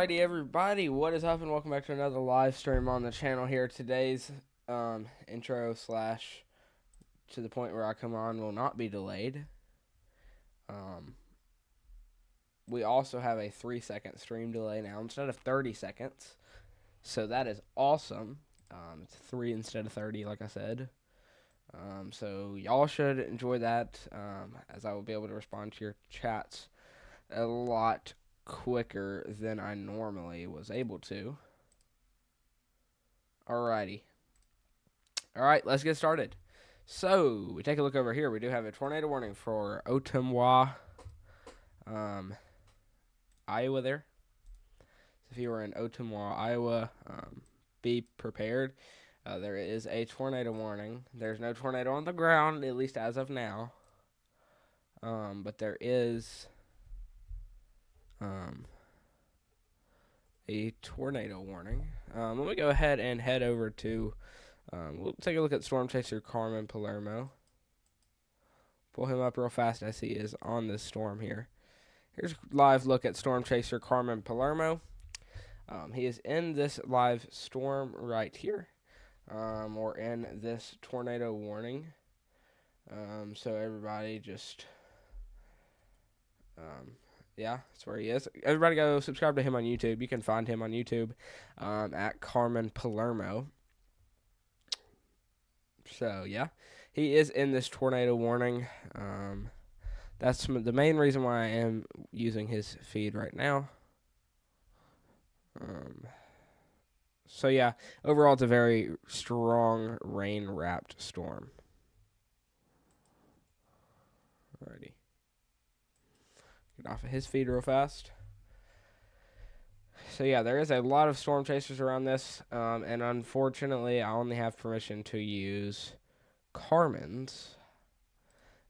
Alrighty, everybody, what is up, and welcome back to another live stream on the channel here. Today's intro slash to the point where I come on will not be delayed. We also have a 3-second stream delay now instead of 30 seconds, so that is awesome. It's 3 instead of 30, like I said. So y'all should enjoy that, as I will be able to respond to your chats a lot quicker than I normally was able to. Alrighty. Alright, let's get started. So, we take a look over here. We do have a tornado warning for Ottumwa, Iowa there. So if you were in Ottumwa, Iowa, be prepared. There is a tornado warning. There's no tornado on the ground, at least as of now. But there is a tornado warning. Let me go ahead and head over to, we'll take a look at Storm Chaser Carmen Palermo. Pull him up real fast as he is on this storm here. Here's a live look at Storm Chaser Carmen Palermo. He is in this live storm right here, or in this tornado warning. So everybody just, yeah, that's where he is. Everybody go subscribe to him on YouTube. You can find him on YouTube at Carmen Palermo. So, yeah, he is in this tornado warning. That's the main reason why I am using his feed right now. So, yeah, overall it's a very strong rain-wrapped storm. Alrighty. Get off of his feed real fast. So yeah, there is a lot of storm chasers around this, and unfortunately I only have permission to use Carmen's,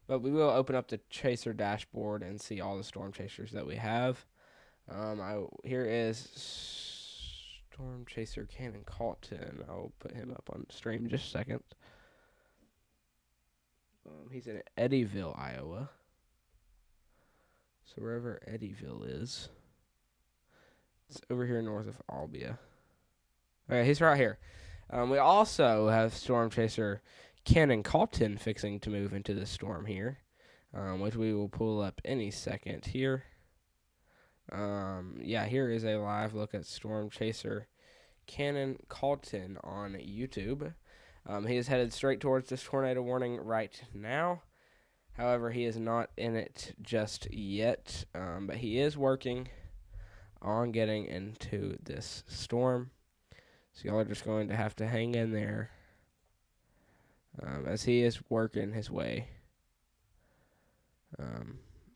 but we will open up the chaser dashboard and see all the storm chasers that we have. Here is Storm Chaser Cannon Calton. I'll put him up on stream in just a second. He's in Eddyville, Iowa. So wherever Eddyville is, it's over here north of Albia. Okay, he's right here. We also have Storm Chaser Cannon Calton fixing to move into the storm here, which we will pull up any second here. Yeah, here is a live look at Storm Chaser Cannon Calton on YouTube. He is headed straight towards this tornado warning right now. However, he is not in it just yet, but he is working on getting into this storm. So y'all are just going to have to hang in there as he is working his way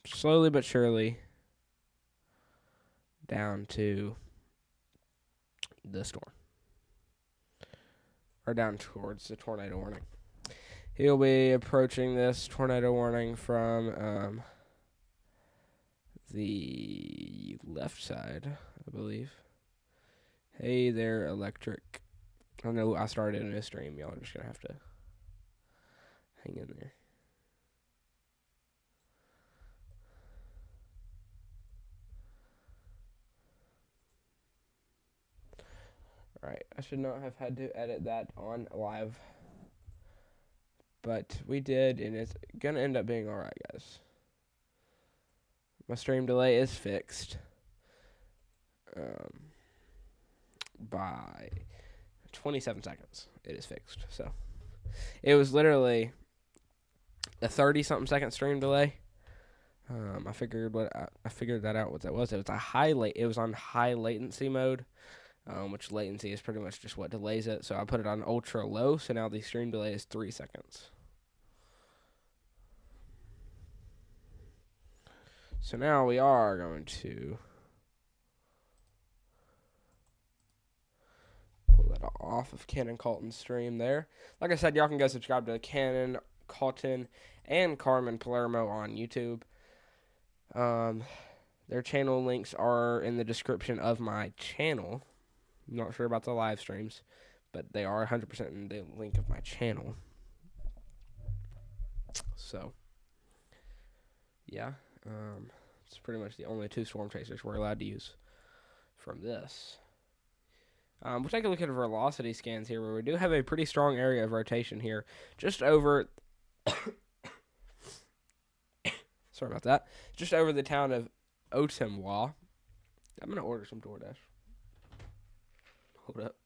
slowly but surely down to the storm, or down towards the tornado warning. He'll be approaching this tornado warning from the left side, I believe. Hey there, Electric. I know I started a new stream. Y'all are just going to have to hang in there. Alright, I should not have had to edit that on live, but we did, and it's going to end up being alright, guys. My stream delay is fixed by 27 seconds. It is fixed. So it was literally a 30-something second stream delay. I figured that out what that was. It was it was on high latency mode, which latency is pretty much just what delays it. So I put it on ultra low. So now the stream delay is 3 seconds. So now we are going to pull that off of Cannon Calton's stream there. Like I said, y'all can go subscribe to Cannon Calton and Carmen Palermo on YouTube. Their channel links are in the description of my channel. I'm not sure about the live streams, but they are 100% in the link of my channel. So, yeah. It's pretty much the only 2 storm chasers we're allowed to use. from this. We'll take a look at velocity scans here, where we do have a pretty strong area of rotation here, just over. Sorry about that. Just over the town of Ottawa. I'm gonna order some DoorDash. Hold up.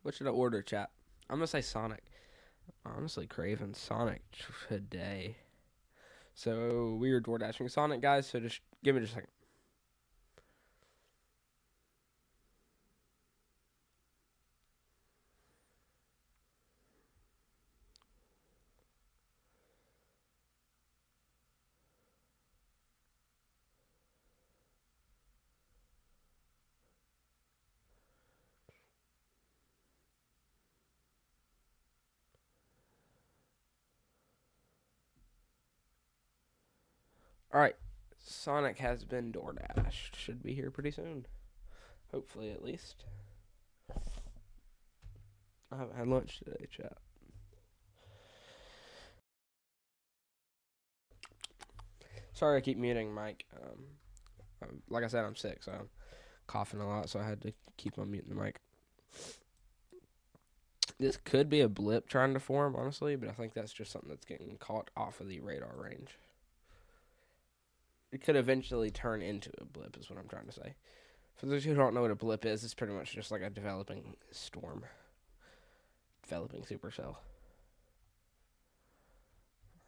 What should I order, chat? I'm gonna say Sonic. Honestly, craving Sonic today. So we are door dashing Sonic, guys. So just give me just a second. All right, Sonic has been door dashed. Should be here pretty soon. Hopefully, at least. I haven't had lunch today, chat. Sorry, I keep muting Mike. Like I said, I'm sick, so I'm coughing a lot, so I had to keep on muting the mic. This could be a blip trying to form, honestly, but I think that's just something that's getting caught off of the radar range. It could eventually turn into a blip, is what I'm trying to say. For those who don't know what a blip is, it's pretty much just like a developing storm. Developing supercell.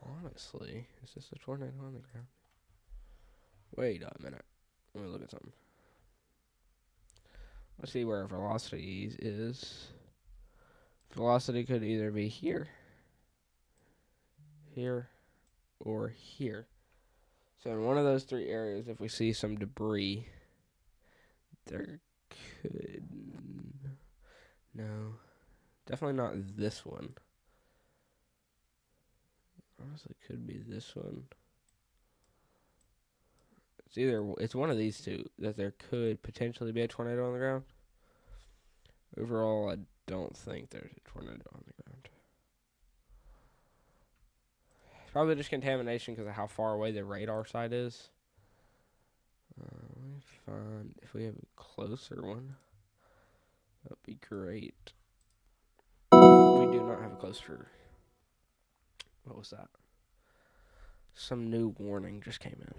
Honestly, is this a tornado on the ground? Wait a minute. Let me look at something. Let's see where velocity is. Velocity could either be here, here, or here. So in one of those three areas, if we see some debris, there could... No. Definitely not this one. Honestly, could be this one. It's one of these two that there could potentially be a tornado on the ground. Overall, I don't think there's a tornado on the ground. Probably just contamination because of how far away the radar site is. Let me find if we have a closer one. That would be great. We do not have a closer. What was that? Some new warning just came in.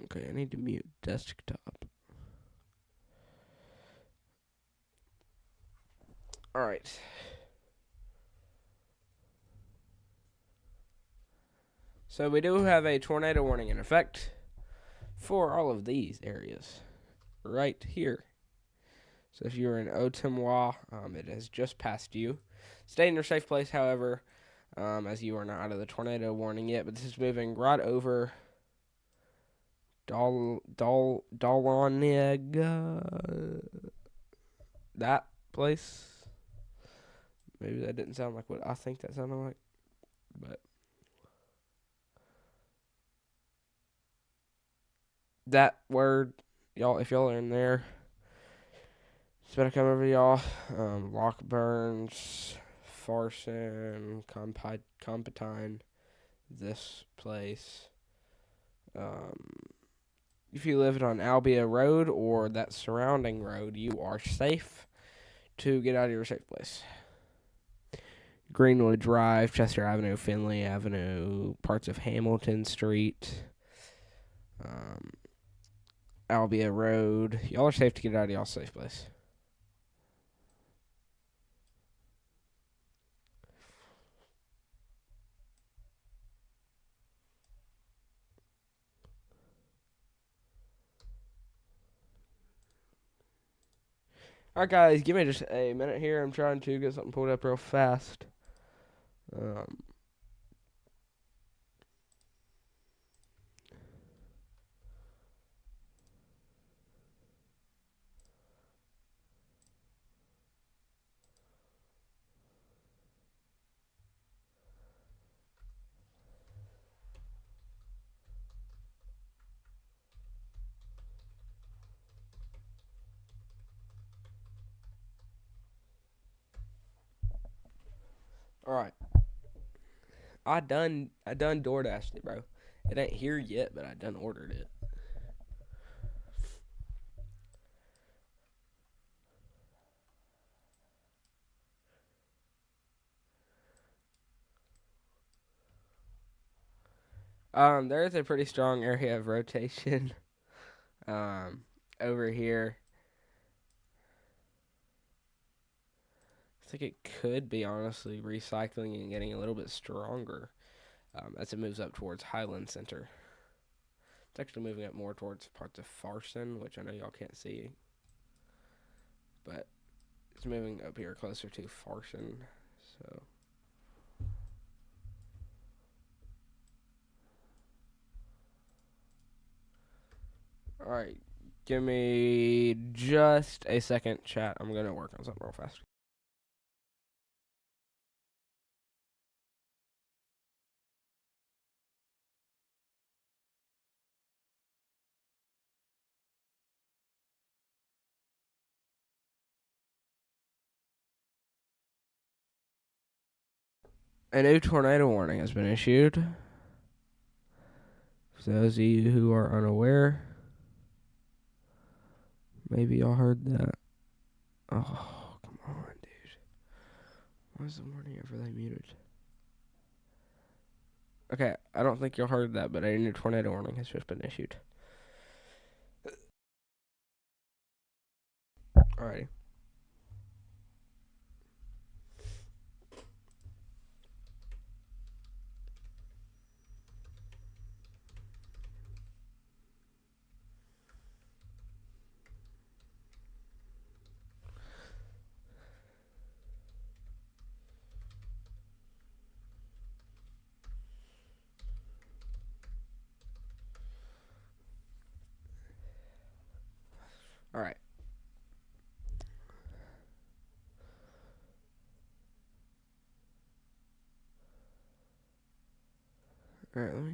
Okay, I need to mute desktop. Alright. So we do have a tornado warning in effect for all of these areas right here. So if you're in Ottawa, it has just passed you. Stay in your safe place, however, as you are not out of the tornado warning yet. But this is moving right over Dahlonega. That place. Maybe that didn't sound like what I think that sounded like. But that word, y'all, if y'all are in there, it's better come over, y'all. Lockburns, Farson, Competine, this place. If you live on Albia Road or that surrounding road, you are safe to get out of your safe place. Greenwood Drive, Chester Avenue, Finley Avenue, parts of Hamilton Street, Albia Road. Y'all are safe to get out of y'all's safe place. Alright, guys, give me just a minute here. I'm trying to get something pulled up real fast. All right. I done DoorDashed it, bro. It ain't here yet, but I done ordered it. There is a pretty strong area of rotation. Um, over here, I think it could be honestly recycling and getting a little bit stronger as it moves up towards Highland Center. It's actually moving up more towards parts of Farson, which I know y'all can't see, but it's moving up here closer to Farson. So, all right, give me just a second, chat. I'm gonna work on something real fast. A new tornado warning has been issued. For those of you who are unaware, maybe y'all heard that. Oh, come on, dude. Why is the warning overlay muted? Okay, I don't think y'all heard that, but a new tornado warning has just been issued. Alrighty. Alright. Alright, let me.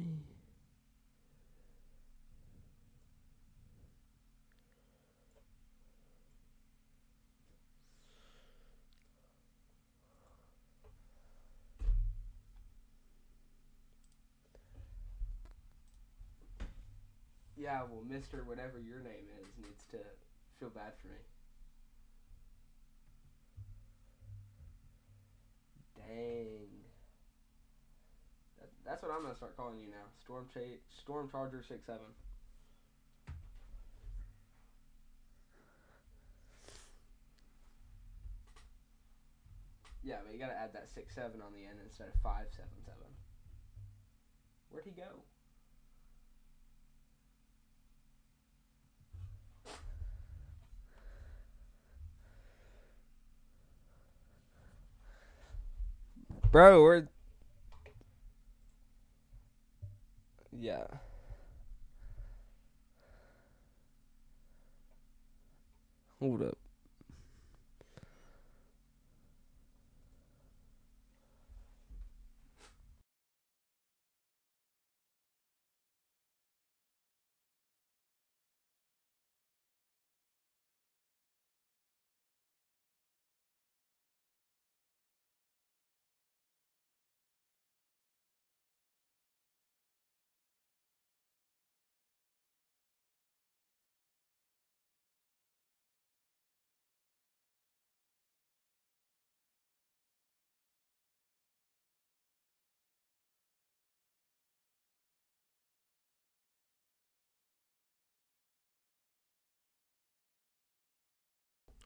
Yeah, well, Mr. Whatever your name is needs to feel bad for me. Dang. That's what I'm gonna start calling you now. Storm Charger 67. Yeah, but you gotta add that 67 on the end instead of 577. Where'd he go? Bro, we're. Yeah. Hold up.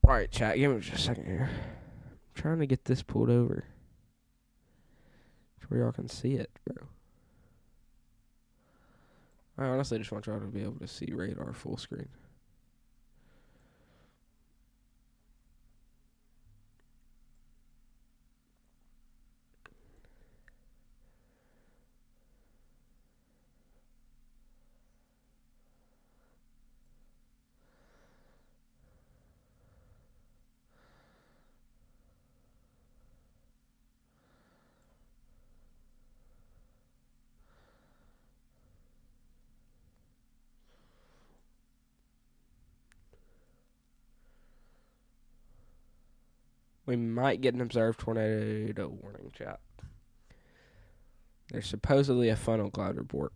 Alright, chat, give me just a second here. I'm trying to get this pulled over to where y'all can see it, bro. I honestly just want y'all to be able to see radar full screen. We might get an observed tornado warning, chat. There's supposedly a funnel cloud report.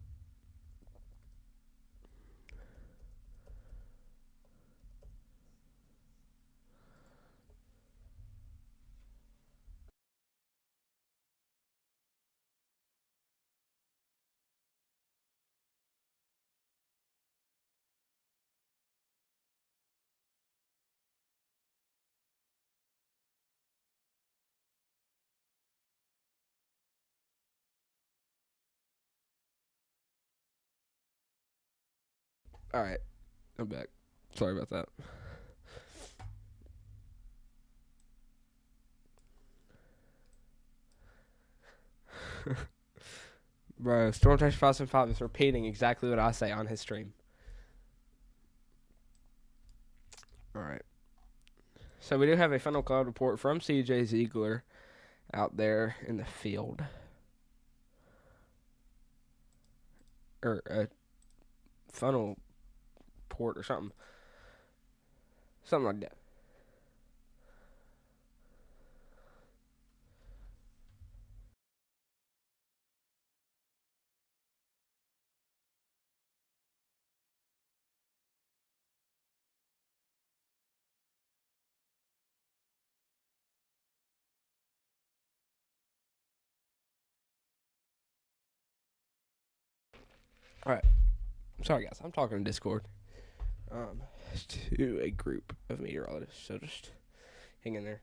All right, I'm back. Sorry about that. Bro, Storm Text 575 is repeating exactly what I say on his stream. Alright. So we do have a funnel cloud report from CJ Ziegler out there in the field. Or a funnel port or something. Something like that. Alright. Sorry guys, I'm talking to Discord. To a group of meteorologists, so just hang in there.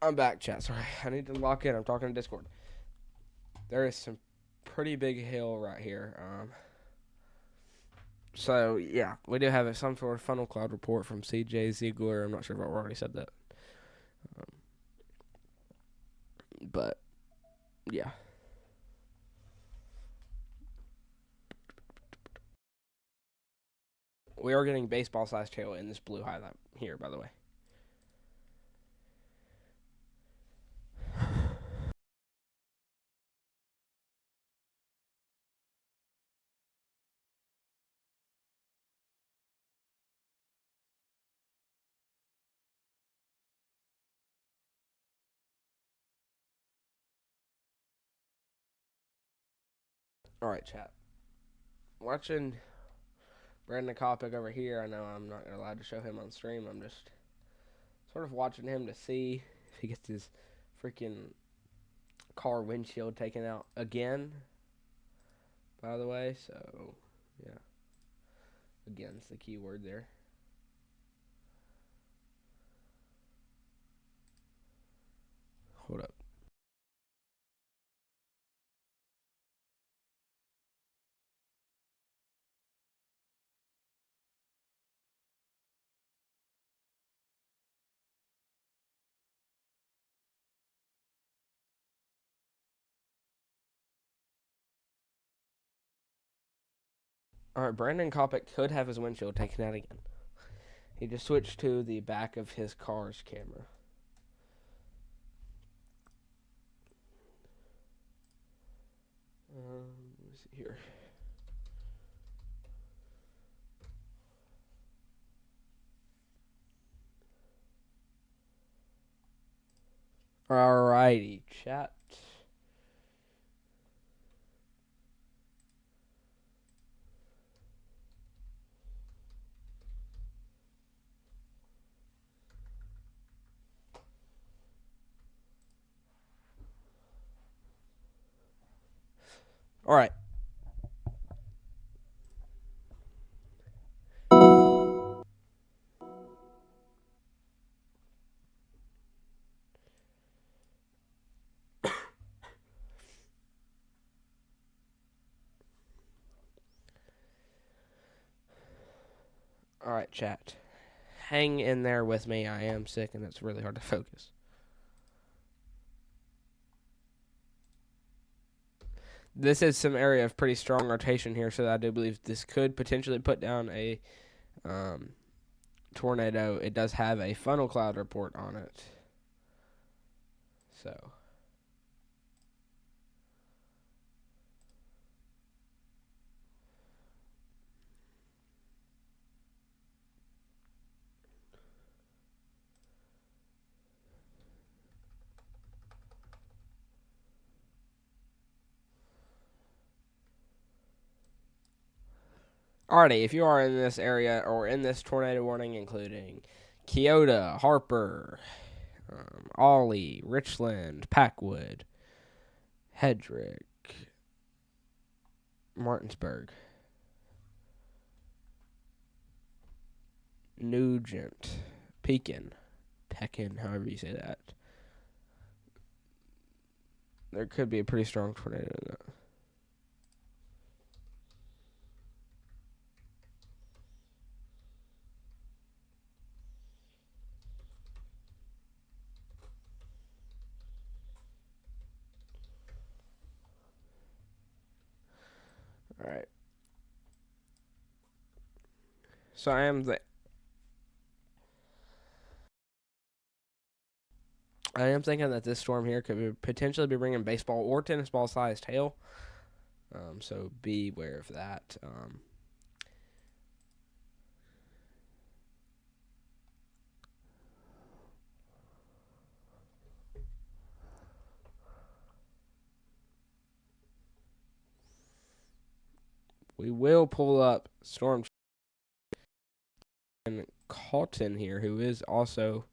I'm back, chat. Sorry, I need to lock in. I'm talking to Discord. There is some pretty big hail right here. So yeah, we do have some sort of funnel cloud report from CJ Ziegler. I'm not sure if I already said that, but yeah. We are getting baseball sized hail in this blue highlight here, by the way. All right, chat. Watching Brandon Kopic over here. I know I'm not allowed to show him on stream. I'm just sort of watching him to see if he gets his freaking car windshield taken out again. By the way, so yeah, again's the key word there. Hold up. All right, Brandon Kopic could have his windshield taken out again. He just switched to the back of his car's camera. Let me see here. Alrighty, chat. All right. All right, chat. Hang in there with me. I am sick and it's really hard to focus. This is some area of pretty strong rotation here, so I do believe this could potentially put down a tornado. It does have a funnel cloud report on it. So. Alrighty, if you are in this area or in this tornado warning, including Keota, Harper, Ollie, Richland, Packwood, Hedrick, Martinsburg, Nugent, Pekin, however you say that. There could be a pretty strong tornado in that. All right. So I am thinking that this storm here could potentially be bringing baseball or tennis ball sized hail. So beware of that. We will pull up Storm and Colton here, who is also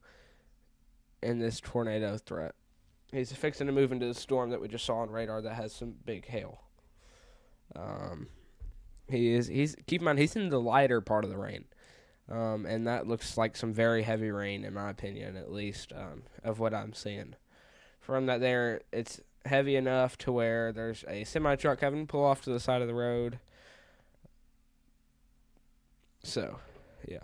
in this tornado threat. He's fixing to move into the storm that we just saw on radar that has some big hail. He's keep in mind he's in the lighter part of the rain. And that looks like some very heavy rain in my opinion, at least, of what I'm seeing. From that there, it's heavy enough to where there's a semi truck having to pull off to the side of the road. So, yeah.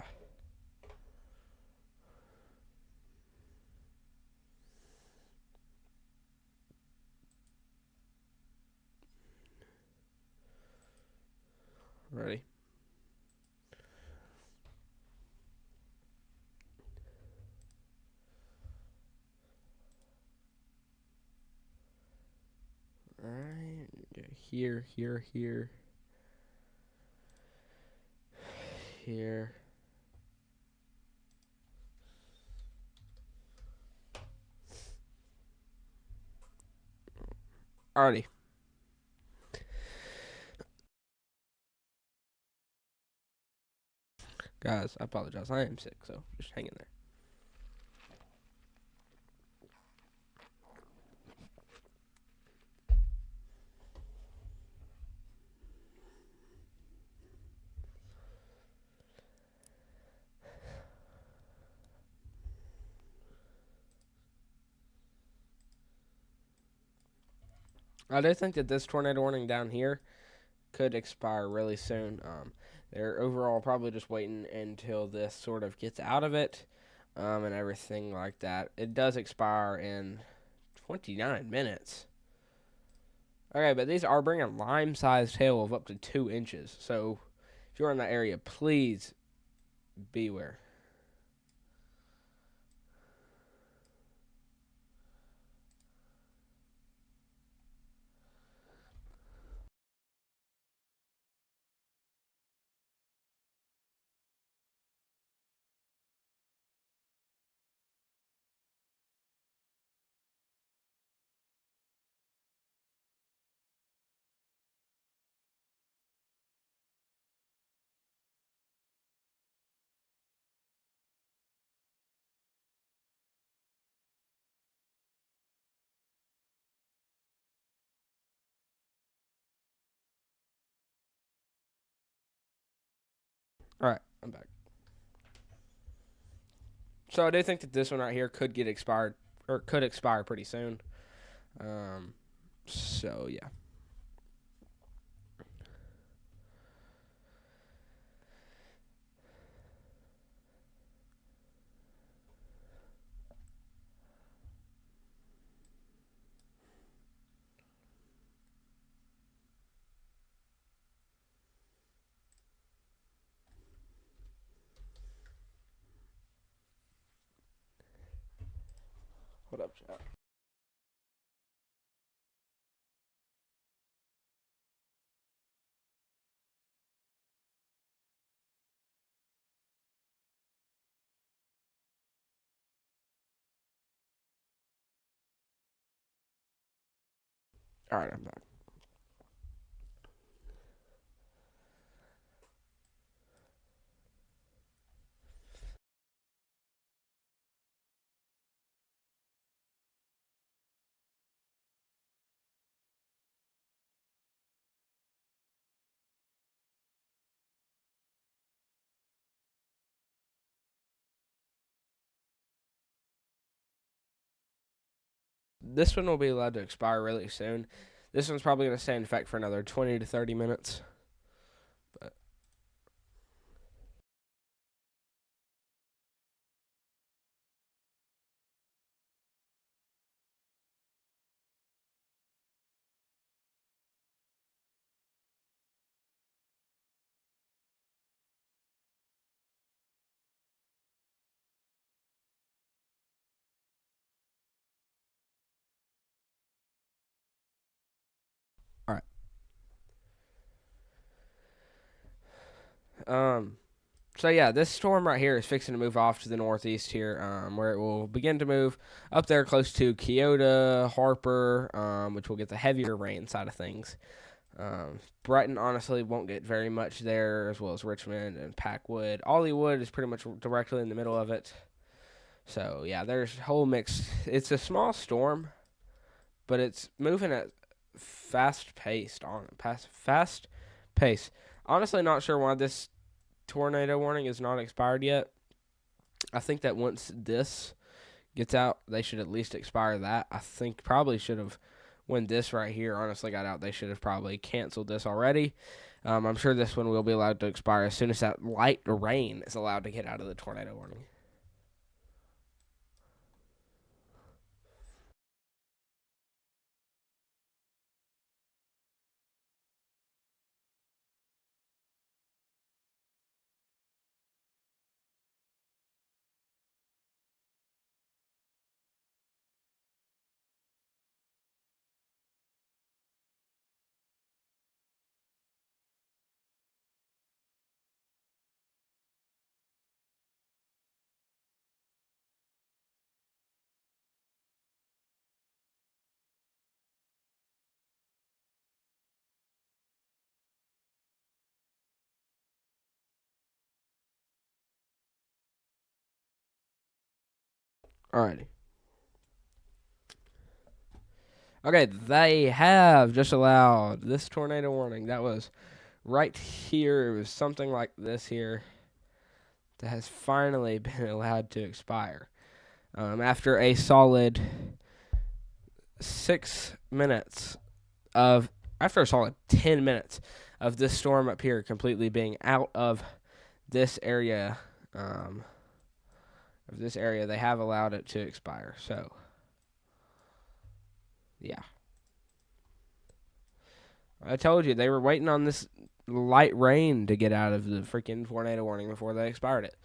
Ready? Alright. Here. Here. Alrighty. Guys, I apologize. I am sick, so just hang in there. I do think that this tornado warning down here could expire really soon. They're overall probably just waiting until this sort of gets out of it, and everything like that. It does expire in 29 minutes. Okay, but these are bringing lime-sized hail of up to 2 inches. So if you're in that area, please beware. All right, I'm back. So I do think that this one right here could get expired, or could expire pretty soon. So yeah. What up, chat? All right, I'm back. This one will be allowed to expire really soon. This one's probably going to stay in effect for another 20 to 30 minutes. But all right. So yeah, this storm right here is fixing to move off to the northeast here, where it will begin to move up there close to Kyoto, Harper, which will get the heavier rain side of things. Brighton honestly won't get very much there, as well as Richmond and Packwood. Ollywood is pretty much directly in the middle of it. So yeah, there's a whole mix. It's a small storm, but it's moving at fast pace. Honestly, not sure why this tornado warning is not expired yet. I think that once this gets out, they should at least expire that. I think probably should have, when this right here honestly got out, they should have probably canceled this already. I'm sure this one will be allowed to expire as soon as that light rain is allowed to get out of the tornado warning. Alrighty. Okay, they have just allowed this tornado warning. That was right here. It was something like this here that has finally been allowed to expire. After a solid 6 minutes after a solid 10 minutes of this storm up here completely being out of this area, they have allowed it to expire. So, yeah. I told you, they were waiting on this light rain to get out of the freaking tornado warning before they expired it.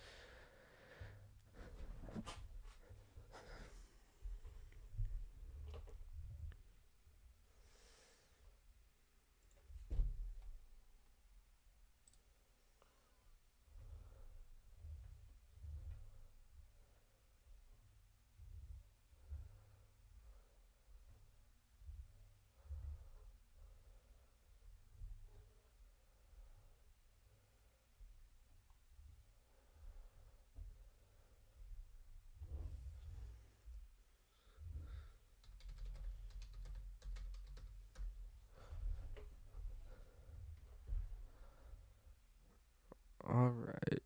All right.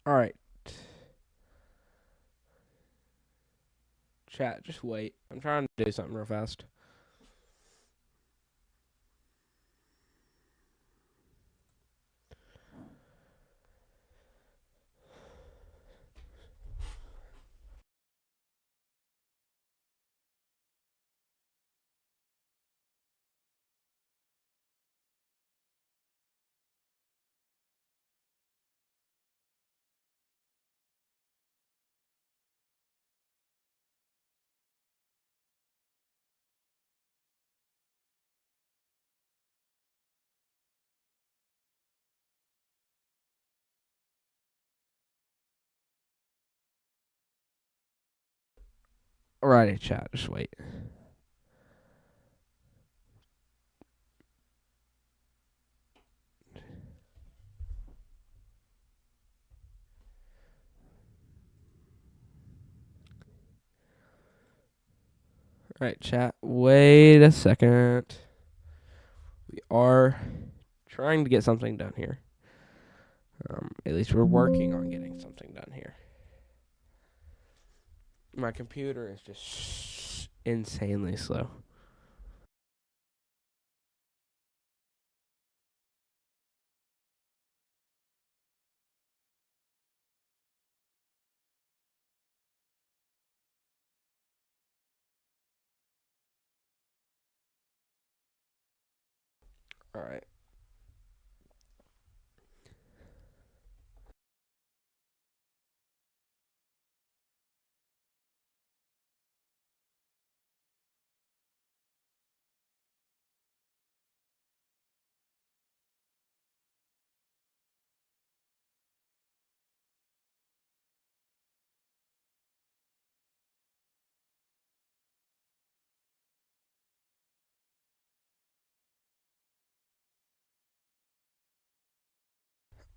All right. Chat, just wait. I'm trying to do something real fast. Alrighty, chat, just wait. Alright, chat, wait a second. We are trying to get something done here. At least we're working on getting something done here. My computer is just insanely slow. Alright.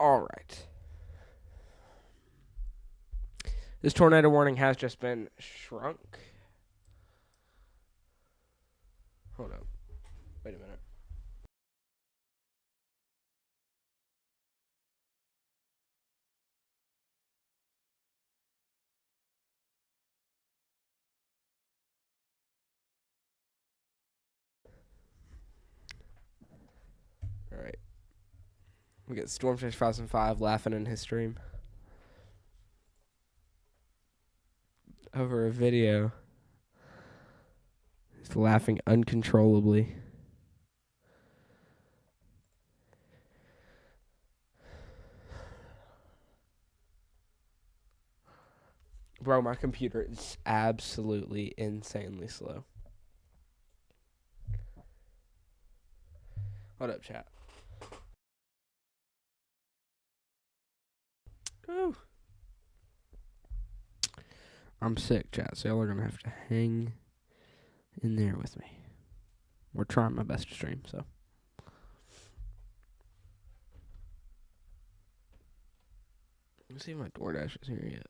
Alright. This tornado warning has just been shrunk. Hold up. Wait a minute. Alright. We got Stormfish 2005 laughing in his stream over a video. He's laughing uncontrollably. Bro, my computer is absolutely insanely slow. Hold up, chat. Ooh. I'm sick, chat, so y'all are gonna have to hang in there with me. We're trying my best to stream, so. Let's see if my DoorDash is here yet.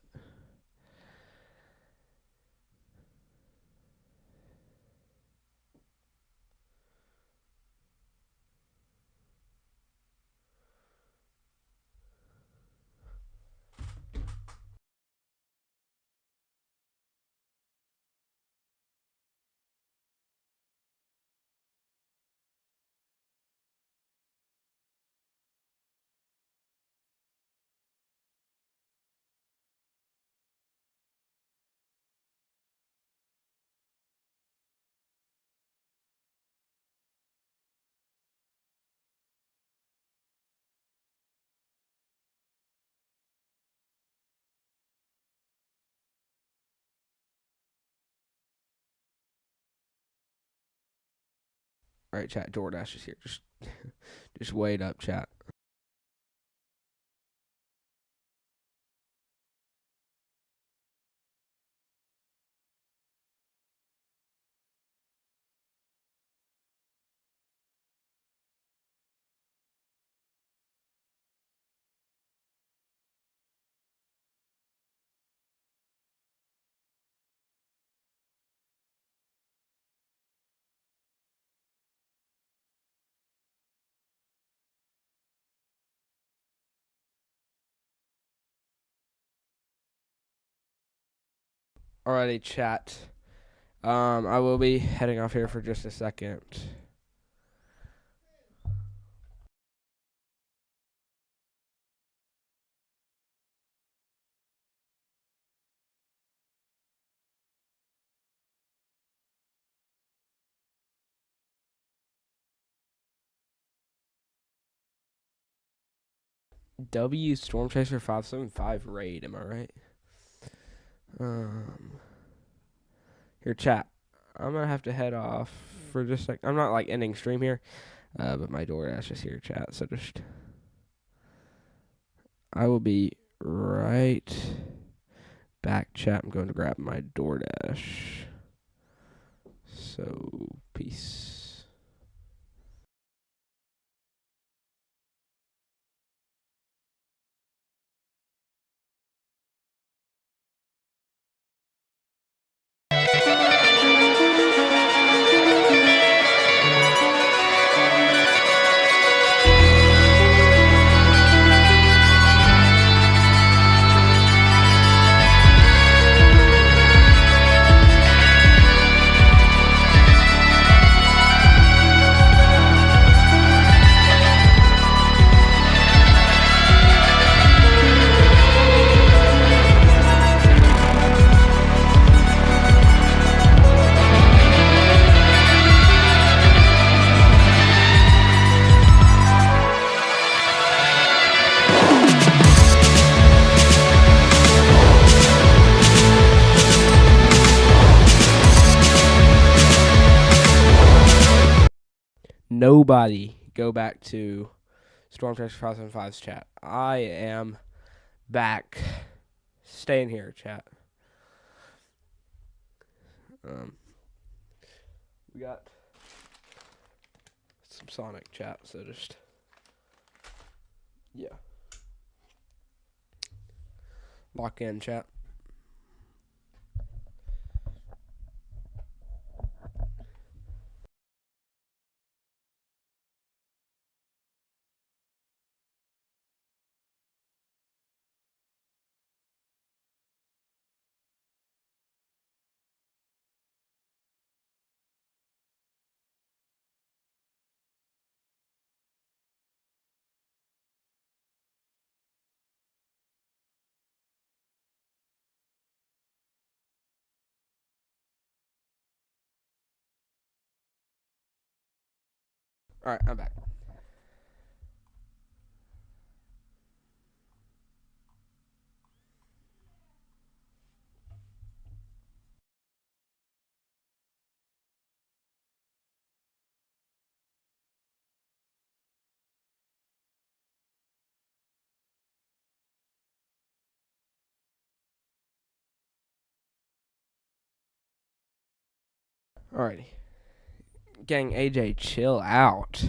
Alright, chat, DoorDash is here. Just wait up, chat. Alrighty, chat. I will be heading off here for just a second. W Storm Chaser 575 raid, am I right? Um, Here, chat. I'm gonna have to head off for just a sec. I'm not like ending stream here, but my DoorDash is here, chat. So I will be right back, chat. I'm going to grab my DoorDash. So peace. Nobody go back to Storm Chaser 575's chat. I am back. Staying here, chat. We got some Sonic chat, so just yeah. Lock in, chat. All right, I'm back. Alrighty. Gang, AJ, chill out.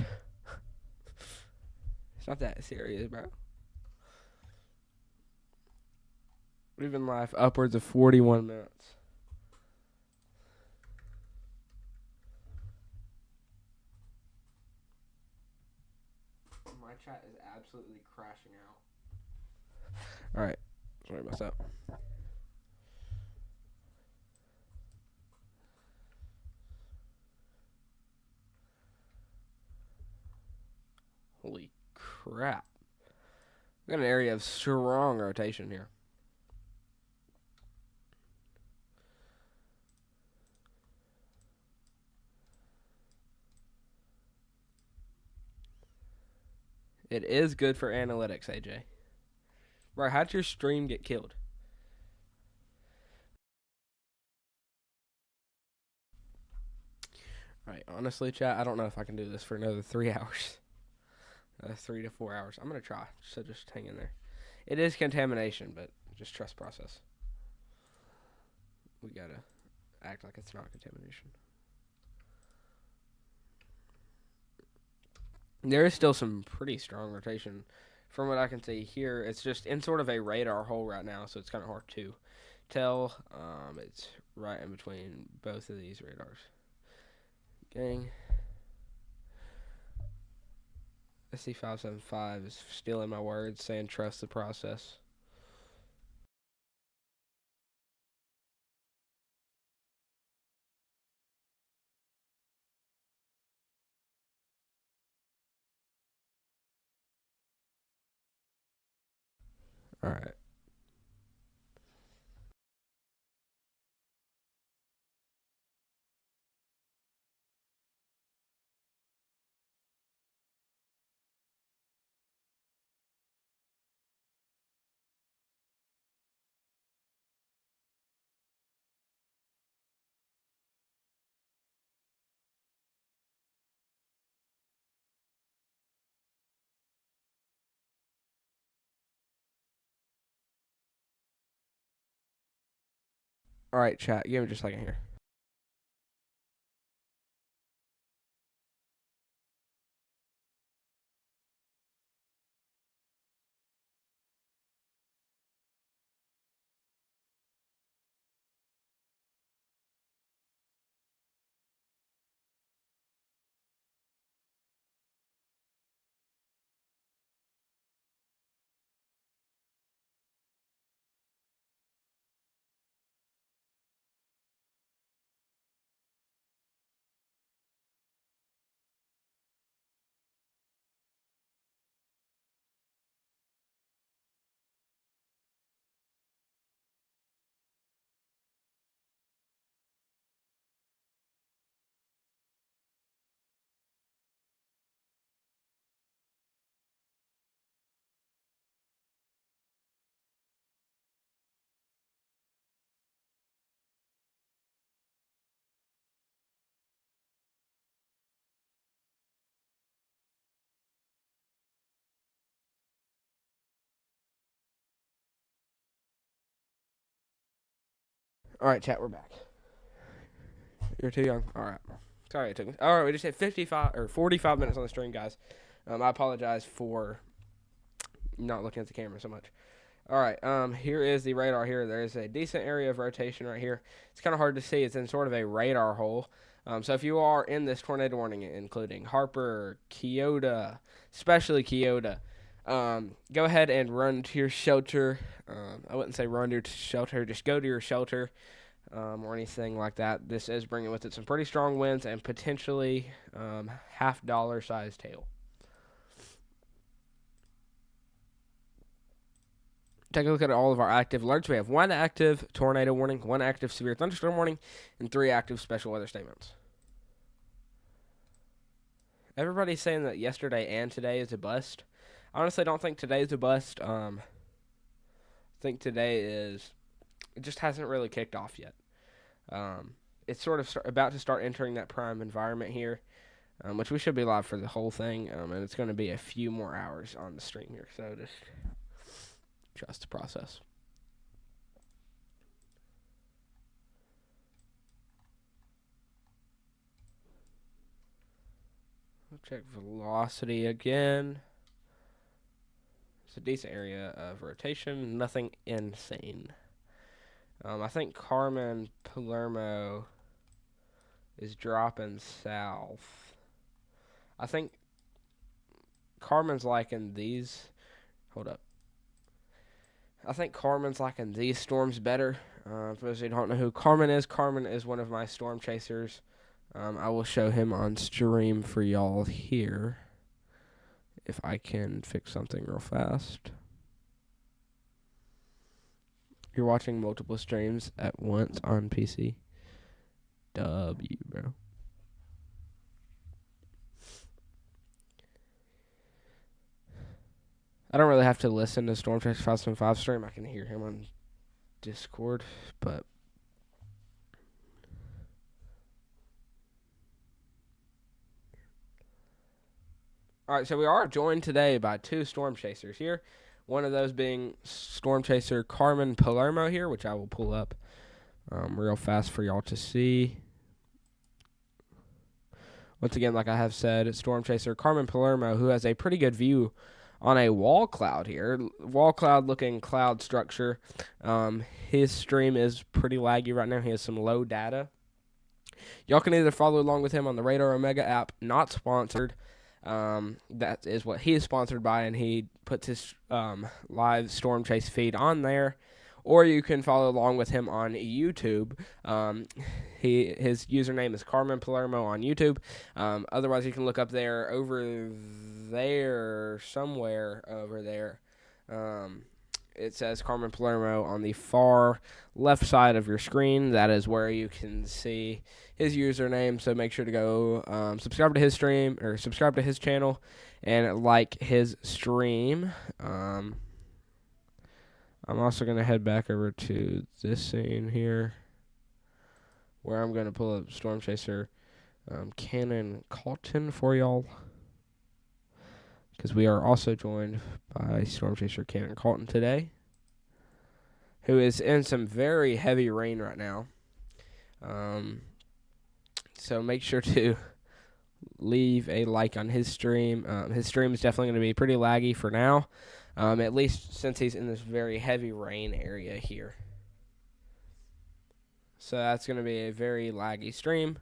It's not that serious, bro. We've been live upwards of 41 minutes. My chat is absolutely crashing out. Alright. Sorry about that. Holy crap. We got an area of strong rotation here. It is good for analytics, AJ. Bro, how'd your stream get killed? Alright, honestly, chat, I don't know if I can do this for another 3 hours. 3 to 4 hours. I'm going to try, so just hang in there. It is contamination, but just trust process. We got to act like it's not contamination. There is still some pretty strong rotation. From what I can see here, it's just in sort of a radar hole right now, so it's kind of hard to tell. It's right in between both of these radars. Gang. SC575 is stealing my words, saying trust the process. All right. All right, chat. Give me just a second here. All right, chat. We're back. You're too young. All right. Sorry, it took me. All right, we just hit 55 or 45 minutes on the stream, guys. I apologize for not looking at the camera so much. All right. Here is the radar. Here, there is a decent area of rotation right here. It's kind of hard to see. It's in sort of a radar hole. So if you are in this tornado warning, including Harper, Kyoto, especially Kyoto, go ahead and run to your shelter. I wouldn't say run to your shelter. Just go to your shelter. Or anything like that. This is bringing with it some pretty strong winds and potentially half-dollar sized hail. Take a look at all of our active alerts. We have 1 active tornado warning, 1 active severe thunderstorm warning, and 3 active special weather statements. Everybody's saying that yesterday and today is a bust. I honestly don't think today is a bust. I think today is... It just hasn't really kicked off yet. It's sort of about to start entering that prime environment here, which we should be live for the whole thing, and it's going to be a few more hours on the stream here, so just trust the process. We'll check velocity again. It's a decent area of rotation, nothing insane. I think Carmen Palermo is dropping south. I think Carmen's liking these. Hold up. I think Carmen's liking these storms better. For those who don't know who Carmen is one of my storm chasers. I will show him on stream for y'all here. If I can fix something real fast. You're watching multiple streams at once on PC. W, bro. I don't really have to listen to Storm Trace 575 stream. I can hear him on Discord, but... Alright, so we are joined today by 2 storm chasers here. One of those being storm chaser Carmen Palermo here, which I will pull up real fast for y'all to see. Once again, like I have said, it's storm chaser Carmen Palermo, who has a pretty good view on a wall cloud here. Wall cloud looking cloud structure. His stream is pretty laggy right now. He has some low data. Y'all can either follow along with him on the Radar Omega app, not sponsored. That is what he is sponsored by, and he puts his live storm chase feed on there. Or you can follow along with him on YouTube. His username is Carmen Palermo on YouTube. Otherwise, you can look up there over there, somewhere over there. it says Carmen Palermo on the far left side of your screen. That is where you can see his username. So make sure to go subscribe to his stream or subscribe to his channel and like his stream. I'm also going to head back over to this scene here where I'm going to pull up Storm Chaser Cannon Calton for y'all, because we are also joined by Storm Chaser Cannon Calton today, who is in some very heavy rain right now. So make sure to leave a like on his stream. His stream is definitely going to be pretty laggy for now, at least since he's in this very heavy rain area here. So that's going to be a very laggy stream.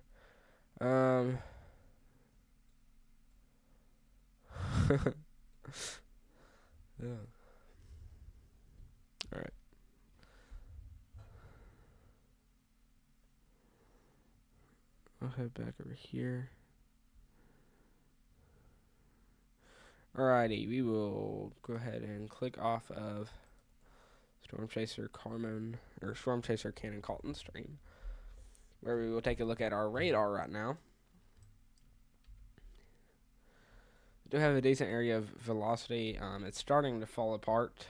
Yeah. All right. I'll head back over here. Alrighty, we will go ahead and click off of Storm Chaser Cannon Calton stream, where we will take a look at our radar right now. We do have a decent area of velocity. It's starting to fall apart.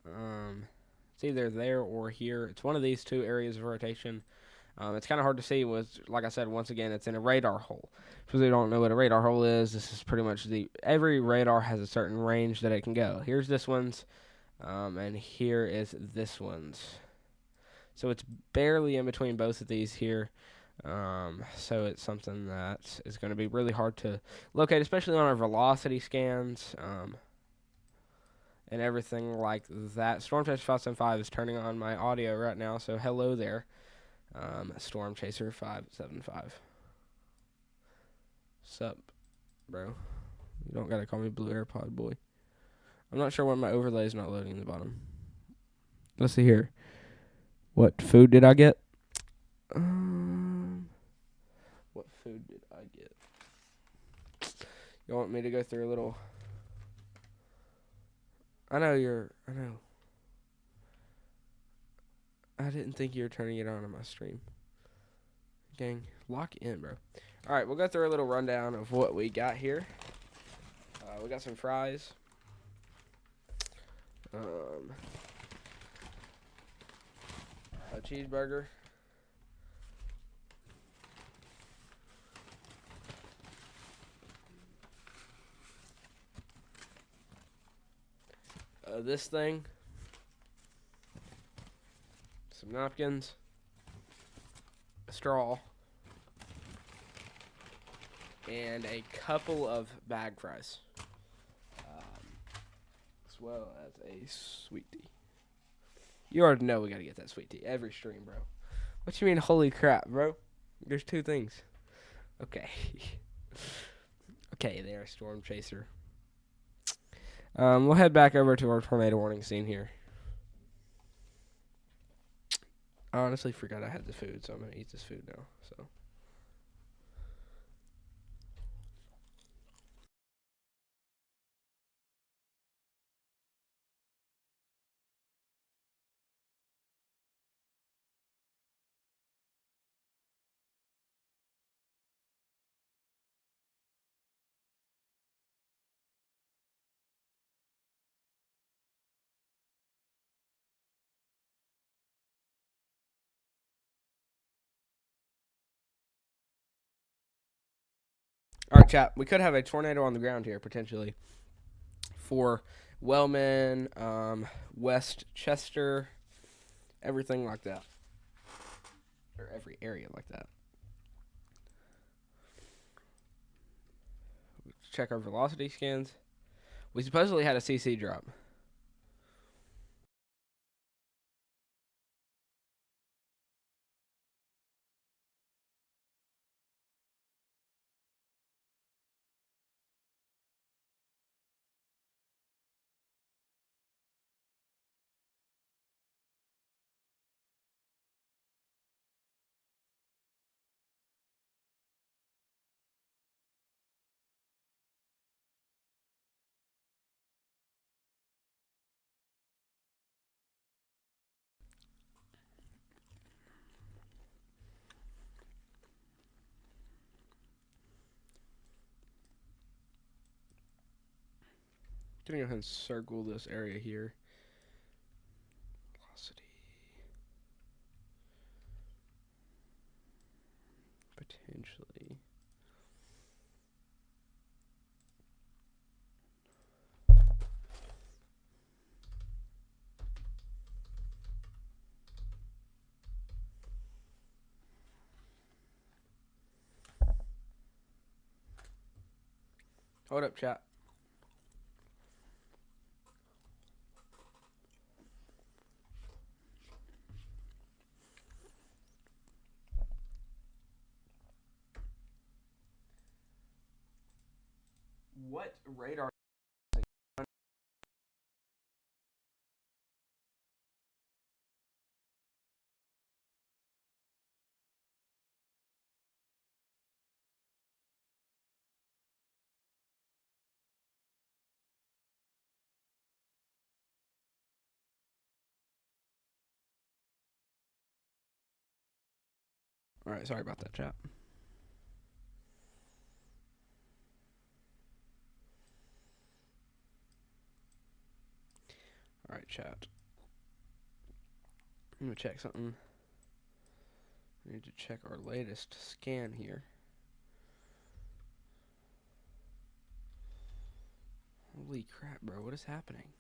It's either there or here. It's one of these two areas of rotation. It's kind of hard to see like I said, once again, it's in a radar hole. For those who don't know what a radar hole is, this is pretty much every radar has a certain range that it can go. Here's this one's, and here is this one's. So it's barely in between both of these here. So it's something that is going to be really hard to locate, especially on our velocity scans, and everything like that. Storm Chaser 575 is turning on my audio right now, so hello there. Storm Chaser 575. Sup, bro? You don't gotta call me Blue AirPod Boy. I'm not sure why my overlay is not loading in the bottom. Let's see here. What food did I get? What food did I get? You want me to go through a little? I know. I didn't think you were turning it on my stream. Gang, lock in, bro. All right, we'll go through a little rundown of what we got here. We got some fries. A cheeseburger. This thing. Some napkins. A straw. And a couple of bag fries. As well as a sweet tea. You already know we gotta get that sweet tea every stream, bro. What you mean, holy crap, bro? There's two things. Okay. Okay, there, Storm Chaser. We'll head back over to our tornado warning scene here. I honestly forgot I had the food, so I'm gonna eat this food now. So. All right, chat. We could have a tornado on the ground here, potentially, for Wellman, West Chester, everything like that. Or every area like that. Check our velocity scans. We supposedly had a CC drop. Gonna go ahead and circle this area here. Velocity. Potentially. Hold up, chat. What radar? All right, sorry about that, chat. All right, chat. I'm gonna check something. I need to check our latest scan here. Holy crap, bro! What is happening?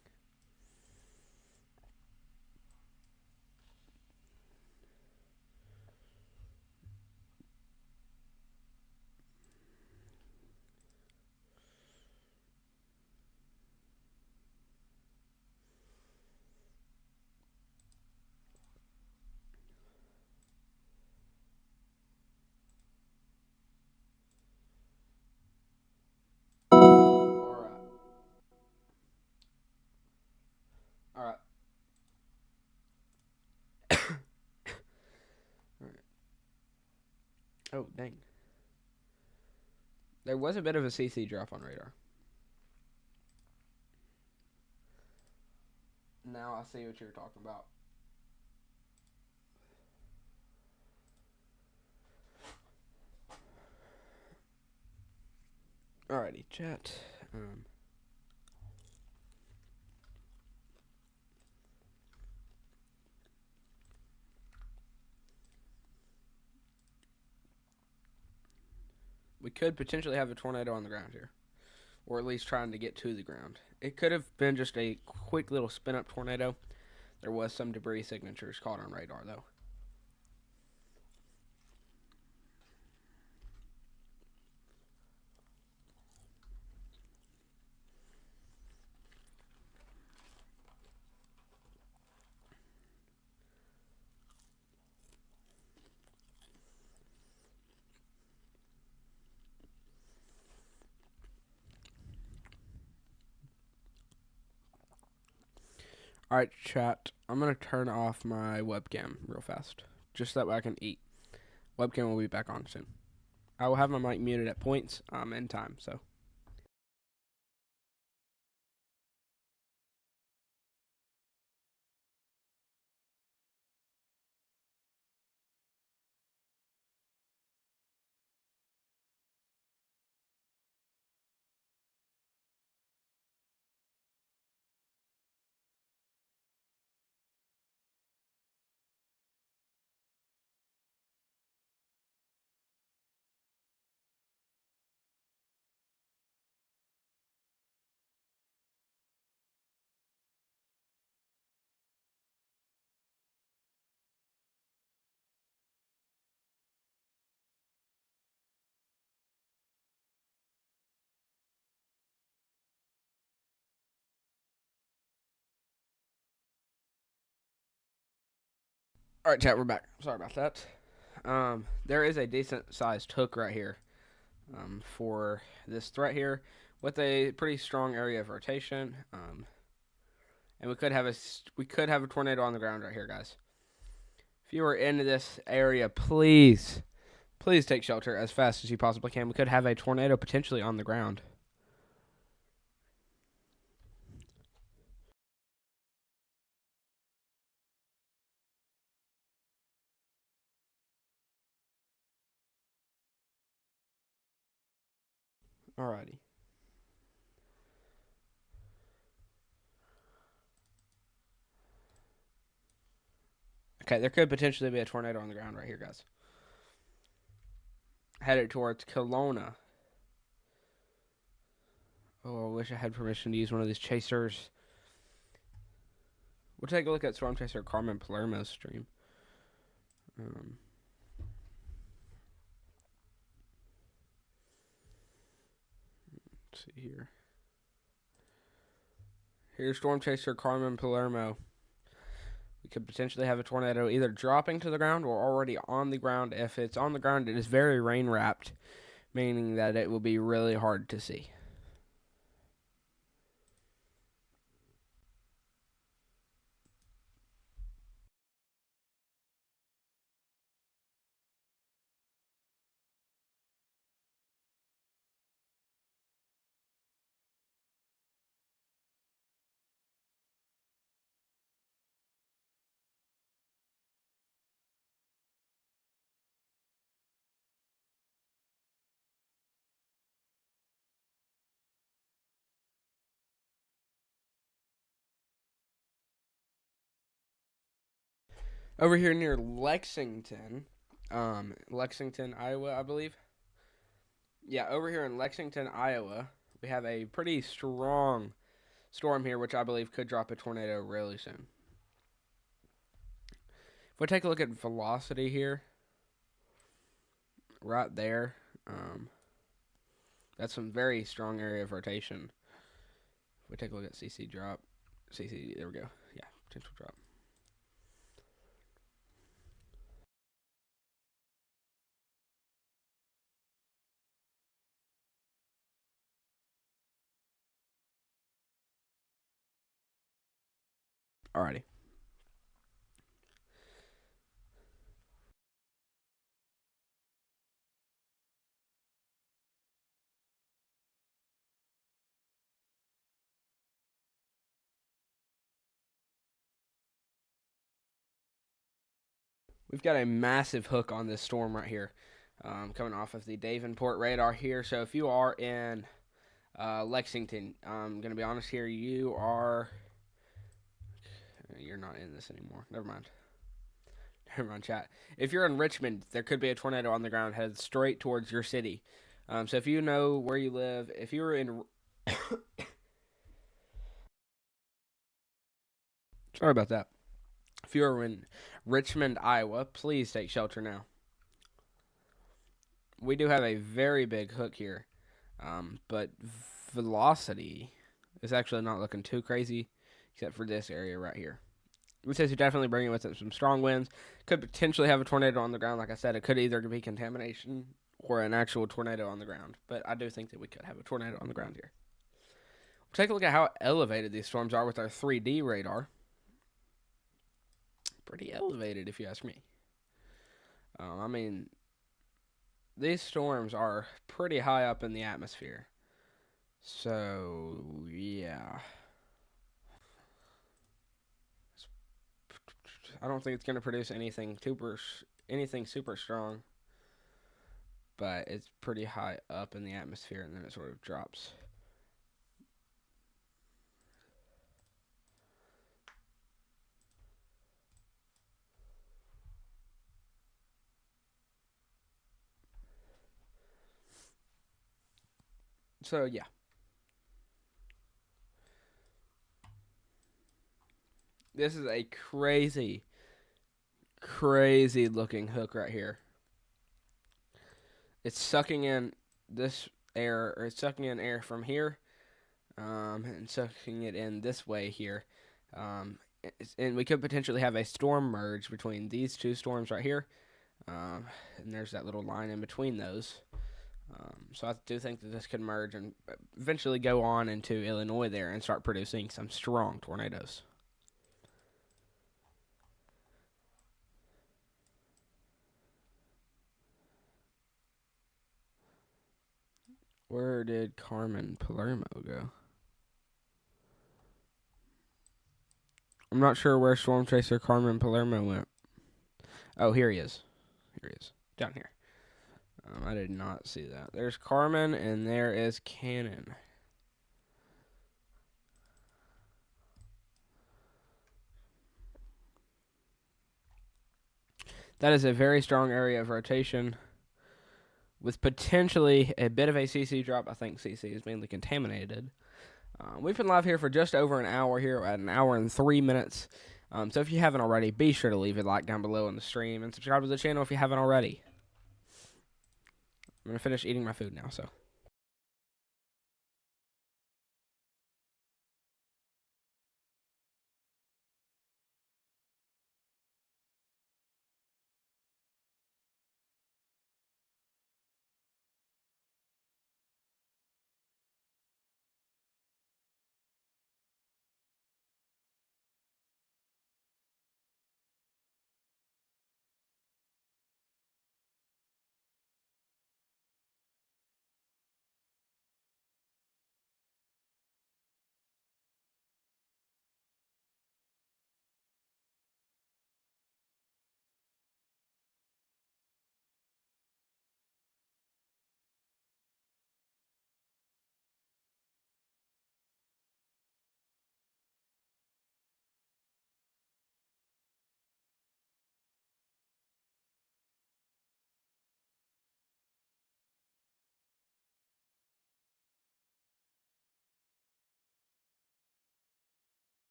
All right. All right. All right. Oh, dang. There was a bit of a CC drop on radar. Now I see what you're talking about. Alrighty, chat. We could potentially have a tornado on the ground here, or at least trying to get to the ground. It could have been just a quick little spin up tornado. There was some debris signatures caught on radar, though. Alright, chat. I'm going to turn off my webcam real fast, just that way I can eat. Webcam will be back on soon. I will have my mic muted at points in time, so. Alright, chat, we're back. Sorry about that. There is a decent sized hook right here for this threat here with a pretty strong area of rotation. And we could have a tornado on the ground right here, guys. If you are in this area, please take shelter as fast as you possibly can. We could have a tornado potentially on the ground. Alrighty. Okay, there could potentially be a tornado on the ground right here, guys. Headed towards Kelowna. Oh, I wish I had permission to use one of these chasers. We'll take a look at Storm Chaser Carmen Palermo's stream. Let's see here. Here's Storm Chaser Carmen Palermo. We could potentially have a tornado either dropping to the ground or already on the ground. If it's on the ground, it is very rain wrapped, meaning that it will be really hard to see. Over here near Lexington, Iowa, I believe. Yeah, over here in Lexington, Iowa, we have a pretty strong storm here, which I believe could drop a tornado really soon. If we take a look at velocity here, right there, that's some very strong area of rotation. If we take a look at CC drop, CC, there we go. Yeah, potential drop. Alrighty. We've got a massive hook on this storm right here, coming off of the Davenport radar here. So if you are in Lexington, I'm going to be honest here, you're not in this anymore. Never mind. Never mind, chat. If you're in Richmond, there could be a tornado on the ground headed straight towards your city. So if you know where you live, if you were in... Sorry about that. If you are in Richmond, Iowa, please take shelter now. We do have a very big hook here, but velocity is actually not looking too crazy, except for this area right here. It says you definitely bring it with it some strong winds. Could potentially have a tornado on the ground. Like I said, it could either be contamination or an actual tornado on the ground. But I do think that we could have a tornado on the ground here. We'll take a look at how elevated these storms are with our 3D radar. Pretty elevated, if you ask me. I mean, these storms are pretty high up in the atmosphere. So, yeah. I don't think it's going to produce anything super strong, but it's pretty high up in the atmosphere, and then it sort of drops. So, yeah. This is a crazy looking hook right here. It's sucking in this air, or it's sucking in air from here, and sucking it in this way here. And we could potentially have a storm merge between these two storms right here. And there's that little line in between those. So I do think that this could merge and eventually go on into Illinois there and start producing some strong tornadoes. Where did Carmen Palermo go? I'm not sure where Storm Chaser Carmen Palermo went. Oh, here he is. Here he is. Down here. I did not see that. There's Carmen, and there is Cannon. That is a very strong area of rotation with potentially a bit of a CC drop. I think CC is mainly contaminated. We've been live here for just over an hour here at an hour and 3 minutes. So if you haven't already, be sure to leave a like down below in the stream and subscribe to the channel if you haven't already. I'm going to finish eating my food now, so.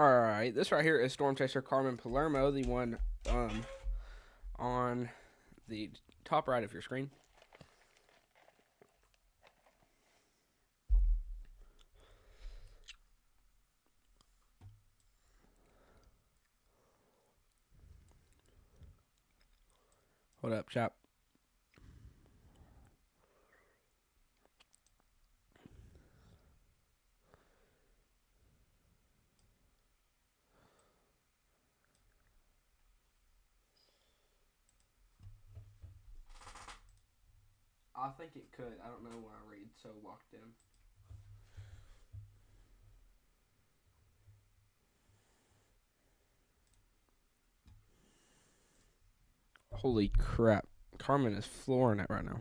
Alright, this right here is Storm Chaser Carmen Palermo, the one on the top right of your screen. Hold up, chap. I think it could. I don't know why I read so locked in. Holy crap. Carmen is flooring it right now.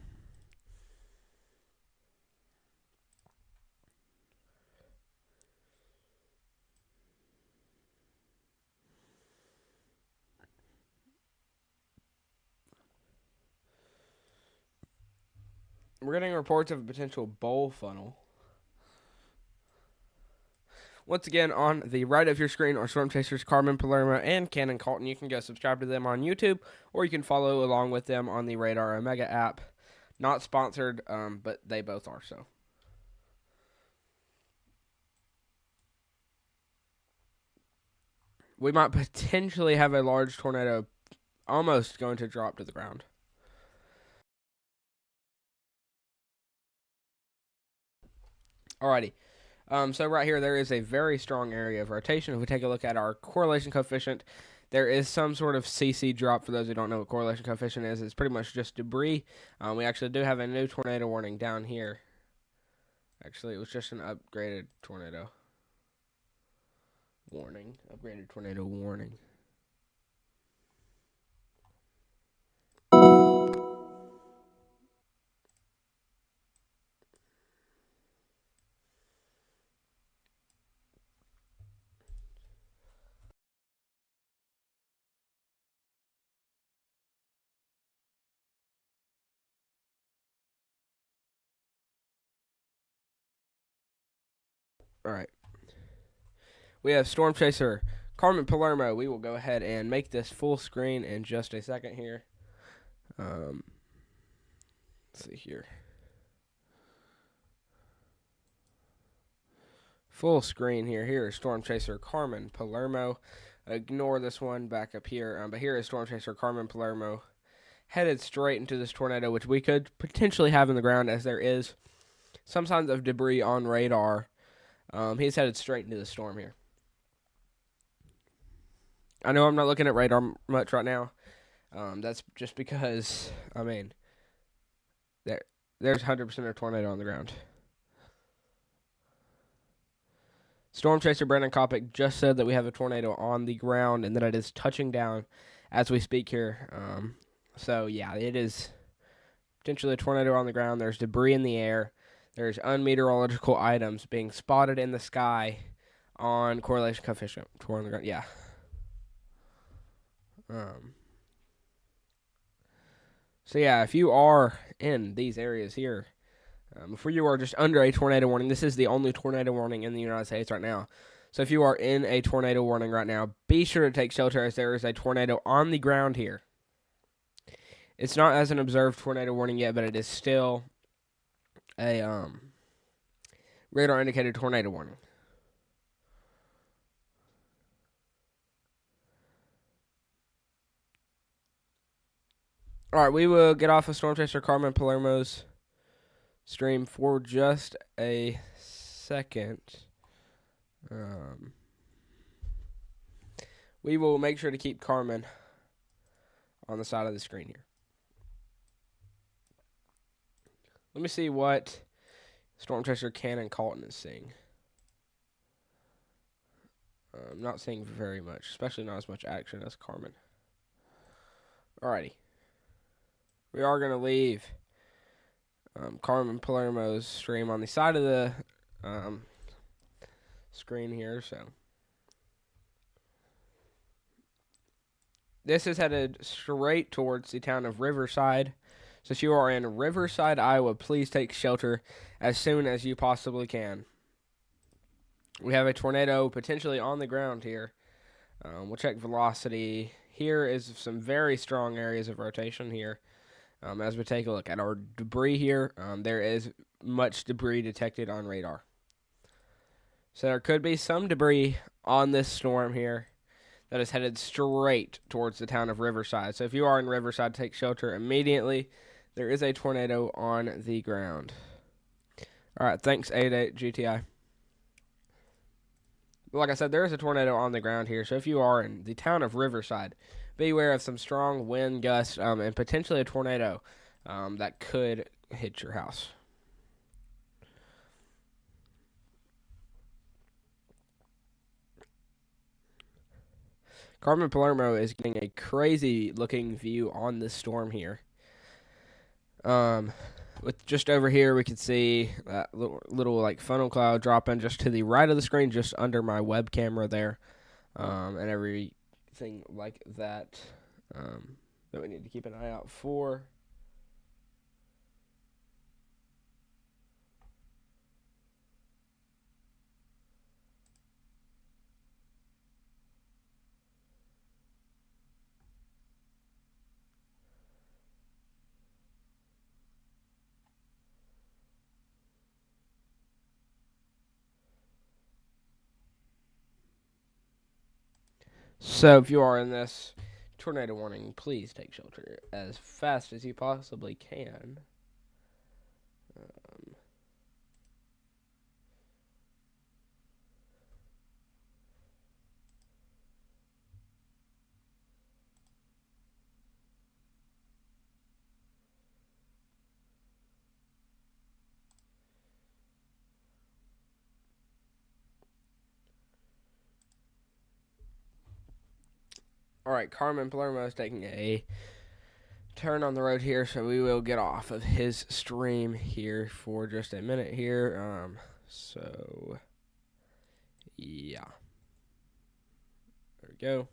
We're getting reports of a potential bowl funnel. Once again, on the right of your screen are Storm Chasers Carmen Palermo and Cannon Colton. You can go subscribe to them on YouTube, or you can follow along with them on the Radar Omega app. Not sponsored, but they both are, so. We might potentially have a large tornado almost going to drop to the ground. Alrighty. So right here, there is a very strong area of rotation. If we take a look at our correlation coefficient, there is some sort of CC drop. For those who don't know what correlation coefficient is, it's pretty much just debris. We actually do have a new tornado warning down here. Actually, it was just an upgraded tornado warning. Upgraded tornado warning. All right. We have Storm Chaser Carmen Palermo, we will go ahead and make this full screen in just a second here. Let's see here. Full screen here. Here is Storm Chaser Carmen Palermo. Ignore this one back up here. But here is Storm Chaser Carmen Palermo headed straight into this tornado, which we could potentially have in the ground, as there is some signs of debris on radar. He's headed straight into the storm here. I know I'm not looking at radar much right now. That's just because, I mean, there's 100% a tornado on the ground. Storm Chaser Brandon Kopic just said that we have a tornado on the ground and that it is touching down as we speak here. So, yeah, it is potentially a tornado on the ground. There's debris in the air. There's unmeteorological items being spotted in the sky on correlation coefficient. On the ground. Yeah. So, yeah, if you are in these areas here, if you are just under a tornado warning, this is the only tornado warning in the United States right now. So if you are in a tornado warning right now, be sure to take shelter, as there is a tornado on the ground here. It's not as an observed tornado warning yet, but it is still a radar indicated tornado warning. All right, we will get off of Storm Chaser Carmen Palermo's stream for just a second. We will make sure to keep Carmen on the side of the screen here. Let me see what Storm Chaser Cannon Colton is seeing. I'm not seeing very much, especially not as much action as Carmen. Alrighty. We are going to leave Carmen Palermo's stream on the side of the screen here. So this is headed straight towards the town of Riverside. So if you are in Riverside, Iowa, please take shelter as soon as you possibly can. We have a tornado potentially on the ground here. We'll check velocity. Here is some very strong areas of rotation here. As we take a look at our debris here, there is much debris detected on radar. So there could be some debris on this storm here that is headed straight towards the town of Riverside. So if you are in Riverside, take shelter immediately. There is a tornado on the ground. All right, thanks, 88 GTI. Like I said, there is a tornado on the ground here. So if you are in the town of Riverside, be aware of some strong wind gusts and potentially a tornado that could hit your house. Carmen Palermo is getting a crazy looking view on this storm here. With just over here, we can see that little like funnel cloud dropping just to the right of the screen, just under my web camera there, and everything like that that we need to keep an eye out for. So if you are in this tornado warning, please take shelter as fast as you possibly can. All right, Carmen Palermo is taking a turn on the road here, so we will get off of his stream here for just a minute here. So, yeah. There we go.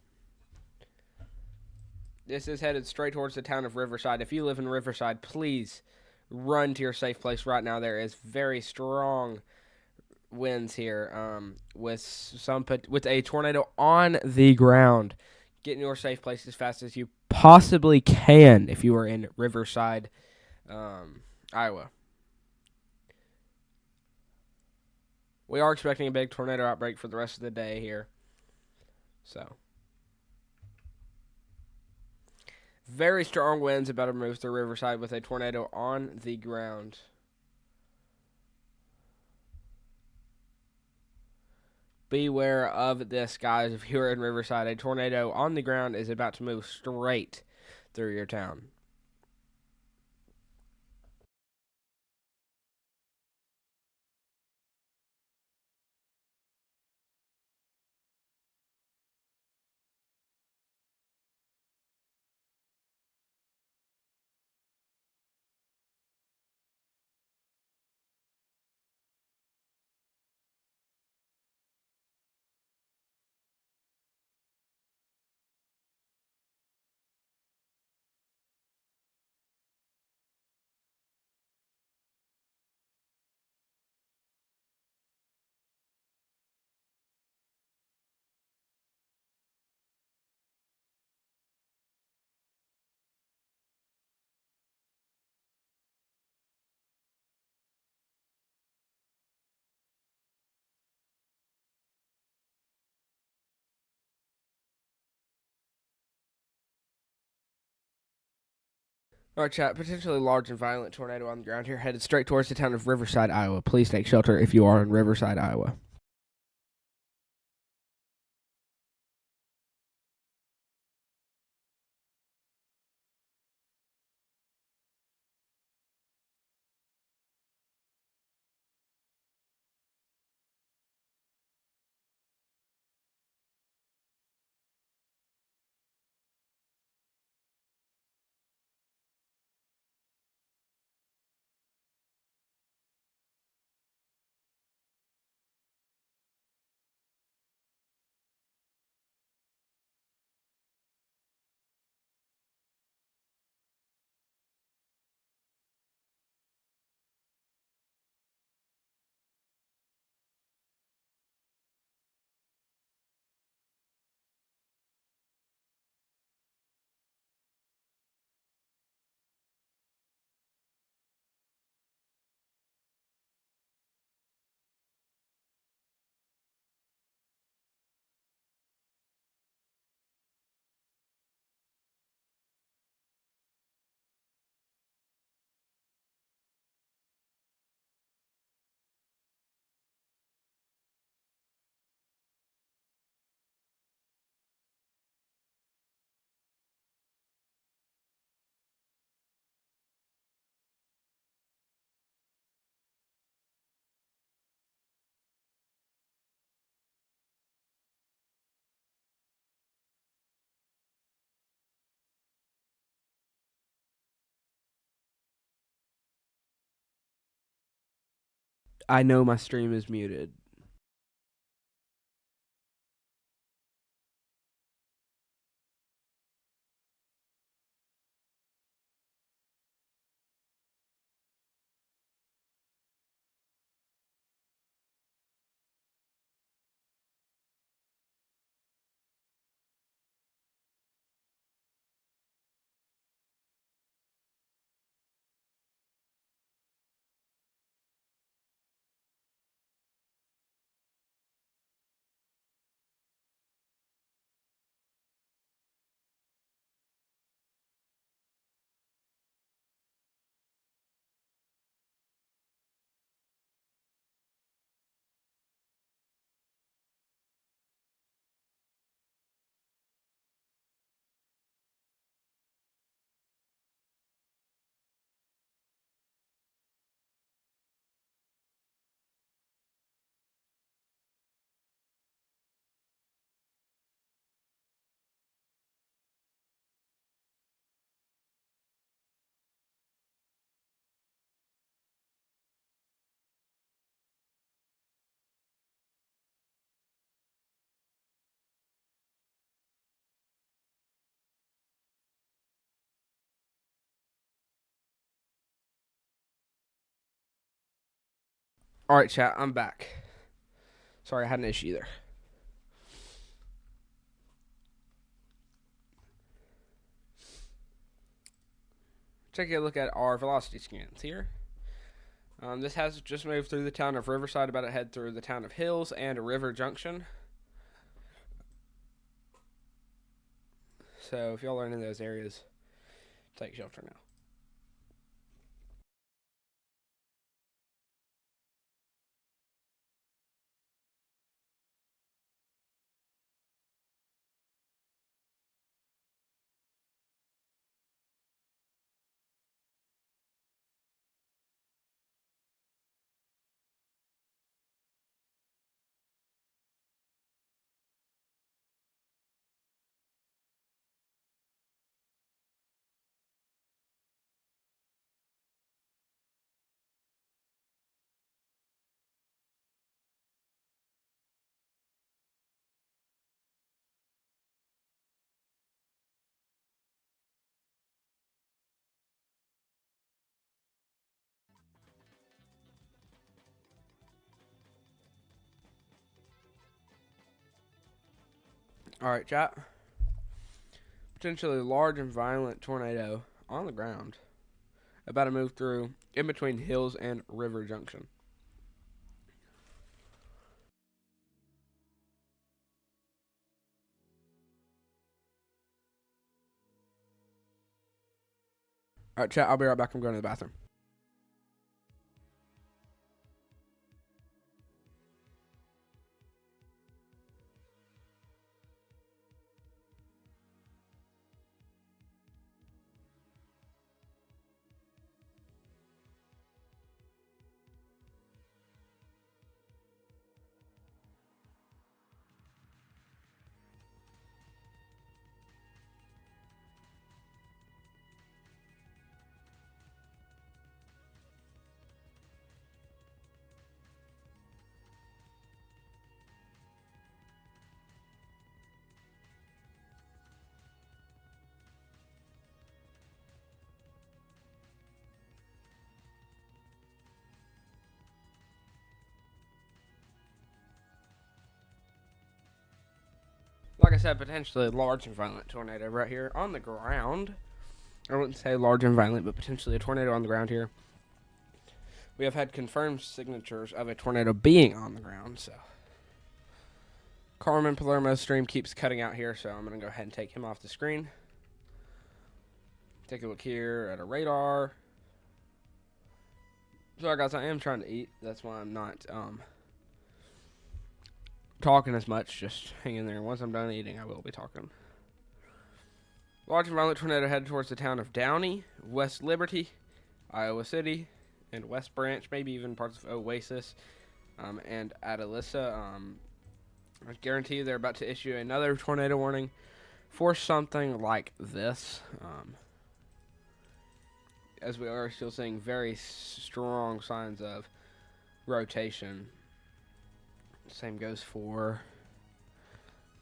This is headed straight towards the town of Riverside. If you live in Riverside, please run to your safe place right now. There is very strong winds here. With a tornado on the ground. Get in your safe place as fast as you possibly can if you are in Riverside, Iowa. We are expecting a big tornado outbreak for the rest of the day here. So, very strong winds about to move through Riverside with a tornado on the ground. Beware of this, guys. If you're in Riverside, a tornado on the ground is about to move straight through your town. All right, chat. Potentially large and violent tornado on the ground here, headed straight towards the town of Riverside, Iowa. Please take shelter if you are in Riverside, Iowa. I know my stream is muted. All right, chat. I'm back. Sorry, I had an issue there. Take a look at our velocity scans here. This has just moved through the town of Riverside, about to head through the town of Hills and River Junction. So if y'all are in those areas, take shelter now. Alright, chat. Potentially large and violent tornado on the ground. About to move through in between Hills and River Junction. Alright, chat, I'll be right back. I'm going to the bathroom. Like I said, potentially a large and violent tornado right here on the ground. I wouldn't say large and violent, but potentially a tornado on the ground here. We have had confirmed signatures of a tornado being on the ground, so. Carmen Palermo's stream keeps cutting out here, so I'm going to go ahead and take him off the screen. Take a look here at a radar. Sorry guys, I am trying to eat. That's why I'm not talking as much. Just hang in there. Once I'm done eating, I will be talking. Large and violent tornado headed towards the town of Downey, West Liberty, Iowa City, and West Branch, maybe even parts of Oasis and Atalissa. I guarantee you they're about to issue another tornado warning for something like this. As we are still seeing very strong signs of rotation. Same goes for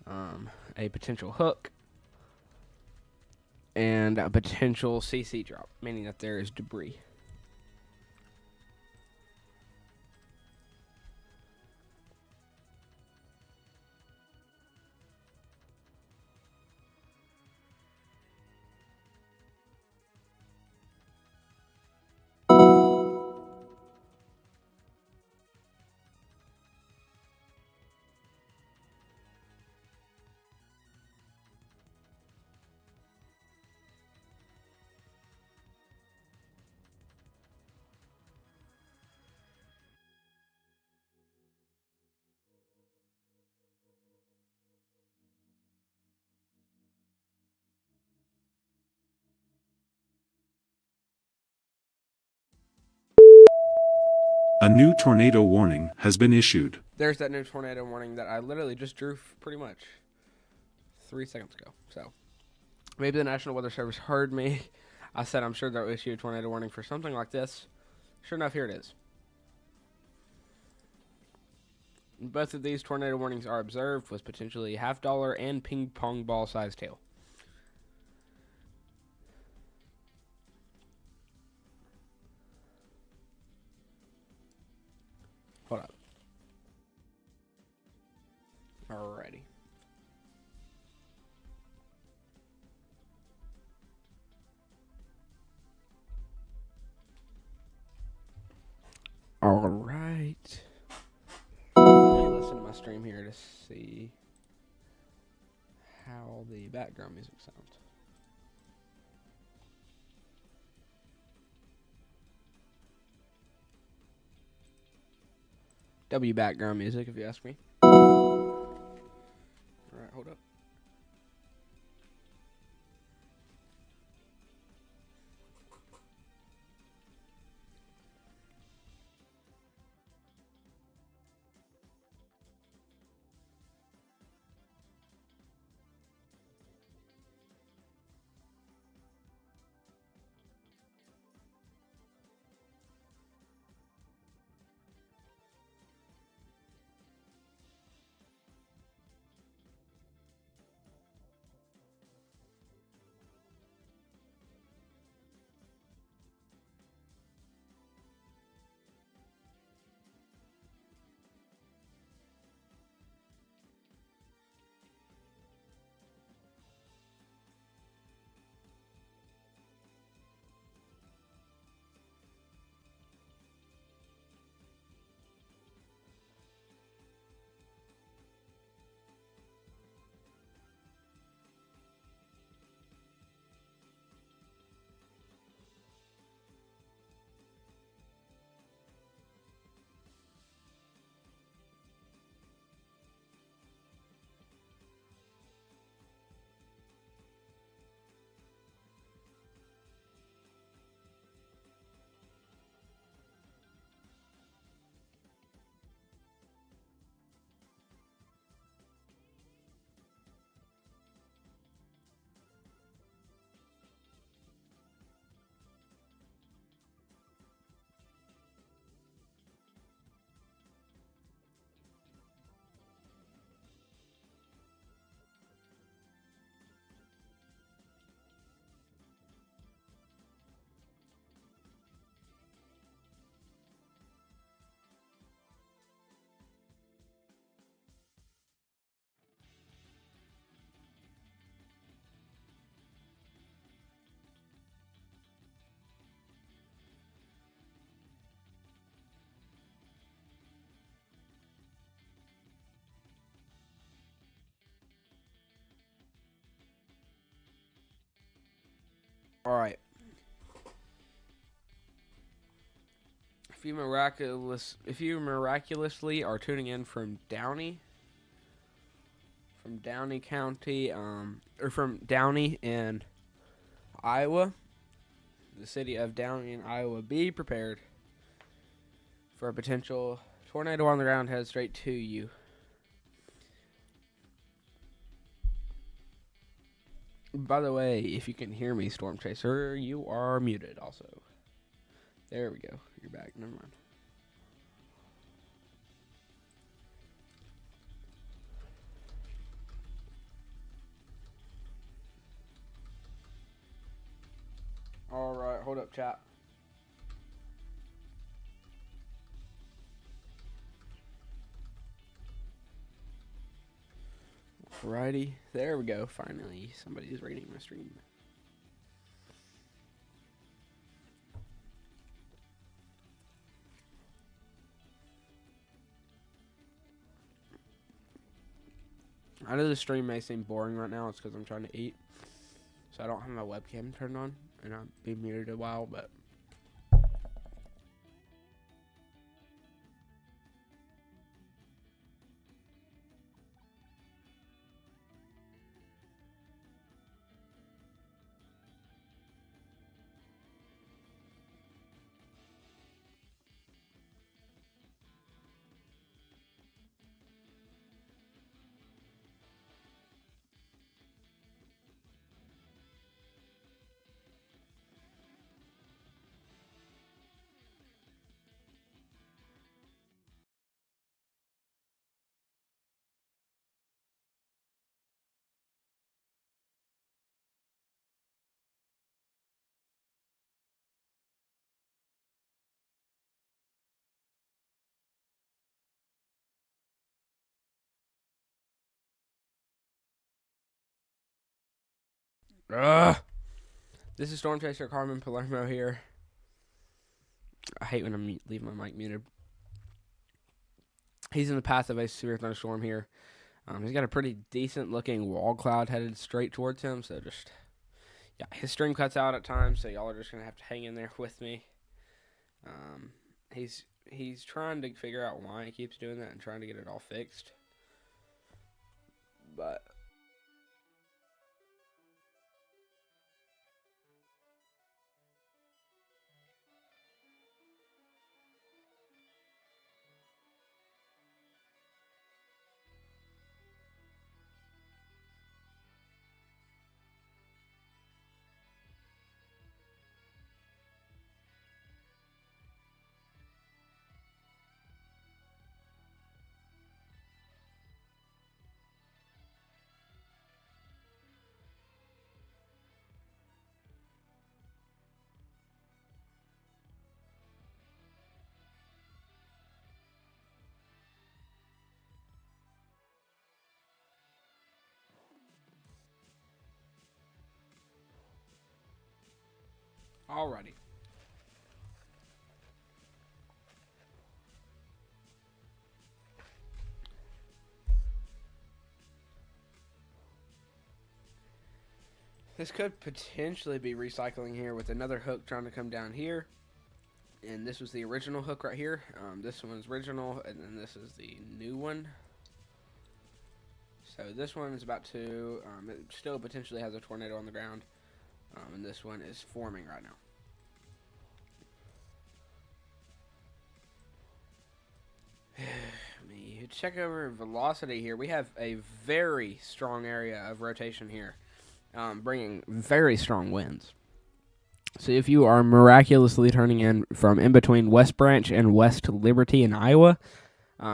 a potential hook and a potential CC drop, meaning that there is debris. A new tornado warning has been issued. There's that new tornado warning that I literally just drew pretty much 3 seconds ago. So maybe the National Weather Service heard me. I said I'm sure they'll issue a tornado warning for something like this. Sure enough, here it is. Both of these tornado warnings are observed with potentially $half and ping pong ball sized tail. Hold up. All right. Let me listen to my stream here to see how the background music sounds. W background music, if you ask me. All right, hold up. All right. If you miraculously are tuning in from Downey County, or from Downey in Iowa, the city of Downey in Iowa, be prepared for a potential tornado on the ground headed straight to you. By the way, if you can hear me, Storm Chaser, you are muted also. There we go. You're back. Never mind. All right, hold up, chat. Alrighty, there we go. Finally, somebody's rating my stream. I know the stream may seem boring right now. It's because I'm trying to eat, so I don't have my webcam turned on, and I'll be muted a while, but. Ugh! This is Storm Chaser Carmen Palermo here. I hate when I'm leaving my mic muted. He's in the path of a severe thunderstorm here. He's got a pretty decent looking wall cloud headed straight towards him. So just, yeah, his stream cuts out at times. So y'all are just going to have to hang in there with me. Um, he's trying to figure out why he keeps doing that and trying to get it all fixed. But alrighty. This could potentially be recycling here with another hook trying to come down here. And this was the original hook right here. This one's original, and then this is the new one. So this one is about to, it still potentially has a tornado on the ground. And this one is forming right now. Let me check over velocity here. We have a very strong area of rotation here, bringing very strong winds. So if you are miraculously turning in from in between West Branch and West Liberty in Iowa,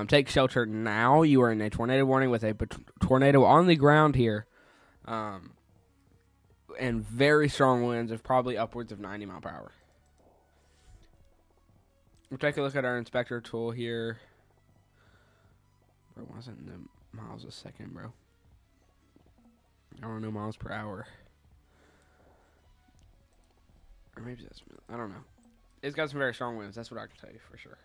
take shelter now. You are in a tornado warning with a tornado on the ground here, and very strong winds of probably upwards of 90 mile per hour. We'll take a look at our inspector tool here. Bro, wasn't in the miles a second, bro? I don't know, miles per hour. Or maybe that's, I don't know. It's got some very strong winds. That's what I can tell you for sure.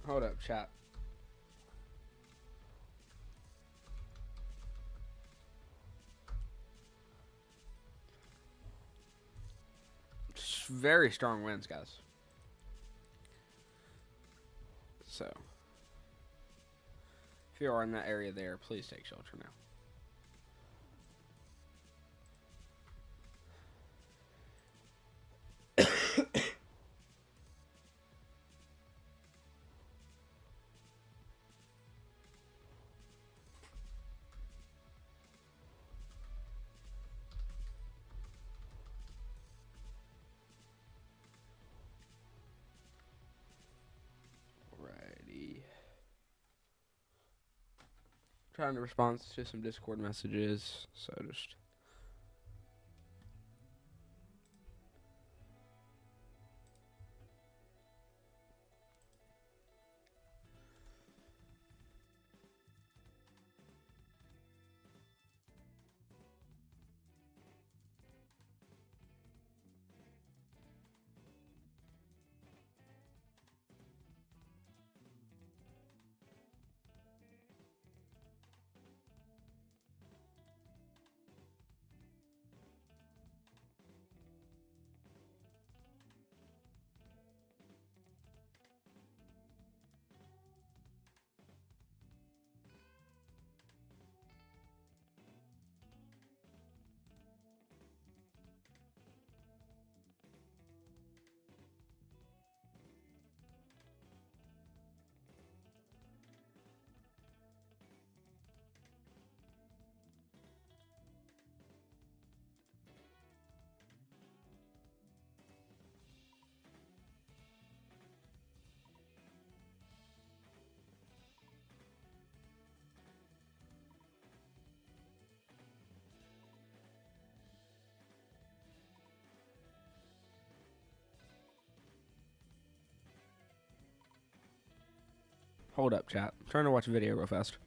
Hold up, chat. Very strong winds, guys. So, if you are in that area there, please take shelter now. Trying to respond to some Discord messages, so just Hold up, chat. I'm trying to watch a video real fast.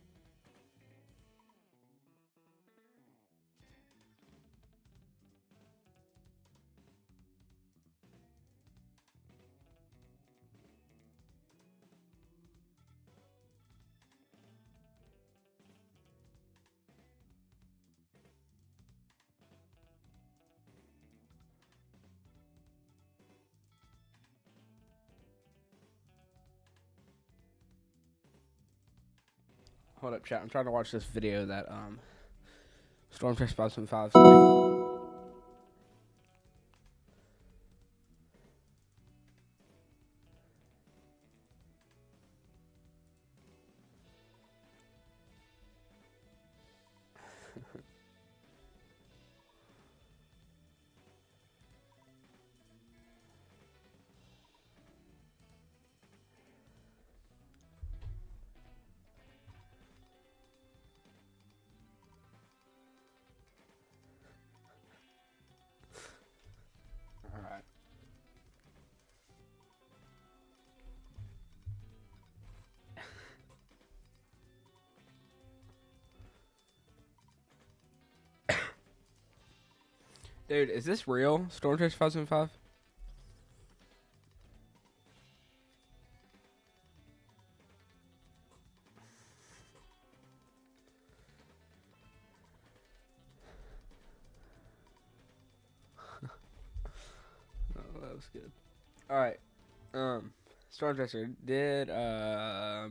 Hold up, chat. I'm trying to watch this video that Storm Trace 575. All right. Dude, is this real? Storm Trace 575? Oh, that was good. All right. Storm Tracer did oh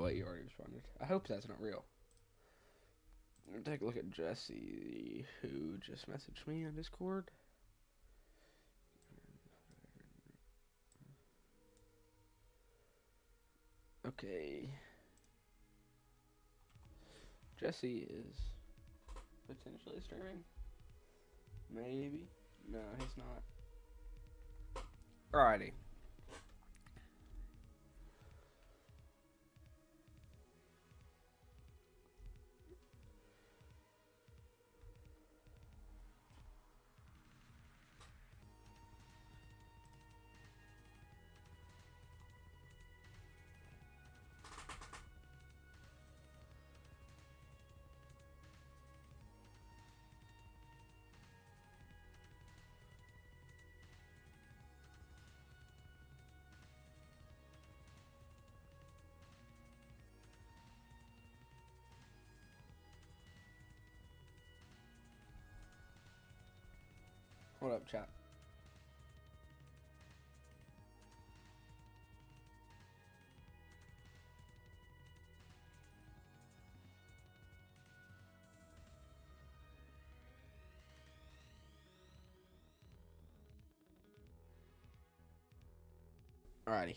wait, you already responded. I hope that's not real. Take a look at Jesse, who just messaged me on Discord. Okay. Jesse is potentially streaming. Maybe. No, he's not. Alrighty. Hold up, chat. Alrighty.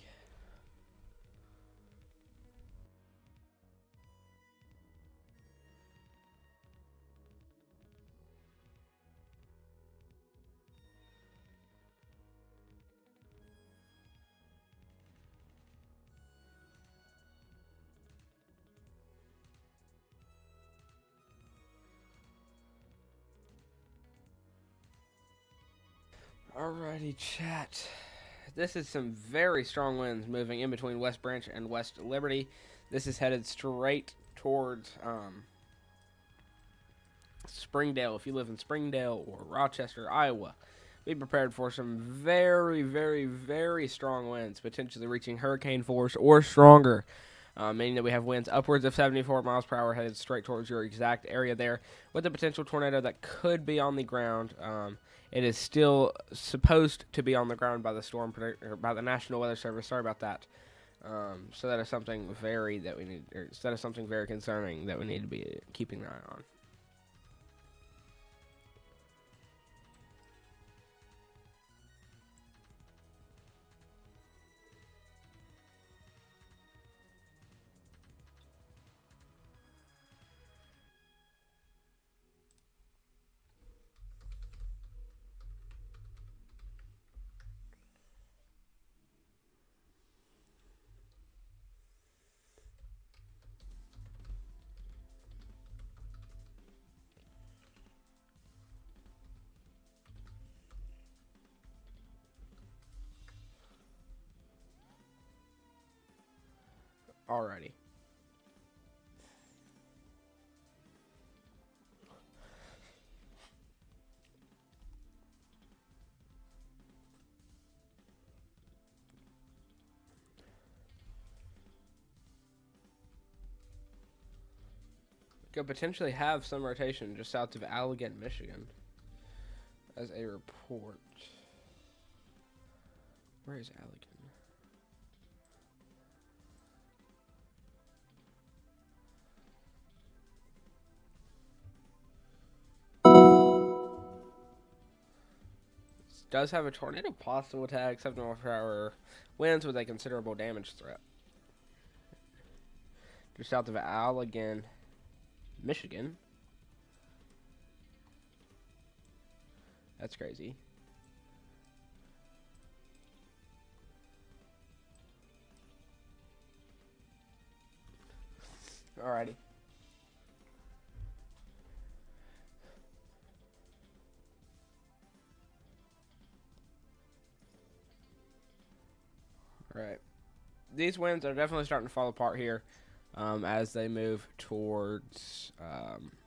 Alrighty, chat. This is some very strong winds moving in between West Branch and West Liberty. This is headed straight towards Springdale. If you live in Springdale or Rochester, Iowa, be prepared for some very, very, very strong winds, potentially reaching hurricane force or stronger. Meaning that we have winds upwards of 74 miles per hour headed straight towards your exact area there, with a potential tornado that could be on the ground. It is still supposed to be on the ground by the National Weather Service. Sorry about that. So that is something that is something very concerning that we need to be keeping an eye on. Alrighty. Could potentially have some rotation just south of Allegan, Michigan, as a report. Where is Allegan? Does have a tornado possible tag, 7 miles per hour winds with a considerable damage threat. Just south of Allegan, Michigan. That's crazy. Alrighty. Alright. These winds are definitely starting to fall apart here as they move towards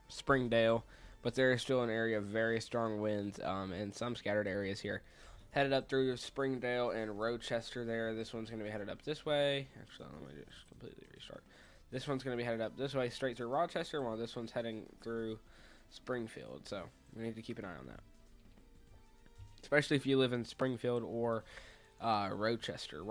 Springdale. But there is still an area of very strong winds in some scattered areas here. Headed up through Springdale and Rochester there. This one's going to be headed up this way. Actually, let me just completely restart. This one's going to be headed up this way straight through Rochester, while this one's heading through Springfield. So we need to keep an eye on that. Especially if you live in Springfield or Rochester.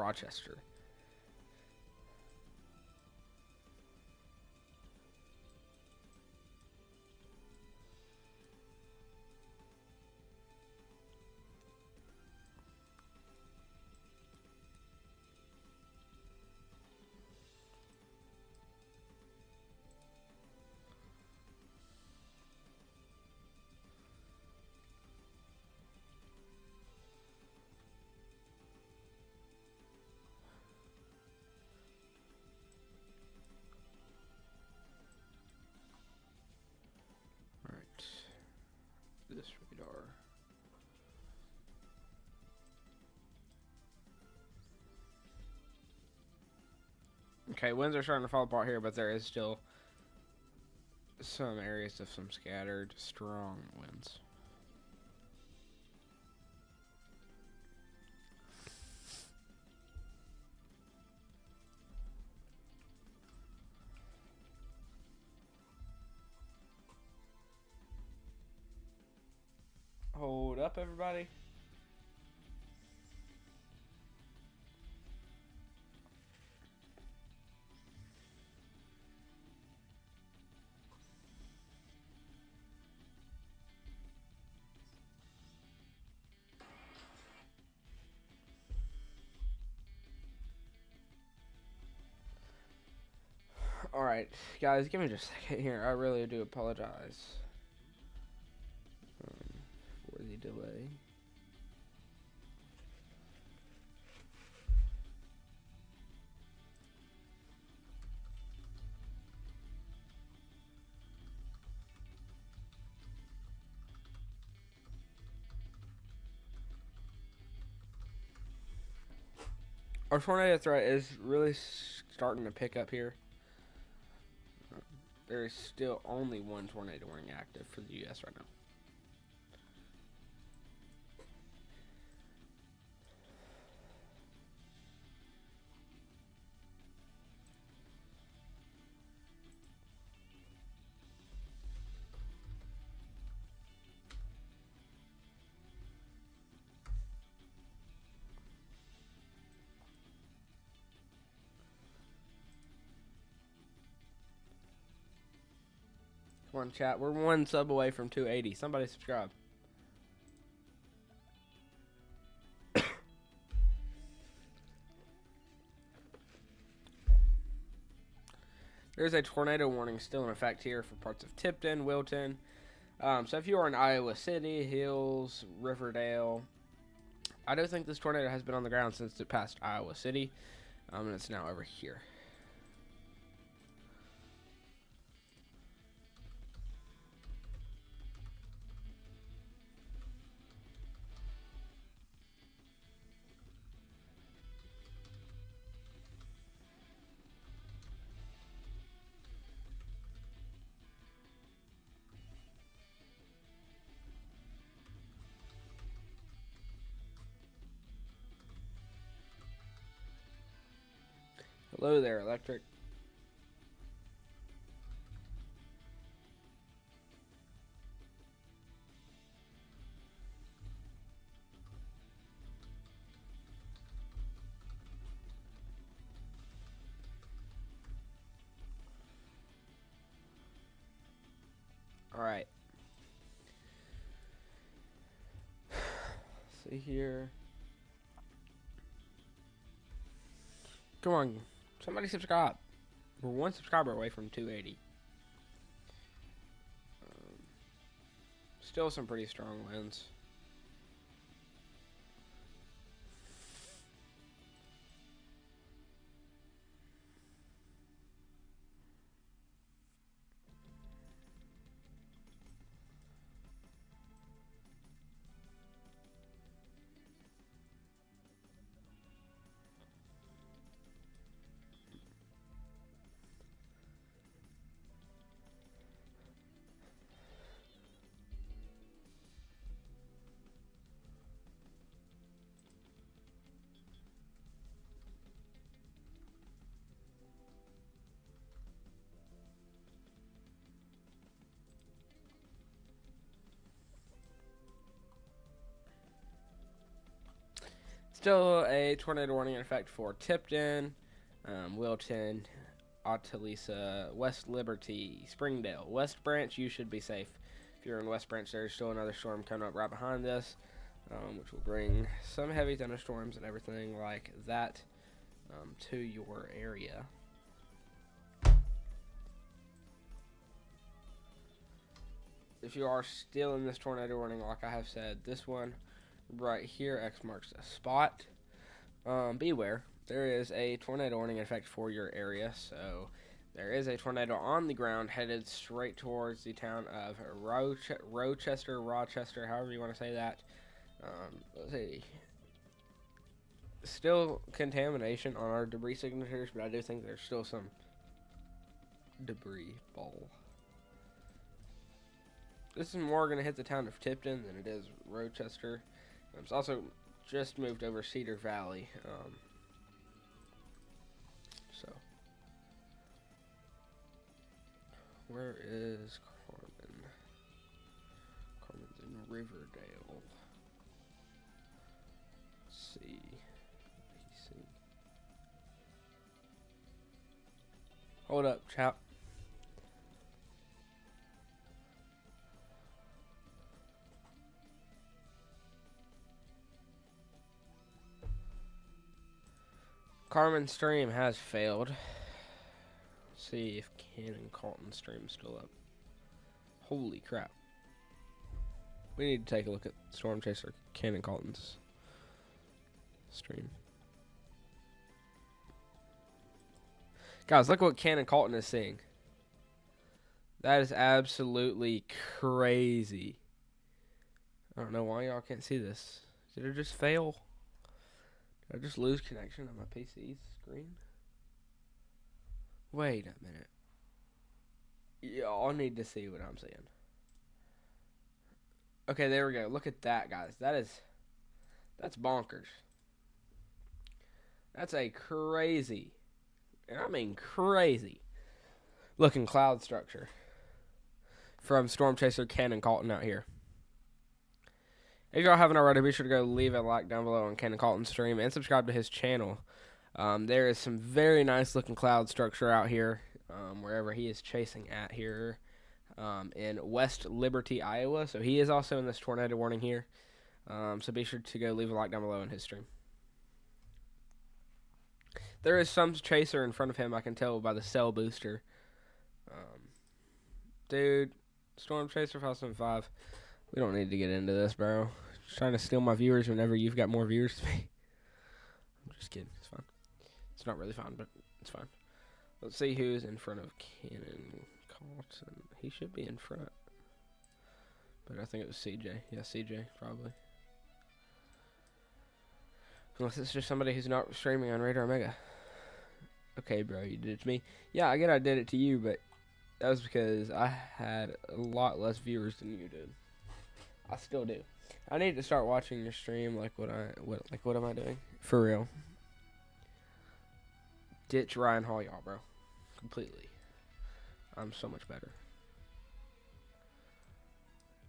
Alright. This radar. Okay, winds are starting to fall apart here, but there is still some areas of some scattered strong winds. Hold up, everybody. Alright, guys, give me just a second here. I really do apologize for the delay. Our tornado threat is really starting to pick up here. There is still only one tornado warning active for the U.S. right now. Come on, chat. We're one sub away from 280. Somebody subscribe. There's a tornado warning still in effect here for parts of Tipton, Wilton. So if you are in Iowa City, Hills, Riverdale, I do think this tornado has been on the ground since it passed Iowa City, and it's now over here. Hello there, Electric. Alright. See here. Come on. Somebody subscribe. We're one subscriber away from 280. Still some pretty strong wins. Still a tornado warning in effect for Tipton, Wilton, Otalisa, West Liberty, Springdale. West Branch, you should be safe. If you're in West Branch, there's still another storm coming up right behind this, which will bring some heavy thunderstorms and everything like that to your area. If you are still in this tornado warning, like I have said, this one right here, X marks the spot. Beware, there is a tornado warning in effect for your area, so there is a tornado on the ground headed straight towards the town of Rochester, however you want to say that. Let's see. Still contamination on our debris signatures, but I do think there's still some debris ball. This is more going to hit the town of Tipton than it is Rochester. It's also just moved over Cedar Valley. So, where is Carmen? Carmen's in Riverdale. Let's see. PC. Hold up, chap. Carmen stream has failed. Let's see if Cannon Colton stream's still up. Holy crap. We need to take a look at Storm Chaser Cannon Colton's stream. Guys, look what Cannon Colton is seeing. That is absolutely crazy. I don't know why y'all can't see this. Did it just fail? Did I just lose connection on my PC's screen? Wait a minute. Y'all need to see what I'm seeing. Okay, there we go. Look at that, guys. That's bonkers. That's a crazy, and I mean crazy, looking cloud structure from Storm Chaser Cannon Colton out here. If y'all haven't already, be sure to go leave a like down below on Cannon Colton's stream and subscribe to his channel. There is some very nice looking cloud structure out here, wherever he is chasing at here, in West Liberty, Iowa. So he is also in this tornado warning here. So be sure to go leave a like down below on his stream. There is some chaser in front of him, I can tell by the cell booster. Dude, Storm Chaser 575. We don't need to get into this, bro. Just trying to steal my viewers whenever you've got more viewers to me. I'm just kidding. It's fine. It's not really fun, but it's fine. Let's see who's in front of Cannon Colton. He should be in front. But I think it was CJ. Yeah, CJ, probably. Unless it's just somebody who's not streaming on Radar Mega. Okay, bro, you did it to me. Yeah, I get I did it to you, but that was because I had a lot less viewers than you did. I still do. I need to start watching your stream. Like what am I doing? For real. ditch Ryan Hall, y'all, bro. Completely. I'm so much better.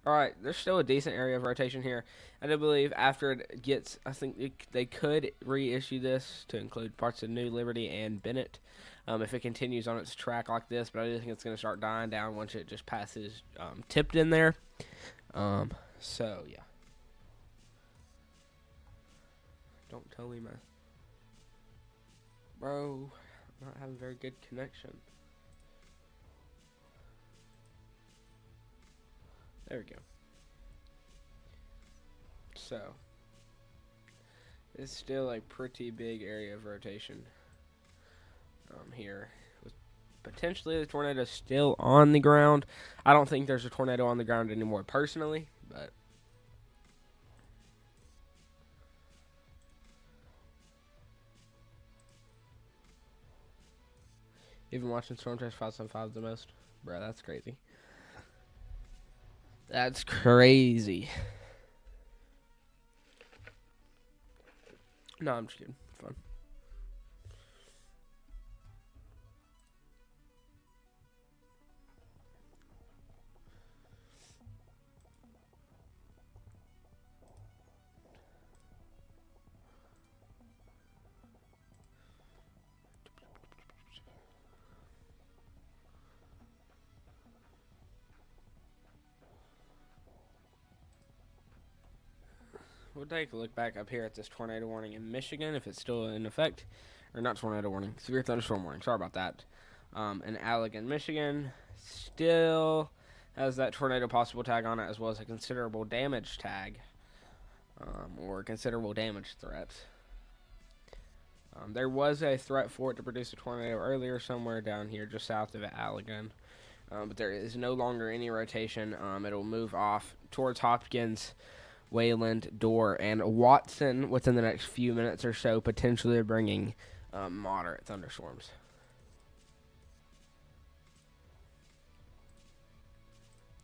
Alright, there's still a decent area of rotation here. I do believe after it gets, I think they could reissue this to include parts of New Liberty and Bennett if it continues on its track like this, but I do think it's going to start dying down once it just passes Tipton there. So, yeah. Don't tell me, man. Bro, I'm not having very good connection. There we go. So, it's still a pretty big area of rotation here. With potentially the tornado still on the ground. I don't think there's a tornado on the ground anymore personally, but even watching Storm Chase 575 the most? Bro, that's crazy. That's crazy. No, I'm just kidding. Fun. We'll take a look back up here at this tornado warning in Michigan, if it's still in effect. Or not tornado warning, severe thunderstorm warning. Sorry about that. In Allegan, Michigan, still has that tornado possible tag on it, as well as a considerable damage tag, or considerable damage threat. There was a threat for it to produce a tornado earlier somewhere down here, just south of Allegan. But there is no longer any rotation. It'll move off towards Hopkins, Wayland, Dorr, and Watson within the next few minutes or so, potentially bringing moderate thunderstorms.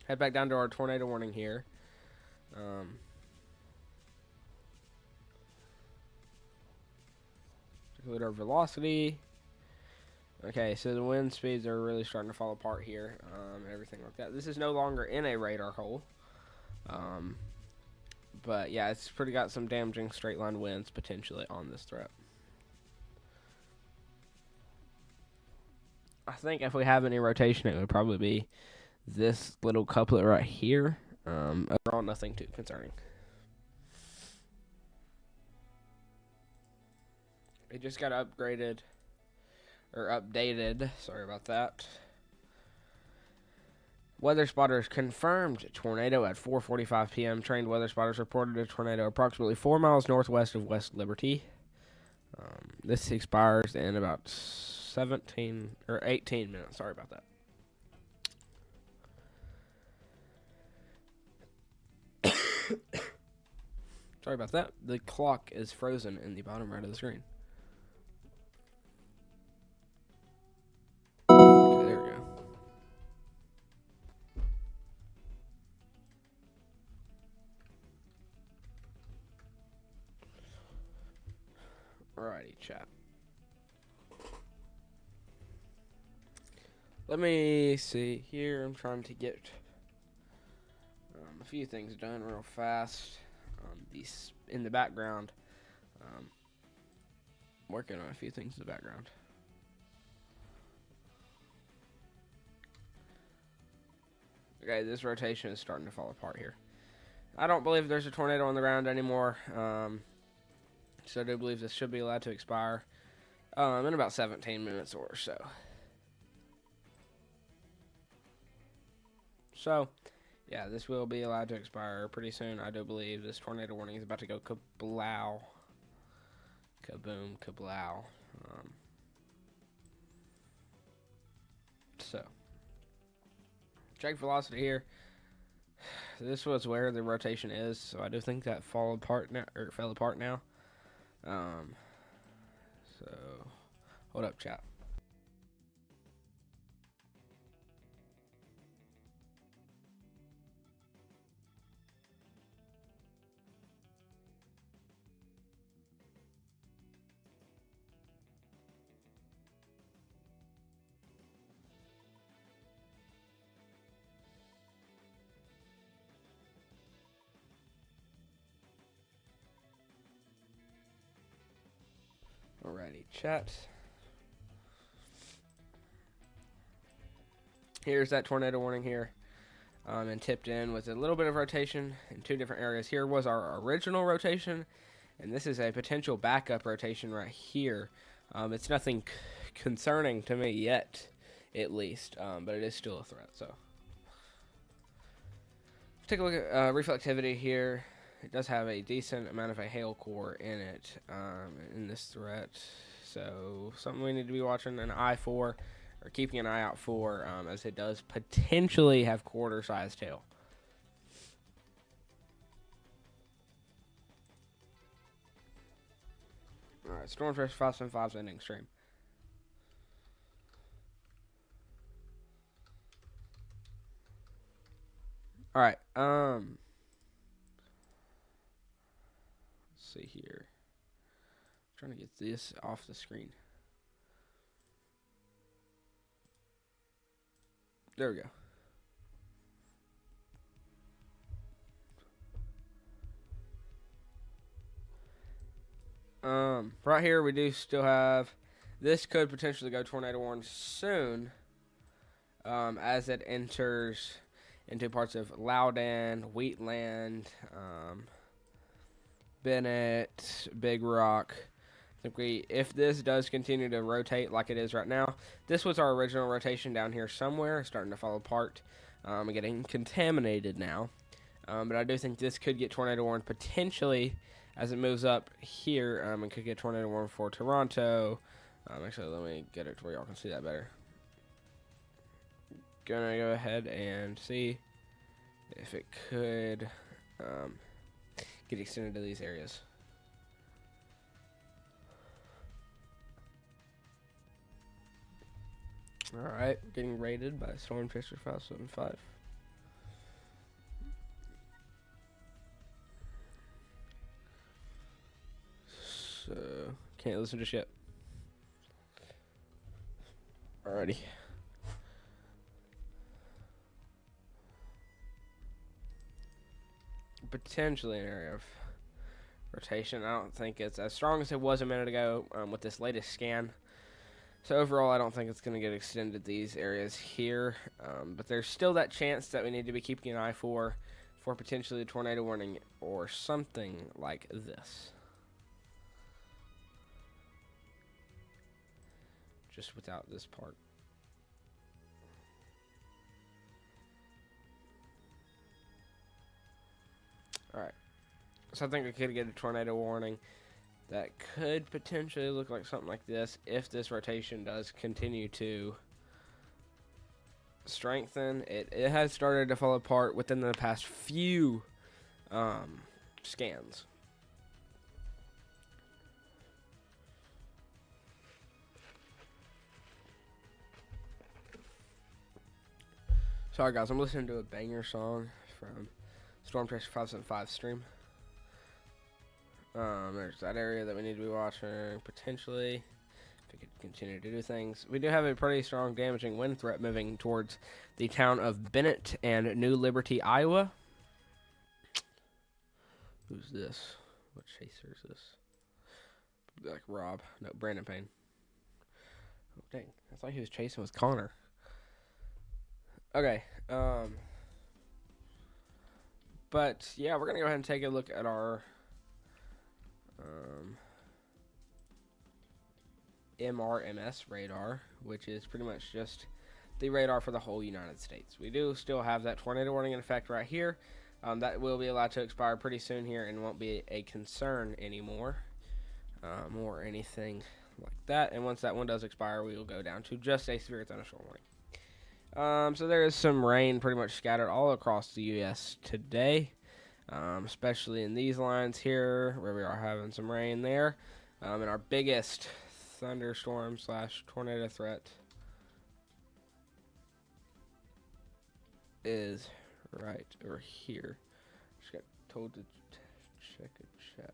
Head back down to our tornado warning here. Look at our velocity. Okay, so the wind speeds are really starting to fall apart here, and everything like that. This is no longer in a radar hole. But yeah, it's pretty got some damaging straight line winds potentially on this threat. I think if we have any rotation, it would probably be this little couplet right here. Overall, nothing too concerning. It just got upgraded, or updated. Sorry about that. Weather spotters confirmed tornado at 4:45 p.m. Trained weather spotters reported a tornado approximately 4 miles northwest of West Liberty. This expires in about 17 or 18 minutes. Sorry about that. Sorry about that. The clock is frozen in the bottom right of the screen. Okay, there we go. Alrighty, chat. Let me see here. I'm trying to get a few things done real fast. These in the background. Working on a few things in the background. Okay, this rotation is starting to fall apart here. I don't believe there's a tornado on the ground anymore. So I do believe this should be allowed to expire in about 17 minutes or so. So, yeah, this will be allowed to expire pretty soon. I do believe this tornado warning is about to go kablow. Kaboom, kablow. So, check velocity here. This was where the rotation is, so I do think that fell apart now. So, hold up, chat. Alrighty, chat. Here's that tornado warning here. And tipped in with a little bit of rotation in two different areas. Here was our original rotation, and this is a potential backup rotation right here. It's nothing concerning to me yet, at least, but it is still a threat. So, take a look at reflectivity here. It does have a decent amount of a hail core in it, in this threat. So, something we need to be watching an eye for, or keeping an eye out for, as it does potentially have quarter-sized tail. Alright, Stormfish 575's ending stream. Alright, let's see here. I'm trying to get this off the screen. There we go. Right here we do still have, this could potentially go tornado warning soon, as it enters into parts of Loudoun, Wheatland, Bennett, Big Rock. I think if this does continue to rotate like it is right now, this was our original rotation down here somewhere, starting to fall apart, and getting contaminated now. But I do think this could get tornado warned potentially as it moves up here, and could get tornado warned for Toronto. Actually, let me get it to where y'all can see that better. Gonna go ahead and see if it could get extended to these areas. Alright, getting raided by Stormfisher 575. So, can't listen just yet. Alrighty. Potentially an area of rotation. I don't think it's as strong as it was a minute ago with this latest scan. So overall, I don't think it's going to get extended these areas here. But there's still that chance that we need to be keeping an eye for potentially a tornado warning or something like this. Just without this part. Alright. So I think we could get a tornado warning that could potentially look like something like this if this rotation does continue to strengthen. It has started to fall apart within the past few scans. Sorry guys, I'm listening to a banger song from Stormtracer 575 stream. There's that area that we need to be watching potentially. If we could continue to do things. We do have a pretty strong damaging wind threat moving towards the town of Bennett and New Liberty, Iowa. Who's this? What chaser is this? Like Rob. No, Brandon Payne. Oh, dang. I thought he was chasing with Connor. Okay. But, yeah, we're going to go ahead and take a look at our MRMS radar, which is pretty much just the radar for the whole United States. We do still have that tornado warning in effect right here. That will be allowed to expire pretty soon here and won't be a concern anymore or anything like that. And once that one does expire, we will go down to just a severe thunderstorm warning. So there is some rain pretty much scattered all across the U.S. today, especially in these lines here where we are having some rain there. And our biggest thunderstorm / tornado threat is right over here. Just got told to check a chat.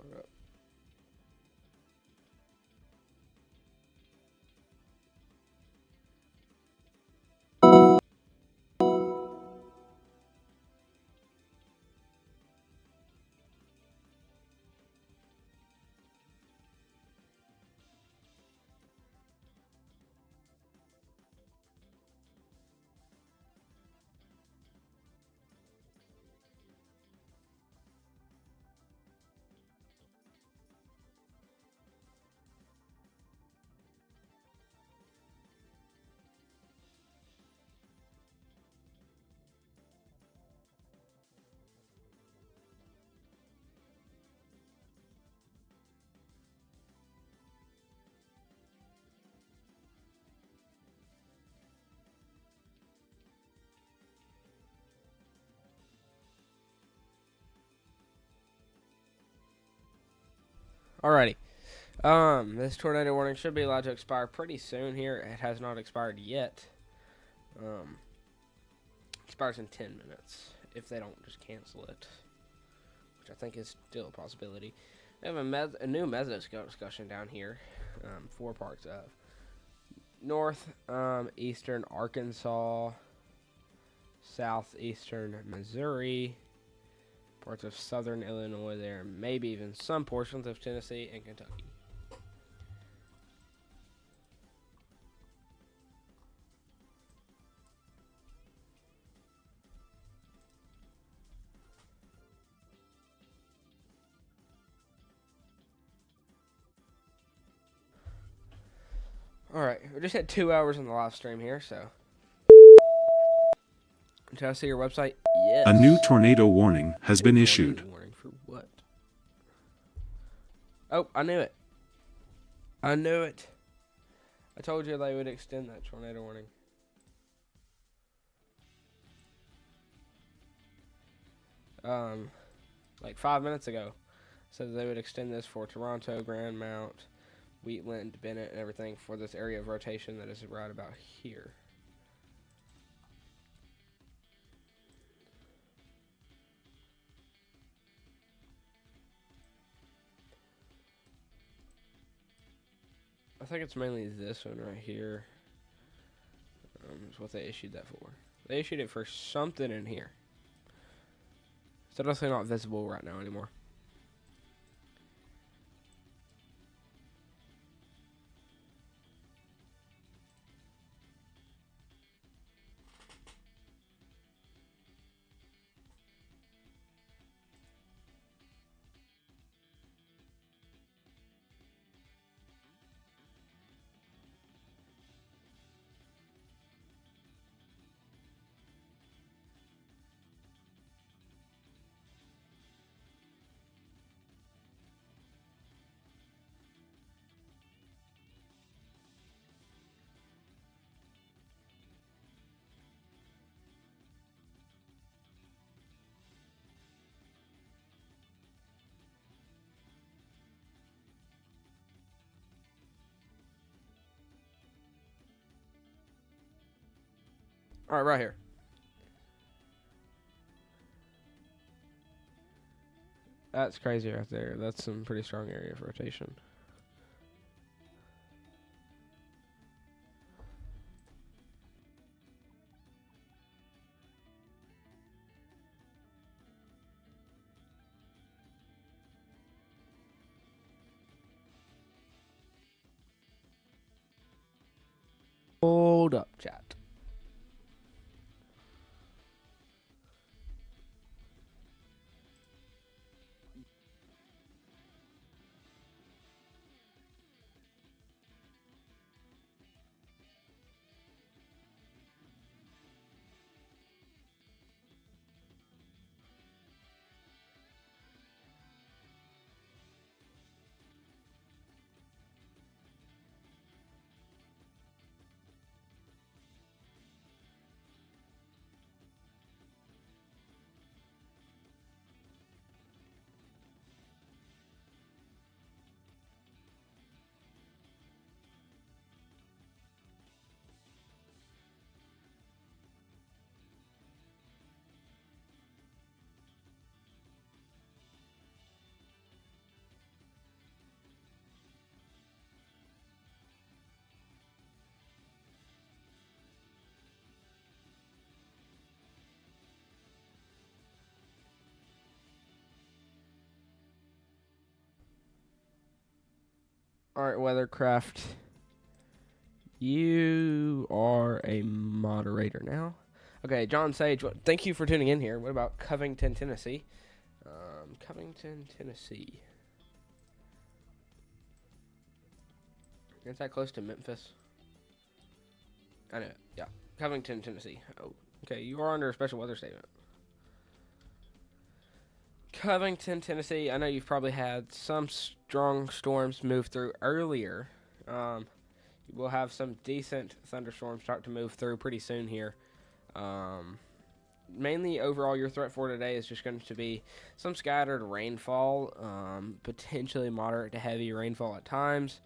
Hold up. Alrighty. This tornado warning should be allowed to expire pretty soon here. It has not expired yet. Expires in 10 minutes if they don't just cancel it, which I think is still a possibility. We have a new mesoscale discussion down here. 4 parts of north, eastern Arkansas, southeastern Missouri, parts of southern Illinois there, maybe even some portions of Tennessee and Kentucky. Alright, we just had 2 hours on the live stream here, so. Did I see your website? Yes. A new tornado warning has been issued. Tornado warning for what? Oh, I knew it. I knew it. I told you they would extend that tornado warning. Like 5 minutes ago, said they would extend this for Toronto, Grand Mount, Wheatland, Bennett, and everything for this area of rotation that is right about here. I think it's mainly this one right here. Is what they issued that for. They issued it for something in here. It's definitely not visible right now anymore. Alright, right here. That's crazy right there. That's some pretty strong area of rotation. Hold up, chat. Alright, Weathercraft. You are a moderator now. Okay, John Sage, thank you for tuning in here. What about Covington, Tennessee? Covington, Tennessee. Is that close to Memphis? I know, yeah. Covington, Tennessee. Oh, okay, you are under a special weather statement. Covington, Tennessee. I know you've probably had some strong storms move through earlier. We'll have some decent thunderstorms start to move through pretty soon here. mainly overall, your threat for today is just going to be some scattered rainfall, potentially moderate to heavy rainfall at times.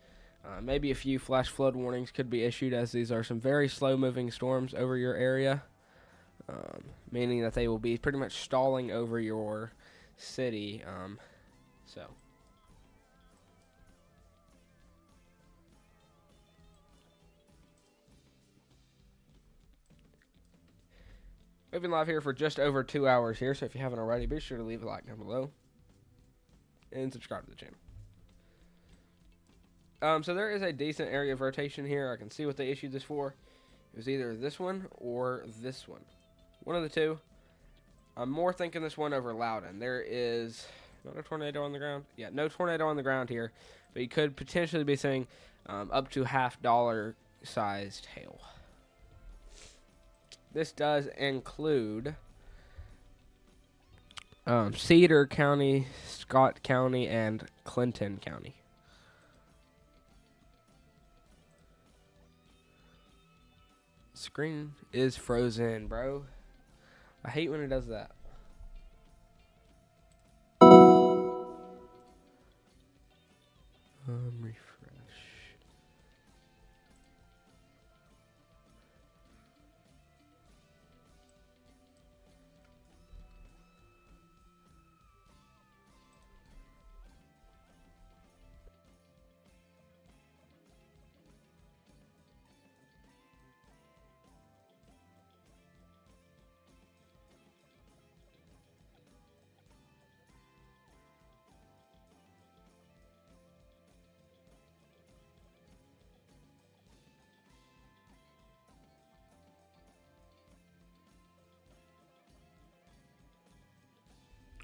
Maybe a few flash flood warnings could be issued, as these are some very slow-moving storms over your area, meaning that they will be pretty much stalling over your city. So. We've been live here for just over 2 hours here, so if you haven't already, be sure to leave a like down below and subscribe to the channel. So there is a decent area of rotation here. I can see what they issued this for. It was either this one or this one. One of the two. I'm more thinking this one over Loudon. There is not a tornado on the ground. Yeah, no tornado on the ground here, but you could potentially be seeing up to $half sized hail. This does include Cedar County, Scott County, and Clinton County. Screen is frozen, bro. I hate when it does that. Refresh.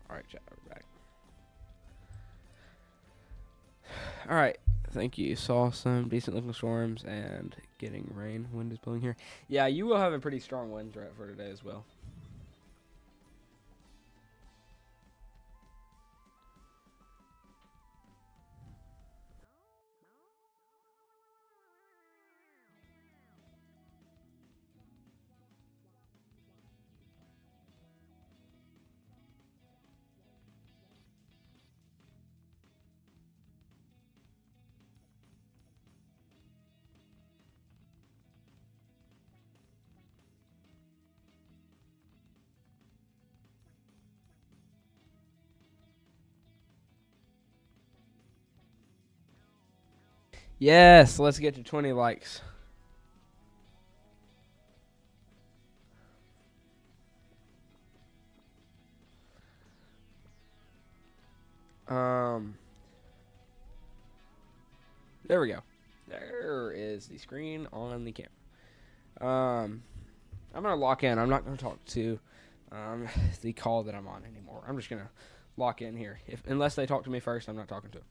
Alright, chat, we're back. Alright, thank you. Saw some decent looking storms and getting rain. Wind is blowing here. Yeah, you will have a pretty strong wind threat for today as well. Yes, let's get to 20 likes. There we go. There is the screen on the camera. I'm gonna lock in. I'm not gonna talk to the call that I'm on anymore. I'm just gonna lock in here. Unless they talk to me first, I'm not talking to them.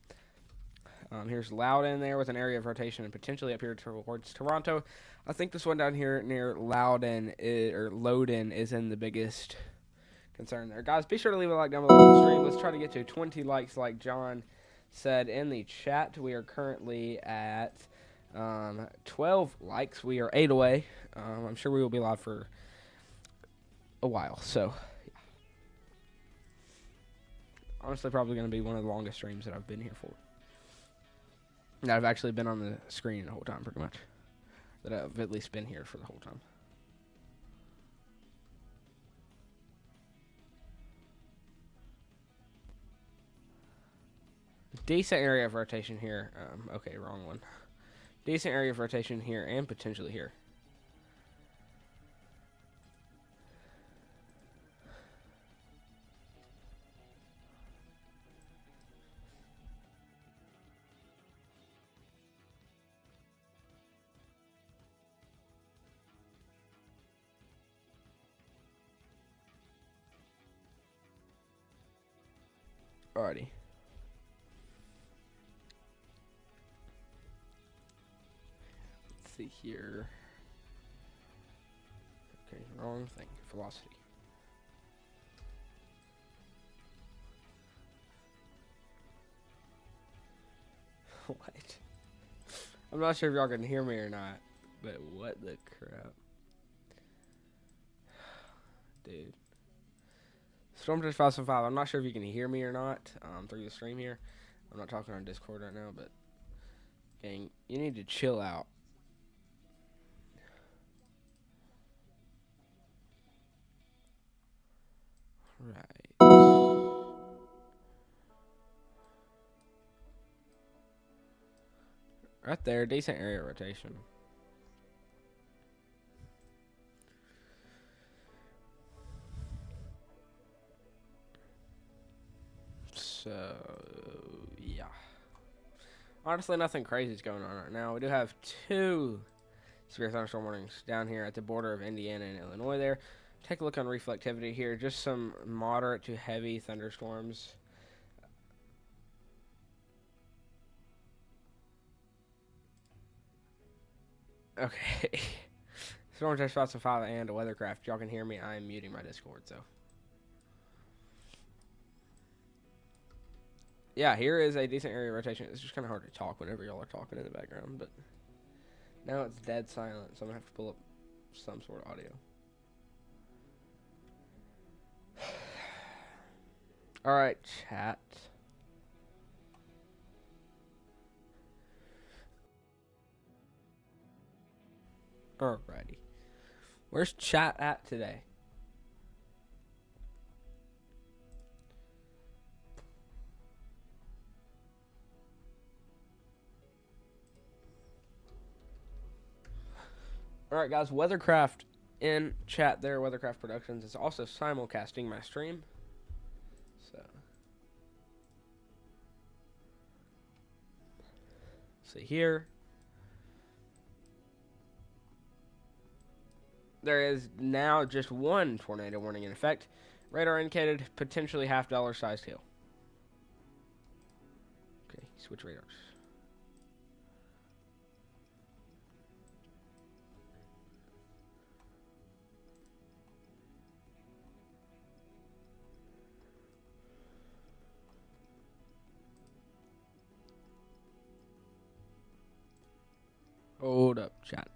Here's Loudon there with an area of rotation and potentially up here towards Toronto. I think this one down here near Loudon is in the biggest concern there. Guys, be sure to leave a like down below on the stream. Let's try to get to 20 likes like John said in the chat. We are currently at 12 likes. We are 8 away. I'm sure we will be live for a while. So, yeah. Honestly, probably going to be one of the longest streams that I've been here for. That I've actually been on the screen the whole time, pretty much. That I've at least been here for the whole time. Decent area of rotation here. Okay, wrong one. Decent area of rotation here and potentially here. Alrighty. Let's see here. Okay, wrong thing. Velocity. What? I'm not sure if y'all can hear me or not, but what the crap? Dude. Storm Just 575. I'm not sure if you can hear me or not through the stream here. I'm not talking on Discord right now, but gang, you need to chill out. Right. Right there, decent area rotation. So, yeah. Honestly, nothing crazy is going on right now. We do have 2 severe thunderstorm warnings down here at the border of Indiana and Illinois there. Take a look on reflectivity here. Just some moderate to heavy thunderstorms. Okay. Storm Text 5 and a weathercraft. Y'all can hear me. I am muting my Discord, so. Yeah, here is a decent area rotation. It's just kind of hard to talk whenever y'all are talking in the background, but now it's dead silent, so I'm going to have to pull up some sort of audio. Alright, chat. Alrighty. Where's chat at today? Alright, guys. Weathercraft in chat there. Weathercraft Productions is also simulcasting my stream. So. See here. There is now just 1 tornado warning in effect. Radar indicated potentially $half sized hail. Okay, switch radars. Hold up, chat.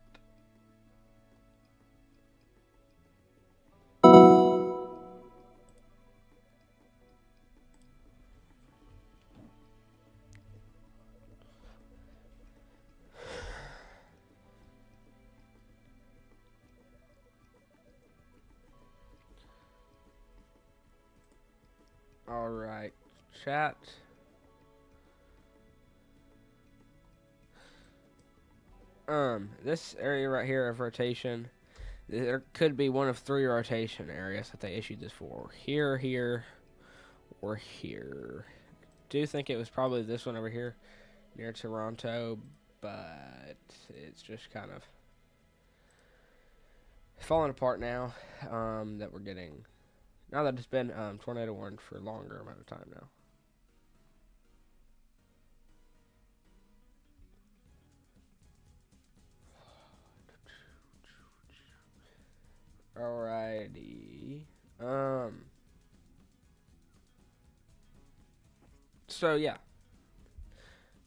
Alright, chat. This area right here of rotation, there could be one of 3 rotation areas that they issued this for. Here, here, or here. I do think it was probably this one over here near Toronto, but it's just kind of falling apart now, that we're getting, now that it's been tornado warned for a longer amount of time now. Alrighty. So yeah.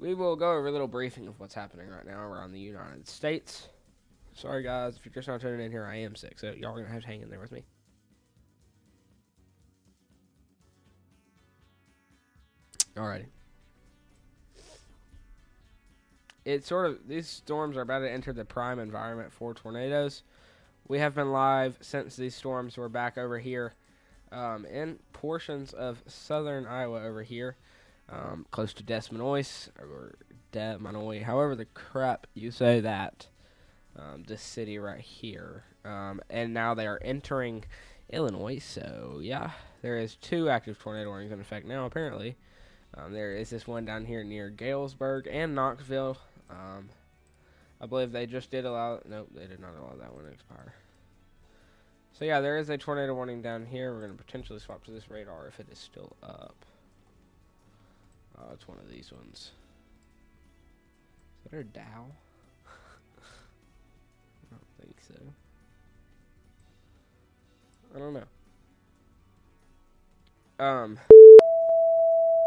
We will go over a little briefing of what's happening right now around the United States. Sorry guys, if you're just not tuning in here, I am sick, so y'all are gonna have to hang in there with me. Alrighty. It's sort of, these storms are about to enter the prime environment for tornadoes. We have been live since these storms were back over here in portions of southern Iowa over here, close to Des Moines, or Des Moines, however the crap you say that, this city right here. And now they are entering Illinois, so yeah, there is 2 active tornado warnings in effect now, apparently. There is this one down here near Galesburg and Knoxville. I believe they just did allow, nope, they did not allow that one to expire. So yeah, there is a tornado warning down here. We're going to potentially swap to this radar if it is still up. It's one of these ones. Is that a Dow? I don't think so. I don't know.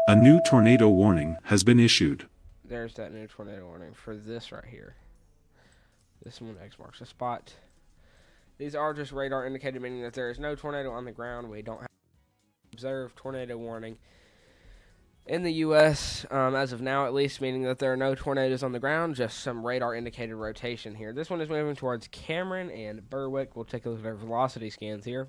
A new tornado warning has been issued. There's that new tornado warning for this right here. This one X marks the spot. These are just radar indicated, meaning that there is no tornado on the ground. We don't have observed tornado warning in the U.S. As of now, at least, meaning that there are no tornadoes on the ground, just some radar-indicated rotation here. This one is moving towards Cameron and Berwick. We'll take a look at our velocity scans here.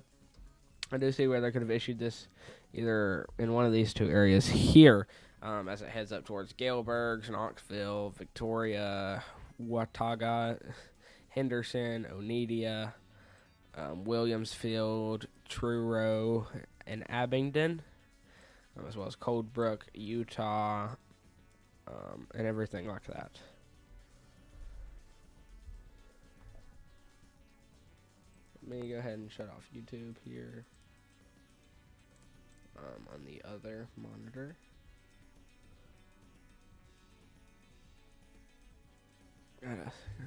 I do see where they could have issued this either in one of these two areas here, as it heads up towards Galesburg, Knoxville, Victoria, Watauga, Henderson, Oneida, Williamsfield, Truro, and Abingdon, as well as Coldbrook, Utah, and everything like that. Let me go ahead and shut off YouTube here on the other monitor.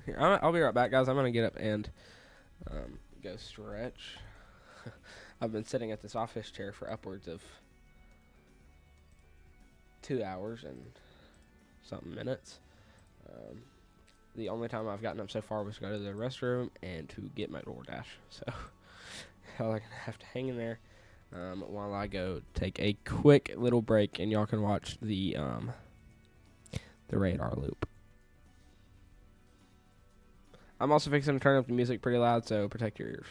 Here, I'll be right back, guys. I'm going to get up and go stretch. I've been sitting at this office chair for upwards of 2 hours and something minutes. The only time I've gotten up so far was to go to the restroom and to get my DoorDash. So y'all are going to have to hang in there while I go take a quick little break, and y'all can watch the radar loop. I'm also fixing to turn up the music pretty loud, so protect your ears.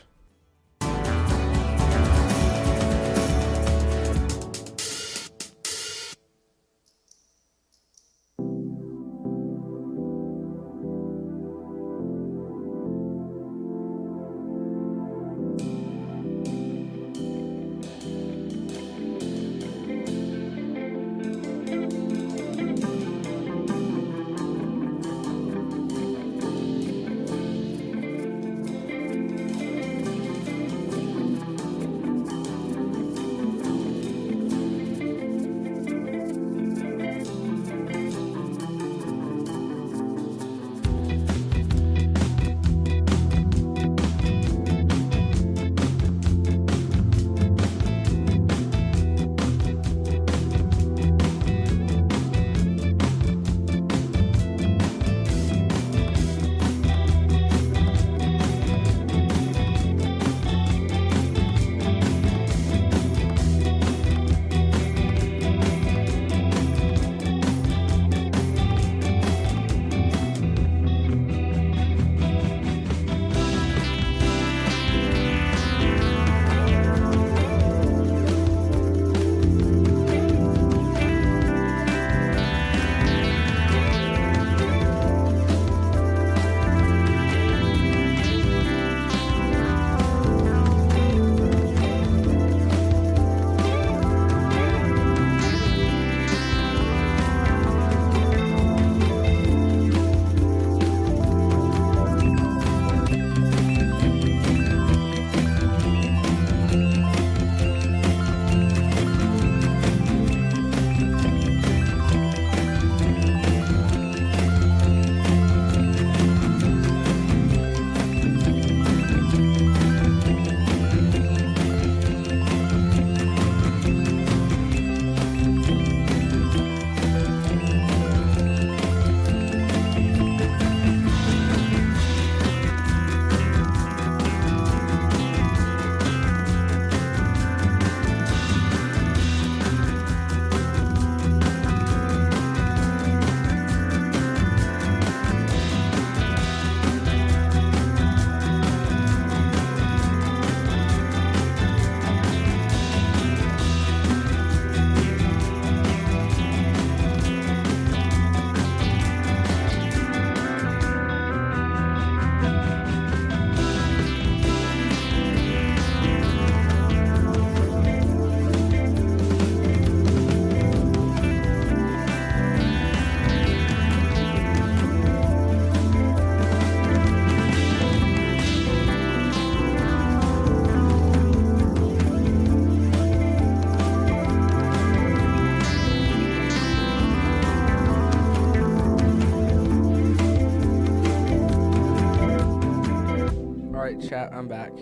Chat, I'm back.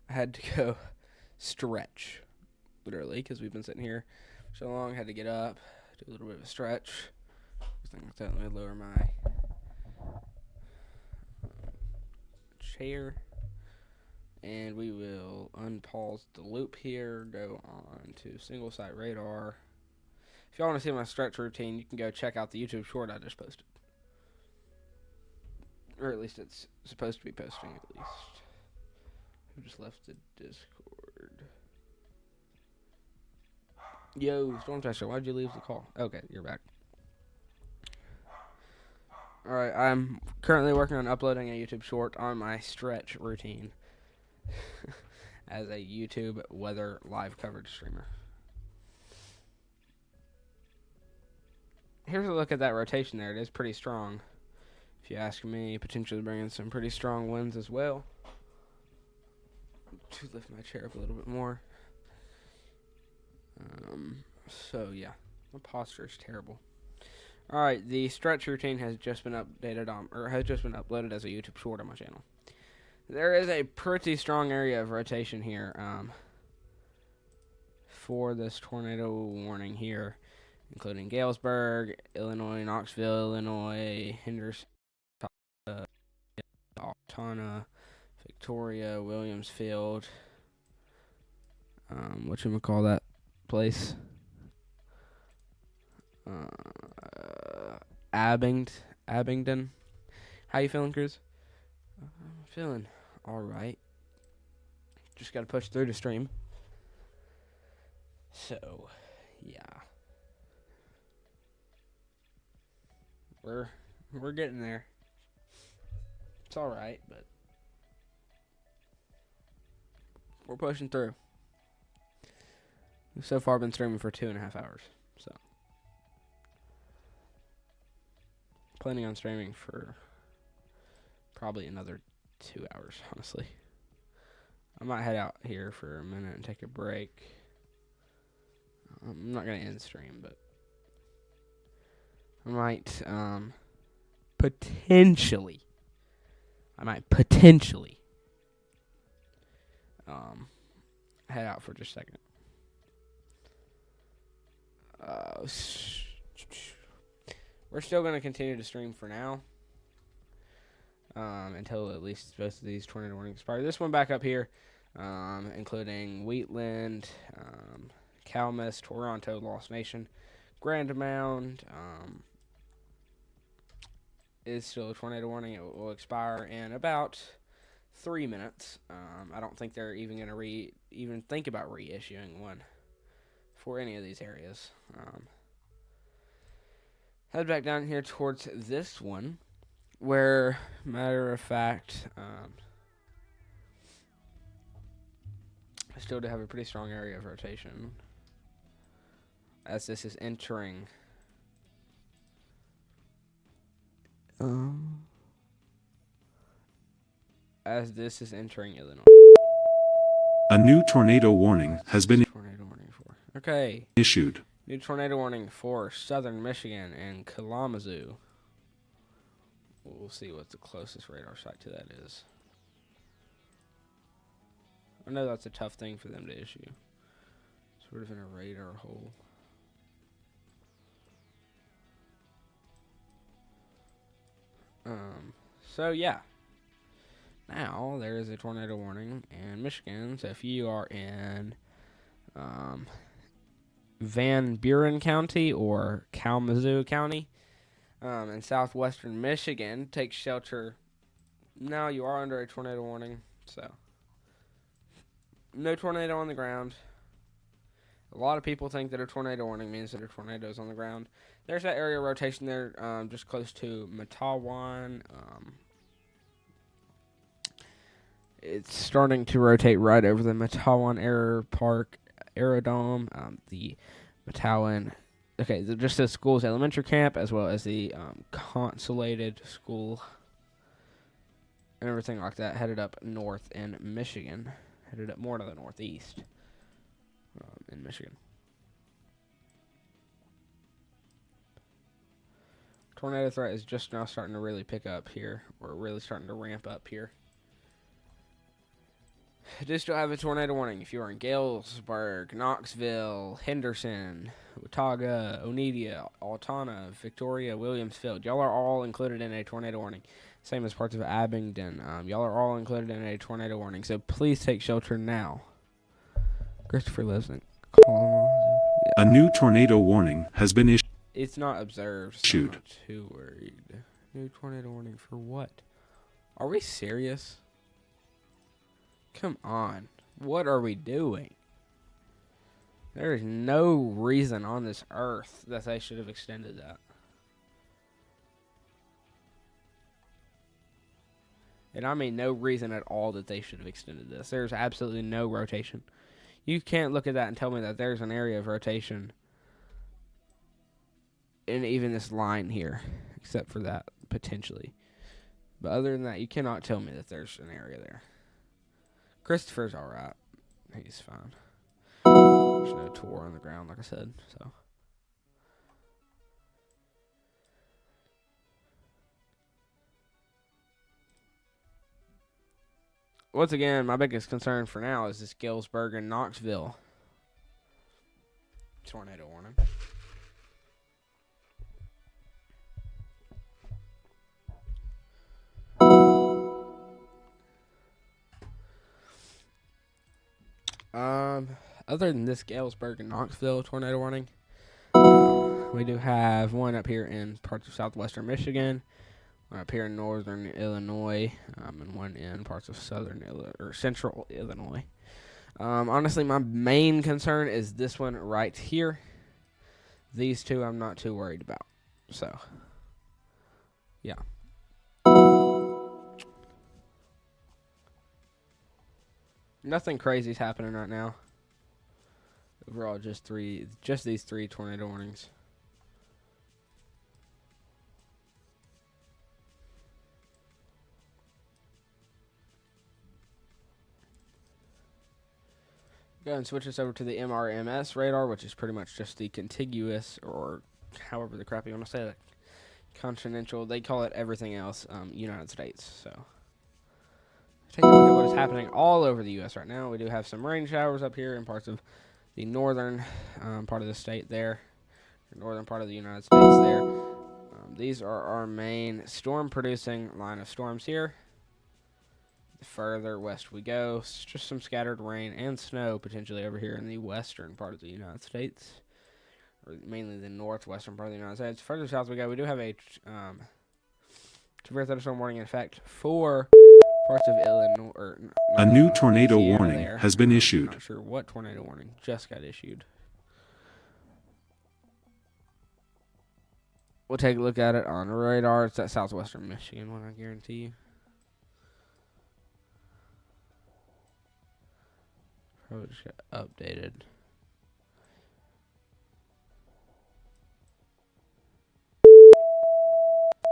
I had to go stretch, literally, because we've been sitting here so long. Had to get up, do a little bit of a stretch. Something like that. Let me lower my chair And we will unpause the loop here, go on to single site radar. If y'all want to see my stretch routine, you can go check out the YouTube short I just posted. Or at least it's supposed to be posting, at least. Who just left the Discord? Yo, Stormchaser, why'd you leave the call? Okay, you're back. Alright, I'm currently working on uploading a YouTube short on my stretch routine as a YouTube weather live coverage streamer. Here's a look at that rotation there. It is pretty strong. If you ask me, potentially bringing some pretty strong winds as well. To lift my chair up a little bit more. So yeah, my posture is terrible. All right, the stretch routine has just been updated on, or has just been uploaded as a YouTube short on my channel. There is a pretty strong area of rotation here for this tornado warning here, including Galesburg, Illinois, Knoxville, Illinois, Henderson, Altona, Victoria, Williamsfield. Whatchamacall that place? Abingdon. How you feeling, Cruz? I'm feeling all right. Just got to push through the stream. So, yeah. We're getting there. It's all right, but we're pushing through. We've so far been streaming for 2.5 hours, so planning on streaming for probably another 2 hours, honestly. I might head out here for a minute and take a break. I'm not going to end the stream, but I might potentially head out for just a second. We're still going to continue to stream for now. Until at least both of these tornado warnings expire. This one back up here, including Wheatland, Calmus, Toronto, Lost Nation, Grand Mound, is still a tornado warning. It will expire in about 3 minutes. I don't think they're even going to even think about reissuing one for any of these areas. Head back down here towards this one, where, matter of fact, I still do have a pretty strong area of rotation, as this is entering Illinois. A new tornado warning has been Okay. issued. New tornado warning for southern Michigan and Kalamazoo. We'll see what the closest radar site to that is. I know that's a tough thing for them to issue. Sort of in a radar hole. So yeah. Now there is a tornado warning in Michigan. So if you are in Van Buren County or Kalamazoo County in southwestern Michigan, take shelter. Now you are under a tornado warning, so no tornado on the ground. A lot of people think that a tornado warning means that a tornado is on the ground. There's that area of rotation there, just close to Matawan. It's starting to rotate right over the Matawan Air Park Aerodrome, the Matawan. Okay, just the school's elementary camp, as well as the consolidated school and everything like that, headed up north in Michigan. Headed up more to the northeast in Michigan. Tornado threat is just now starting to really pick up here, or really starting to ramp up here. I do still have a tornado warning if you are in Galesburg, Knoxville, Henderson, Watauga, Oneida, Altona, Victoria, Williamsfield. Y'all are all included in a tornado warning. Same as parts of Abingdon. Y'all are all included in a tornado warning, so please take shelter now. Christopher lives in A new tornado warning has been It's not observed, so I'm issued. not too worried. New tornado warning for what? Are we serious? Come on. What are we doing? There is no reason on this earth that they should have extended that. And I mean no reason at all that they should have extended this. There's absolutely no rotation. You can't look at that and tell me that there's an area of rotation in even this line here, except for that, potentially. But other than that, you cannot tell me that there's an area there. Christopher's alright. He's fine. There's no tour on the ground, like I said, so. Once again, my biggest concern for now is this Galesburg and Knoxville tornado warning. Other than this Galesburg and Knoxville tornado warning, we do have one up here in parts of southwestern Michigan, one up here in northern Illinois, and one in parts of central Illinois. Honestly, my main concern is this one right here. These two I'm not too worried about. So, yeah. Nothing crazy is happening right now. Overall, just these three tornado warnings. Go ahead and switch us over to the MRMS radar, which is pretty much just the contiguous, or however the crap you want to say that, continental. They call it everything else, United States. So, take a look at what is happening all over the U.S. right now. We do have some rain showers up here in parts of the northern part of the state there, the northern part of the United States there. These are our main storm-producing line of storms here. The further west we go, just some scattered rain and snow potentially over here in the western part of the United States, or mainly the northwestern part of the United States. Further south we go, we do have a severe thunderstorm warning in effect for parts of Illinois. A new tornado Louisiana warning there. has been I'm issued. not sure what tornado warning just got issued. We'll take a look at it on radar. It's that southwestern Michigan one, I guarantee you. Probably just got updated.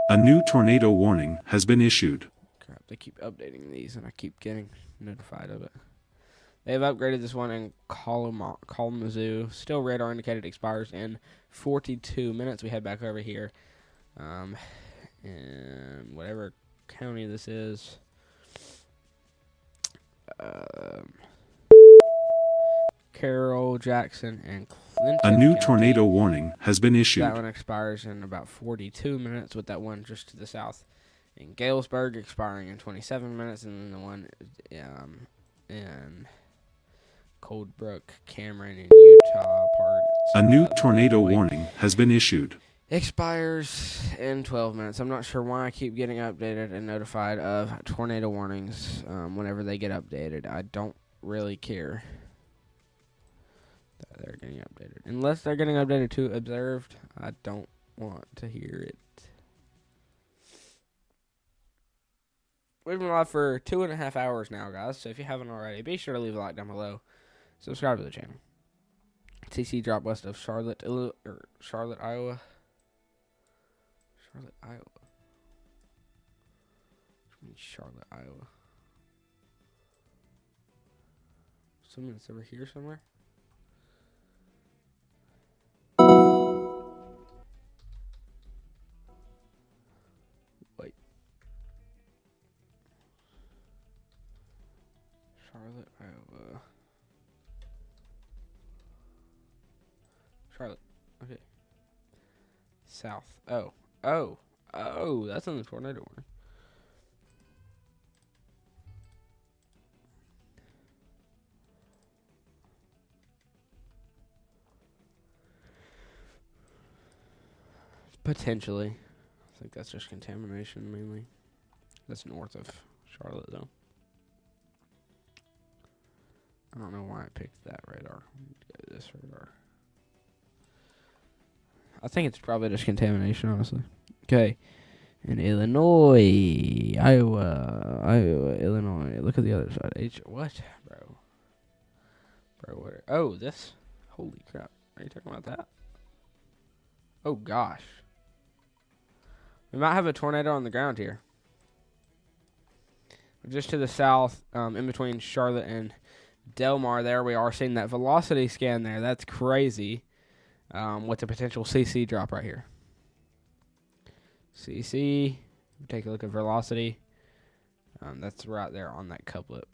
A new tornado warning has been issued. Crap, they keep updating these, and I keep getting notified of it. They have upgraded this one in Kalamazoo. Still radar indicated expires in 42 minutes. We head back over here. In whatever county this is. Carroll, Jackson, and Clinton. A new County. tornado warning has been issued. That one expires in about 42 minutes, with that one just to the south in Galesburg expiring in 27 minutes, and then the one in Coldbrook, Cameron, in Utah parts. A new tornado warning has been issued. Expires in 12 minutes. I'm not sure why I keep getting updated and notified of tornado warnings whenever they get updated. I don't really care that they're getting updated. Unless they're getting updated to observed, I don't want to hear it. We've been live for 2.5 hours now, guys, so if you haven't already, be sure to leave a like down below. Subscribe to the channel. TC drop west of Charlotte, Iowa. Charlotte, Iowa. Charlotte, Iowa. Assuming it's over here somewhere. Wait. Charlotte, Iowa. Charlotte. Okay. South. Oh, that's in the tornado warning. Potentially. I think that's just contamination mainly. That's north of Charlotte, though. I don't know why I picked that radar. Go this radar. I think it's probably just contamination, honestly. Okay. In Illinois, Iowa, Illinois. Look at the other side. What, bro? What? Oh, this. Holy crap! Are you talking about that? Oh gosh. We might have a tornado on the ground here. Just to the south, in between Charlotte and Delmar, there we are seeing that velocity scan there. That's crazy. With the potential CC drop right here. CC. Take a look at velocity. That's right there on that couplet.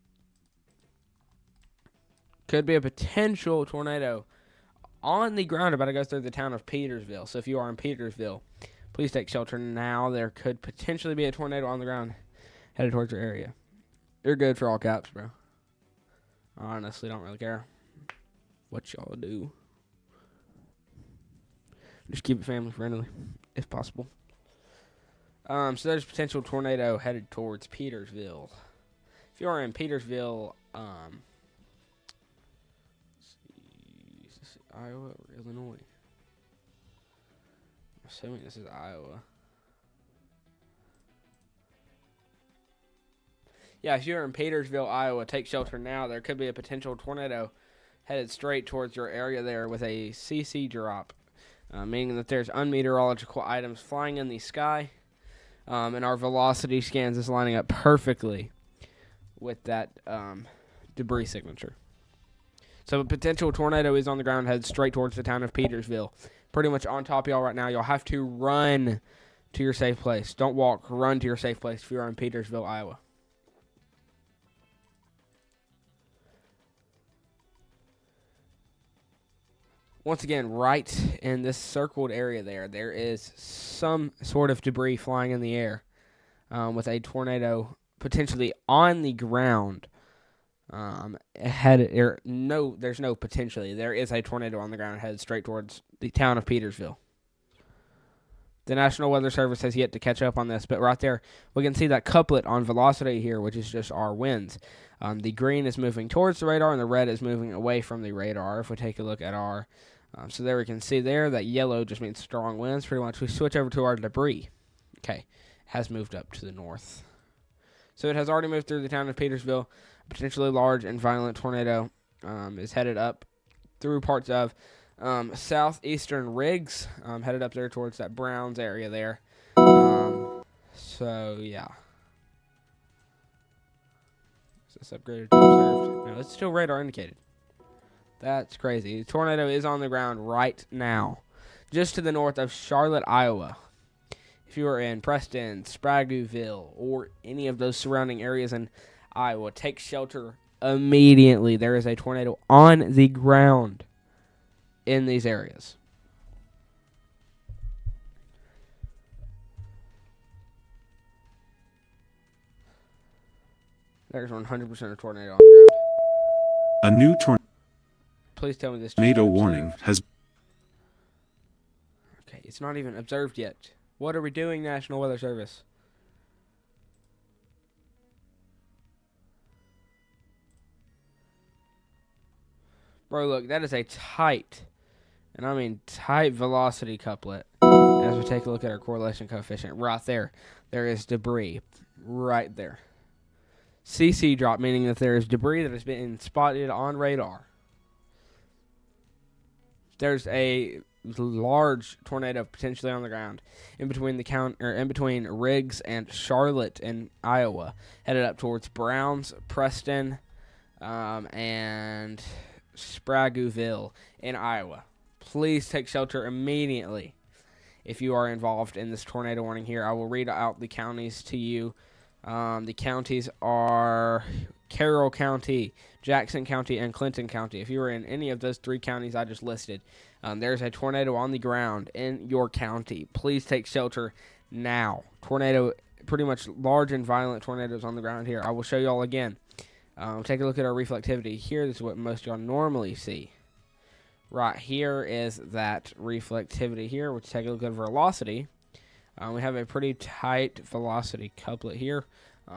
Could be a potential tornado on the ground about to go through the town of Petersville. So if you are in Petersville, please take shelter now. There could potentially be a tornado on the ground headed towards your area. You're good for all caps, bro. Honestly, don't really care what y'all do. Just keep it family friendly, if possible. So there's a potential tornado headed towards Petersville. If you are in Petersville, is this Iowa or Illinois? I'm assuming this is Iowa. Yeah, if you're in Petersville, Iowa, take shelter now. There could be a potential tornado headed straight towards your area there with a CC drop, meaning that there's unmeteorological items flying in the sky, and our velocity scans is lining up perfectly with that debris signature. So a potential tornado is on the ground headed straight towards the town of Petersville. Pretty much on top of y'all right now. Y'all have to run to your safe place. Don't walk. Run to your safe place if you're in Petersville, Iowa. Once again, right in this circled area there is some sort of debris flying in the air with a tornado potentially on the ground. There's no potentially. There is a tornado on the ground headed straight towards the town of Petersville. The National Weather Service has yet to catch up on this, but right there we can see that couplet on velocity here, which is just our winds. The green is moving towards the radar and the red is moving away from the radar. If we take a look at our so there we can see there that yellow just means strong winds. Pretty much we switch over to our debris. Okay, it has moved up to the north. So it has already moved through the town of Petersville. A potentially large and violent tornado is headed up through parts of southeastern Riggs, headed up there towards that Browns area there. So, yeah. Is this upgraded to observed? No, it's still radar indicated. That's crazy. The tornado is on the ground right now, just to the north of Charlotte, Iowa. If you are in Preston, Spragueville, or any of those surrounding areas in Iowa, take shelter immediately. There is a tornado on the ground in these areas. There's 100% a tornado on the ground. A new Please tell me this tornado warning has. Okay, it's not even observed yet. What are we doing, National Weather Service? Bro, look, that is a tight, and I mean tight velocity couplet. As we take a look at our correlation coefficient, right there, there is debris right there. CC drop, meaning that there is debris that has been spotted on radar. There's a large tornado potentially on the ground in between in between Riggs and Charlotte in Iowa, headed up towards Browns, Preston, and Spragueville in Iowa. Please take shelter immediately if you are involved in this tornado warning here. I will read out the counties to you. The counties are Carroll County, Jackson County, and Clinton County. If you are in any of those three counties I just listed, there's a tornado on the ground in your county. Please take shelter now. Tornado, pretty much large and violent tornadoes on the ground here. I will show you all again. Take a look at our reflectivity here. This is what most of y'all normally see. Right here is that reflectivity here, which take a look at velocity. We have a pretty tight velocity couplet here,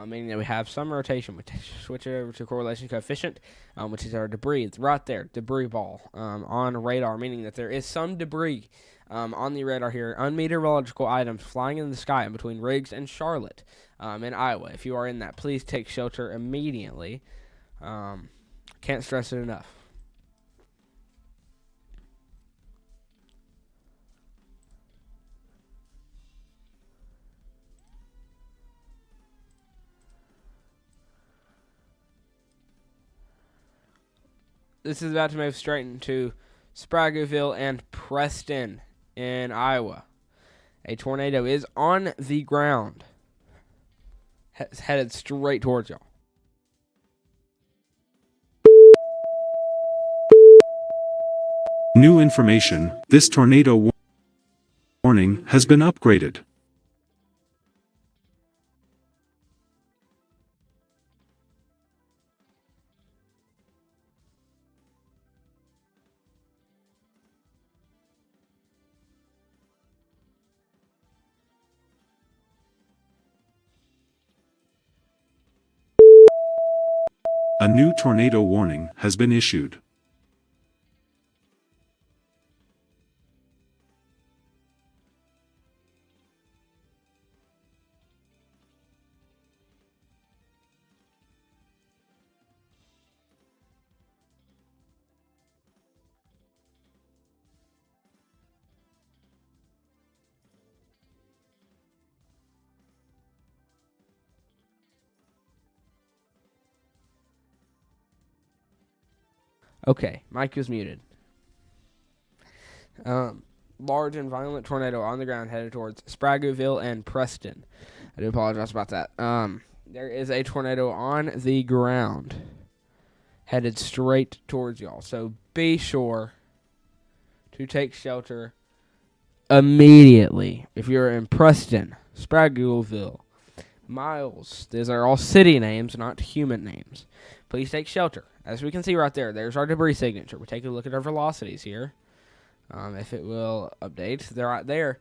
meaning that we have some rotation. We switch it over to correlation coefficient, which is our debris. It's right there, debris ball on radar, meaning that there is some debris on the radar here, unmeteorological items flying in the sky in between Riggs and Charlotte in Iowa. If you are in that, please take shelter immediately. Can't stress it enough. This is about to move straight into Spragueville and Preston in Iowa. A tornado is on the ground, headed straight towards y'all. New information, this tornado warning has been upgraded. A new tornado warning has been issued. Okay, Mike was muted. Large and violent tornado on the ground headed towards Spragueville and Preston. I do apologize about that. There is a tornado on the ground headed straight towards y'all. So be sure to take shelter immediately. If you're in Preston, Spragueville, Miles, these are all city names, not human names. Please take shelter. As we can see right there, there's our debris signature. We take a look at our velocities here. If it will update, right there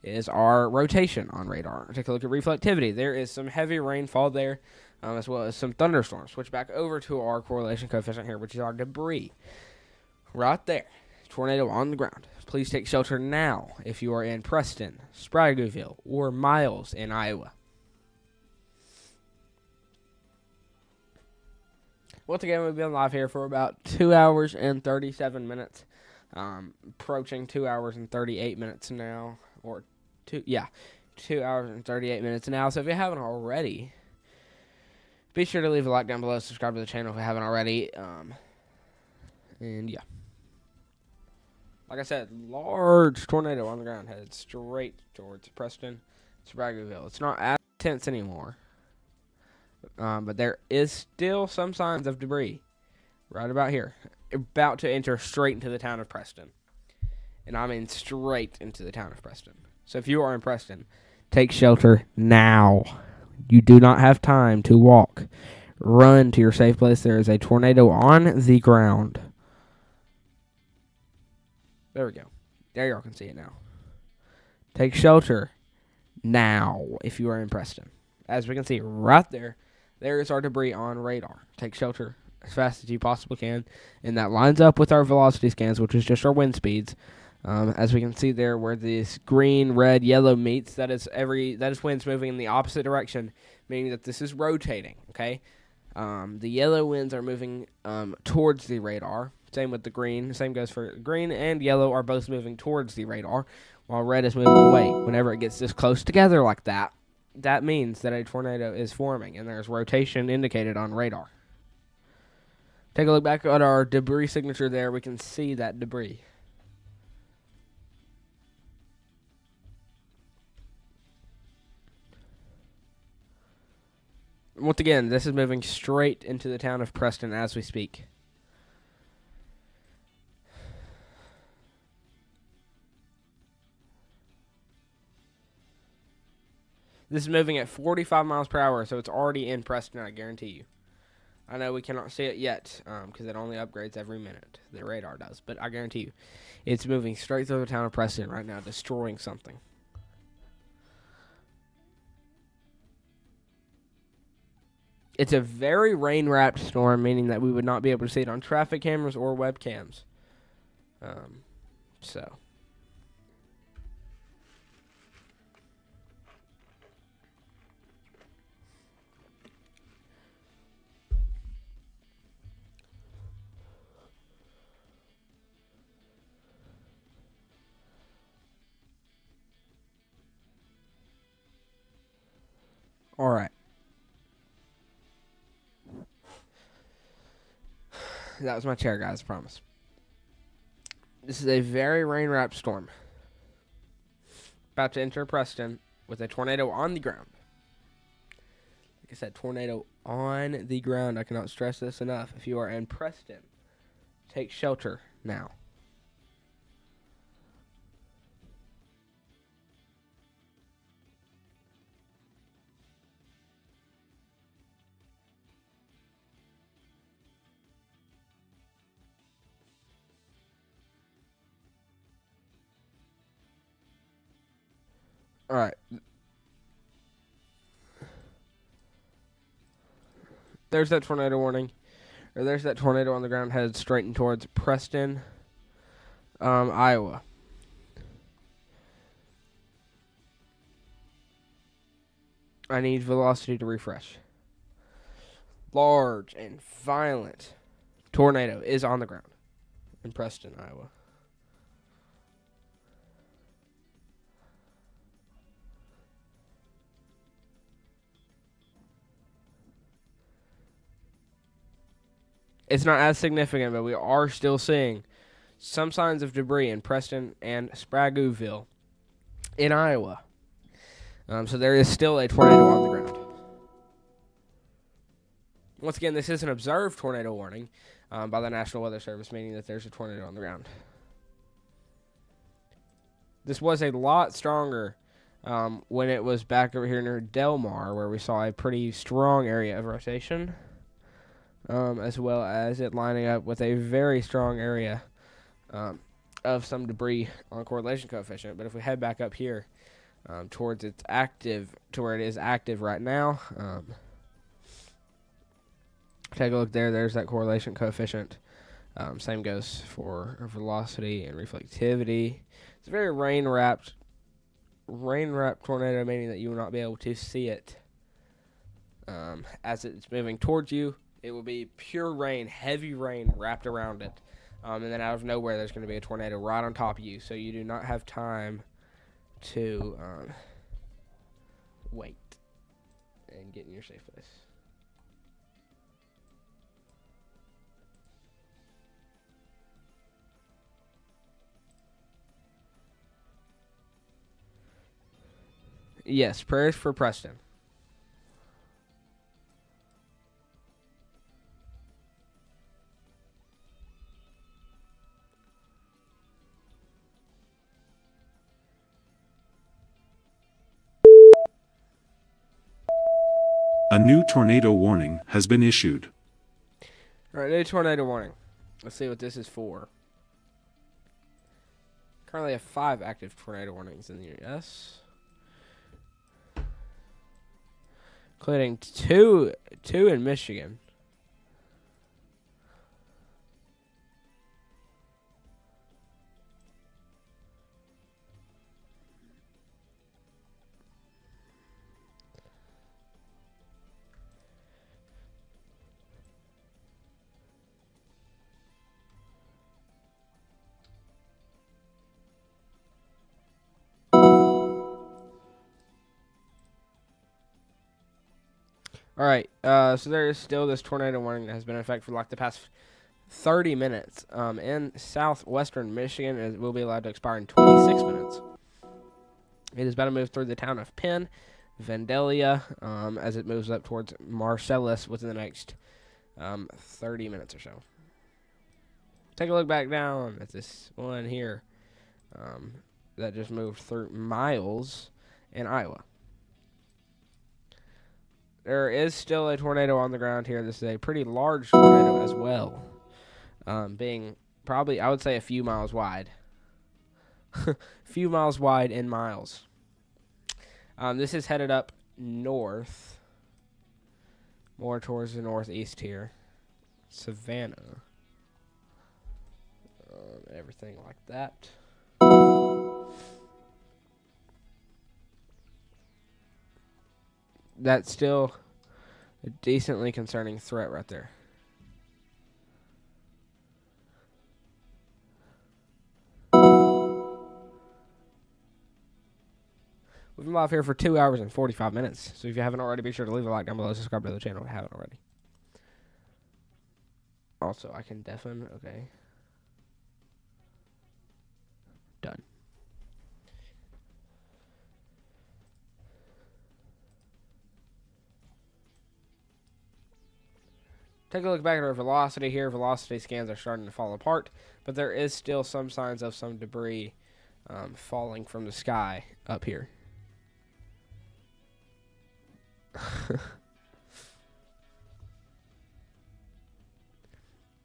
is our rotation on radar. Take a look at reflectivity. There is some heavy rainfall there, as well as some thunderstorms. Switch back over to our correlation coefficient here, which is our debris. Right there, tornado on the ground. Please take shelter now if you are in Preston, Spragueville, or Miles in Iowa. Once again, we've been live here for about 2 hours and 37 minutes. Approaching 2 hours and 38 minutes now. 2 hours and 38 minutes now. So if you haven't already, be sure to leave a like down below. Subscribe to the channel if you haven't already. And yeah. Like I said, large tornado on the ground headed straight towards Preston, Spragueville. It's not as intense anymore. But there is still some signs of debris right about here. About to enter straight into the town of Preston. And I mean straight into the town of Preston. So if you are in Preston, take shelter now. You do not have time to walk. Run to your safe place. There is a tornado on the ground. There we go. There y'all can see it now. Take shelter now if you are in Preston. As we can see right there, there is our debris on radar. Take shelter as fast as you possibly can. And that lines up with our velocity scans, which is just our wind speeds. As we can see there where this green, red, yellow meets, that is winds moving in the opposite direction, meaning that this is rotating, okay? The yellow winds are moving towards the radar. Same with the green. Same goes for green and yellow are both moving towards the radar, while red is moving away. Whenever it gets this close together like that, that means that a tornado is forming, and there's rotation indicated on radar. Take a look back at our debris signature there. We can see that debris. Once again, this is moving straight into the town of Preston as we speak. This is moving at 45 miles per hour, so it's already in Preston, I guarantee you. I know we cannot see it yet because it only upgrades every minute. The radar does. But I guarantee you, it's moving straight through the town of Preston right now, destroying something. It's a very rain-wrapped storm, meaning that we would not be able to see it on traffic cameras or webcams. So. All right. That was my chair, guys, I promise. This is a very rain-wrapped storm. About to enter Preston with a tornado on the ground. Like I said, tornado on the ground. I cannot stress this enough. If you are in Preston, take shelter now. All right. There's that tornado warning. Or there's that tornado on the ground headed straight towards Preston, Iowa. I need velocity to refresh. Large and violent tornado is on the ground in Preston, Iowa. It's not as significant, but we are still seeing some signs of debris in Preston and Spragueville in Iowa. So there is still a tornado on the ground. Once again, this is an observed tornado warning by the National Weather Service, meaning that there's a tornado on the ground. This was a lot stronger when it was back over here near Delmar, where we saw a pretty strong area of rotation, as well as it lining up with a very strong area of some debris on correlation coefficient. But if we head back up here towards its active, to where it is active right now, take a look there. There's that correlation coefficient. Same goes for velocity and reflectivity. It's a very rain-wrapped tornado, meaning that you will not be able to see it as it's moving towards you. It will be pure rain, heavy rain wrapped around it. And then out of nowhere, there's going to be a tornado right on top of you. So you do not have time to wait and get in your safe place. Yes, prayers for Preston. A new tornado warning has been issued. All right, new tornado warning. Let's see what this is for. Currently have 5 active tornado warnings in the U.S., including two in Michigan. All right, so there is still this tornado warning that has been in effect for like the past 30 minutes. In southwestern Michigan, it will be allowed to expire in 26 minutes. It is about to move through the town of Penn, Vandalia, as it moves up towards Marcellus within the next 30 minutes or so. Take a look back down at this one here that just moved through Miles in Iowa. There is still a tornado on the ground here. This is a pretty large tornado as well, being probably, I would say, a few miles wide. Few miles wide in miles. This is headed up north, more towards the northeast here. Savannah. Everything like that. That's still a decently concerning threat right there. We've been live here for 2 hours and 45 minutes. So if you haven't already, be sure to leave a like down below. Subscribe to the channel if you haven't already. Also, I can deafen. Okay. Done. Take a look back at our velocity here. Velocity scans are starting to fall apart, but there is still some signs of some debris falling from the sky up here.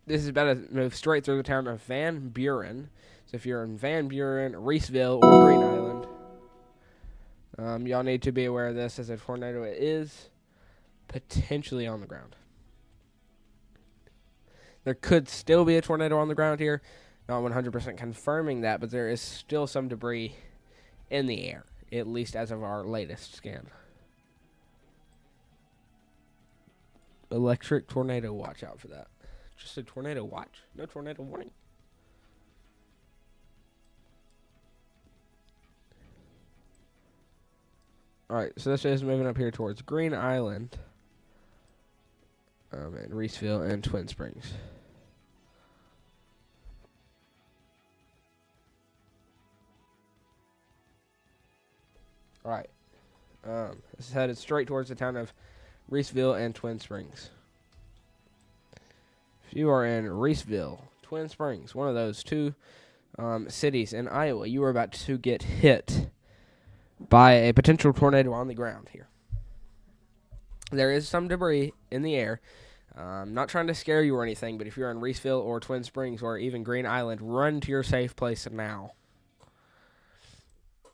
This is about to move straight through the town of Van Buren. So if you're in Van Buren, Reeseville, or Green Island, y'all need to be aware of this as a tornado is potentially on the ground. There could still be a tornado on the ground here. Not 100% confirming that, but there is still some debris in the air, at least as of our latest scan. Electric tornado, watch out for that. Just a tornado watch, no tornado warning. Alright, so this is moving up here towards Green Island, and Reeseville and Twin Springs. Alright, this is headed straight towards the town of Reeseville and Twin Springs. If you are in Reeseville, Twin Springs, one of those two cities in Iowa, you are about to get hit by a potential tornado on the ground here. There is some debris in the air. I'm not trying to scare you or anything, but if you're in Reeseville or Twin Springs or even Green Island, run to your safe place now.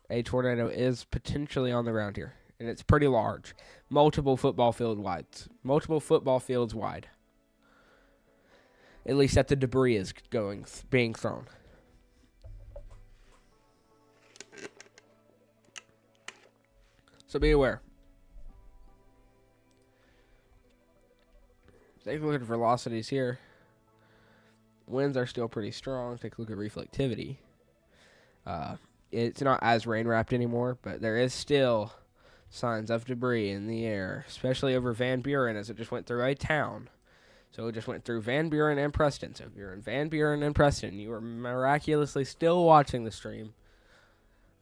A tornado is potentially on the ground here, and it's pretty large. Multiple football fields wide. At least that the debris is being thrown. So be aware. Take a look at velocities here. Winds are still pretty strong. Take a look at reflectivity. It's not as rain-wrapped anymore, but there is still signs of debris in the air, especially over Van Buren as it just went through a town. So it just went through Van Buren and Preston. So if you're in Van Buren and Preston, you are miraculously still watching the stream.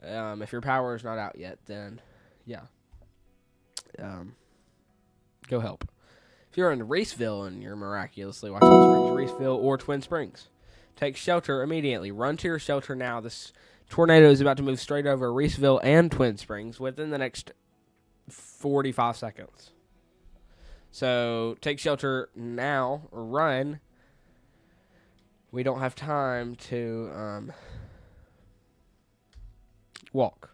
If your power is not out yet, then yeah. Go help. If you're in Reeseville and you're miraculously watching the streams, Reeseville or Twin Springs, take shelter immediately. Run to your shelter now. This tornado is about to move straight over Reeseville and Twin Springs within the next 45 seconds. So take shelter now or run. We don't have time to walk.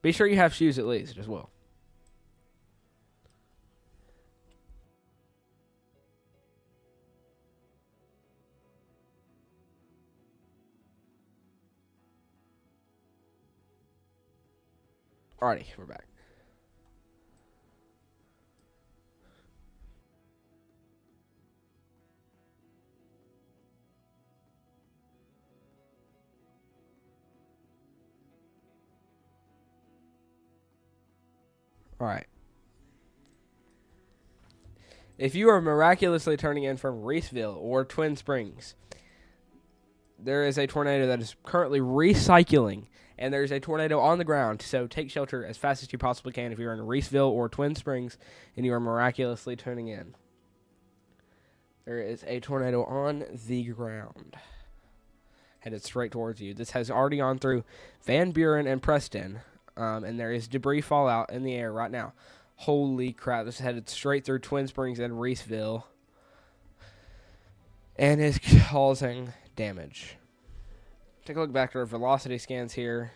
Be sure you have shoes at least as well. Alrighty, we're back. Alright. If you are miraculously turning in from Reeseville or Twin Springs, there is a tornado that is currently recycling, and there's a tornado on the ground, so take shelter as fast as you possibly can if you're in Reeseville or Twin Springs and you are miraculously turning in. There is a tornado on the ground, headed straight towards you. This has already gone through Van Buren and Preston, and there is debris fallout in the air right now. Holy crap, this is headed straight through Twin Springs and Reeseville and is causing damage. Take a look back at our velocity scans here.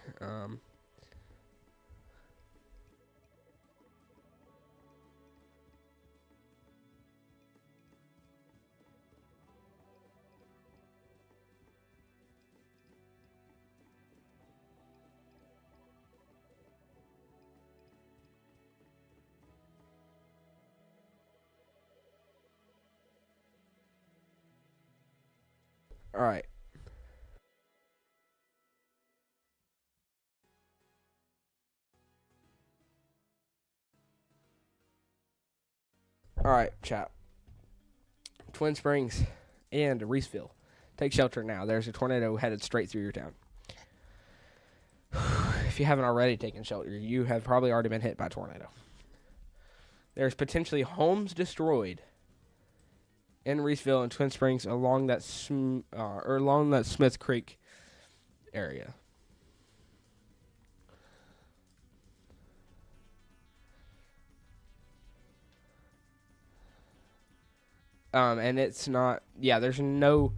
All right. All right, chat. Twin Springs and Reeseville. Take shelter now. There's a tornado headed straight through your town. If you haven't already taken shelter, you have probably already been hit by a tornado. There's potentially homes destroyed in Reeseville and Twin Springs along that Smith Creek area. And it's not. Yeah, there's not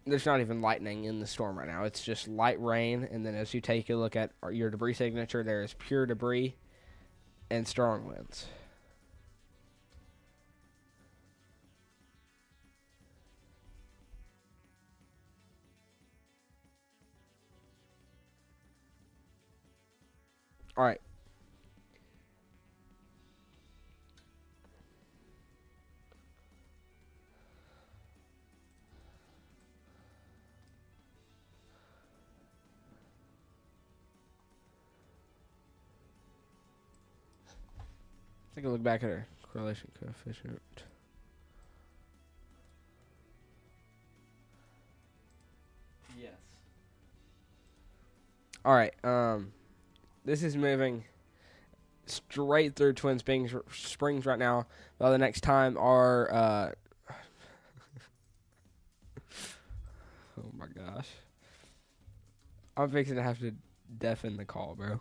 even lightning in the storm right now. It's just light rain, and then as you take a look at your debris signature, there is pure debris and strong winds. All right. Take a look back at our correlation coefficient. Yes. All right. This is moving straight through Twin Springs right now. Well, the next time our oh my gosh, I'm fixing to have to deafen the call, bro.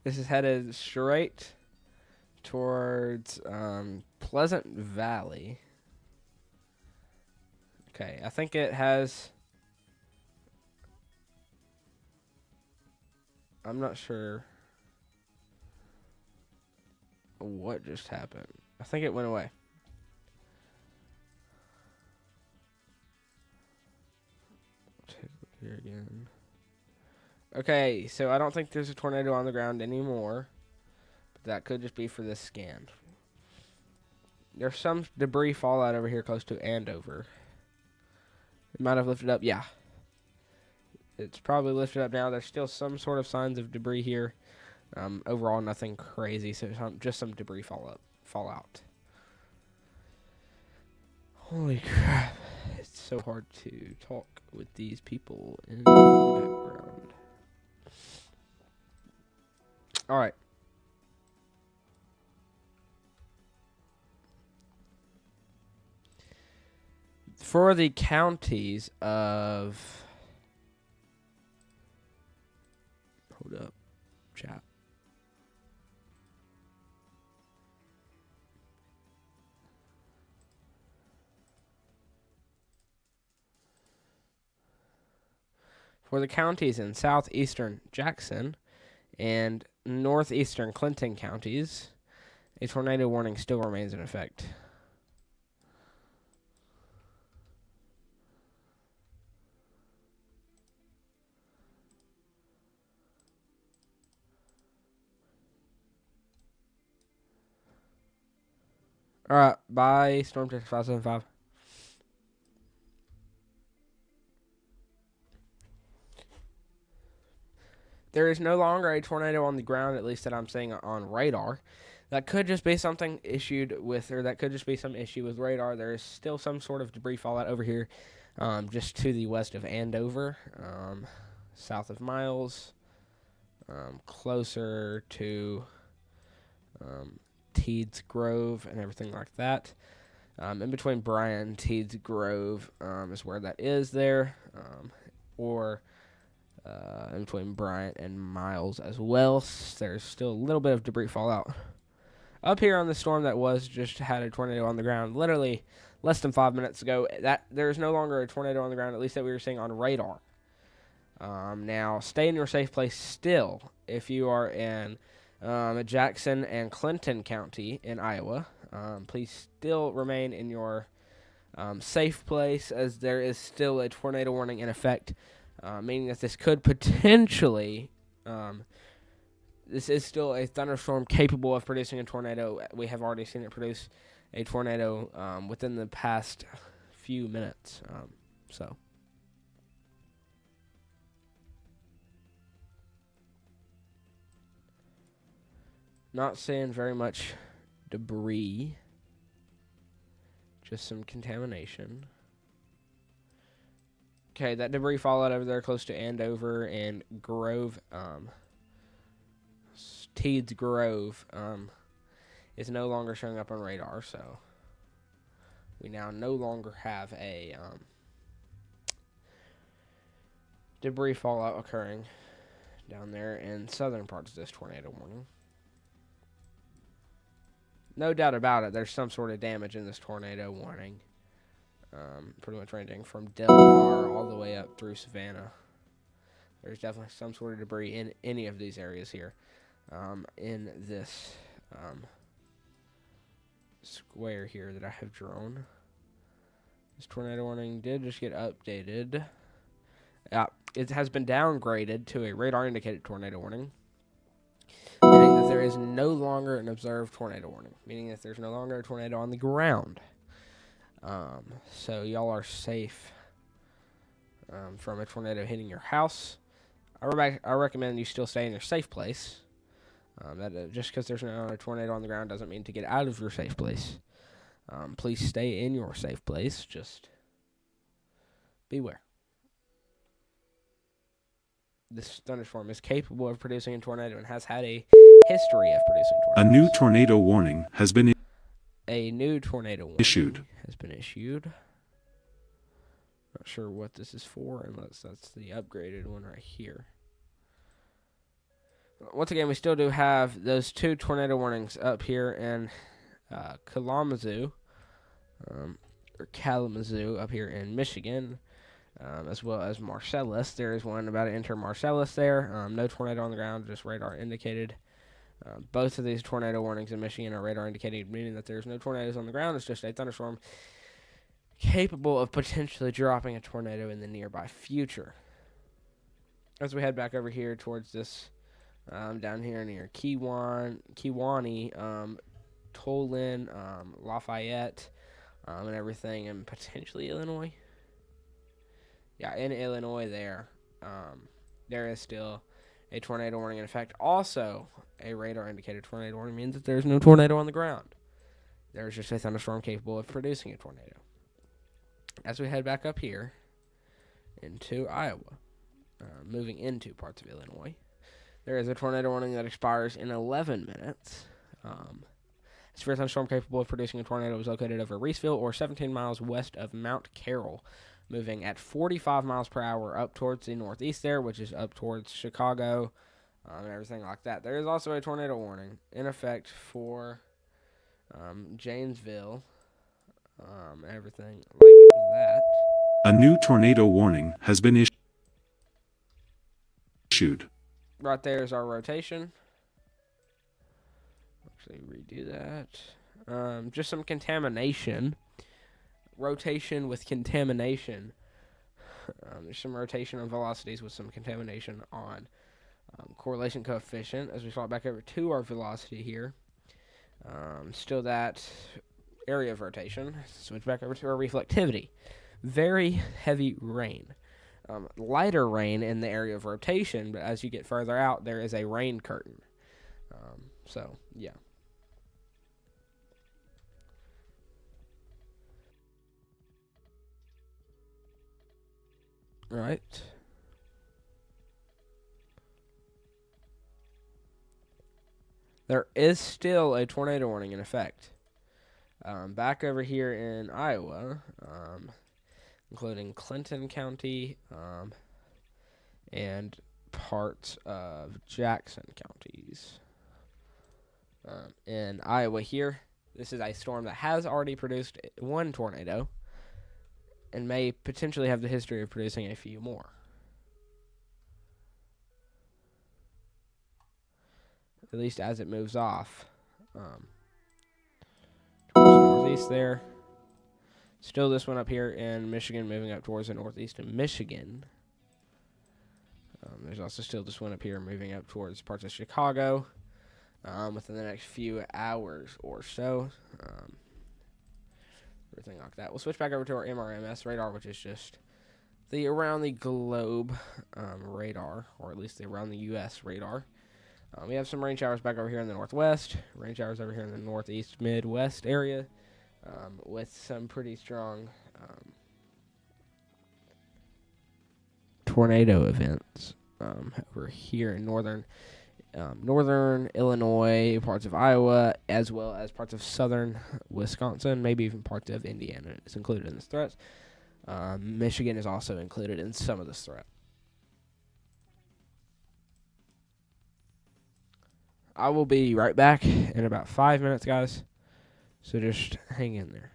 This is headed straight towards Pleasant Valley. Okay, I think it has. I'm not sure what just happened. I think it went away. Take a look here again. Okay, so I don't think there's a tornado on the ground anymore. But that could just be for this scan. There's some debris fallout over here close to Andover. It might have lifted up. Yeah. It's probably lifted up now. There's still some sort of signs of debris here. Overall, nothing crazy. So just some debris fallout. Holy crap. It's so hard to talk with these people in the background. All right. For the counties of... Hold up, chat. For the counties in southeastern Jackson and northeastern Clinton counties, a tornado warning still remains in effect. All right, bye, Storm Text 575. There is no longer a tornado on the ground, at least that I'm seeing on radar. That could just be something issued with, or that could just be some issue with radar. There is still some sort of debris fallout over here, just to the west of Andover, south of Miles, closer to Teeds Grove and everything like that. In between Bryant and Teeds Grove is where that is there, or in between Bryant and Miles as well. There's still a little bit of debris fallout. Up here on the storm that was just had a tornado on the ground literally less than 5 minutes ago. That there is no longer a tornado on the ground, at least that we were seeing on radar. Now, stay in your safe place still if you are in Jackson and Clinton County in Iowa. Please still remain in your safe place, as there is still a tornado warning in effect, meaning that this could potentially, this is still a thunderstorm capable of producing a tornado. We have already seen it produce a tornado within the past few minutes. So. Not seeing very much debris. Just some contamination. Okay, that debris fallout over there close to Andover and Grove, Teeds Grove, is no longer showing up on radar, so we now no longer have a debris fallout occurring down there in southern parts of this tornado warning. No doubt about it, there's some sort of damage in this tornado warning. Pretty much ranging from Delmar all the way up through Savannah. There's definitely some sort of debris in any of these areas here. In this square here that I have drawn. This tornado warning did just get updated. It has been downgraded to a radar indicated tornado warning, meaning that there is no longer an observed tornado warning, meaning that there's no longer a tornado on the ground. So y'all are safe from a tornado hitting your house. I recommend you still stay in your safe place. Just because there's no tornado on the ground doesn't mean to get out of your safe place. Please stay in your safe place. Just beware. This thunderstorm is capable of producing a tornado and has had a history of producing tornadoes. A new tornado warning has been issued. Not sure what this is for, unless that's the upgraded one right here. Once again, we still do have those 2 tornado warnings up here in Kalamazoo, or Kalamazoo up here in Michigan, as well as Marcellus. There is one about to enter Marcellus there. No tornado on the ground, just radar indicated. Both of these tornado warnings in Michigan are radar indicated, meaning that there's no tornadoes on the ground. It's just a thunderstorm capable of potentially dropping a tornado in the nearby future. As we head back over here towards this, down here near Kewanee, Tolin, Lafayette, and everything, and potentially Illinois. Yeah, in Illinois there is still a tornado warning in effect. Also, a radar-indicated tornado warning means that there's no tornado on the ground. There's just a thunderstorm capable of producing a tornado. As we head back up here into Iowa, moving into parts of Illinois, there is a tornado warning that expires in 11 minutes. A severe thunderstorm capable of producing a tornado is located over Reeseville or 17 miles west of Mount Carroll, moving at 45 miles per hour up towards the northeast there, which is up towards Chicago, and everything like that. There is also a tornado warning in effect for Janesville, everything like that. A new tornado warning has been issued. Right there is our rotation. Actually, redo that. Just some contamination. Rotation with contamination. There's some rotation on velocities with some contamination on correlation coefficient. As we swap back over to our velocity here, still that area of rotation. Switch back over to our reflectivity. Very heavy rain. Lighter rain in the area of rotation, but as you get further out, there is a rain curtain. So, yeah. Right. There is still a tornado warning in effect. Back over here in Iowa, including Clinton County and parts of Jackson counties. In Iowa here, this is a storm that has already produced one tornado and may potentially have the history of producing a few more. At least as it moves off towards the northeast there. Still this one up here in Michigan, moving up towards the northeast of Michigan. There's also still this one up here moving up towards parts of Chicago within the next few hours or so. Everything like that. We'll switch back over to our MRMS radar, which is just the around the globe radar, or at least the around the U.S. radar. We have some rain showers back over here in the northwest, rain showers over here in the northeast, midwest area, with some pretty strong tornado events over here in northern Illinois, parts of Iowa, as well as parts of southern Wisconsin, maybe even parts of Indiana is included in this threat. Michigan is also included in some of this threat. I will be right back in about 5 minutes, guys. So just hang in there.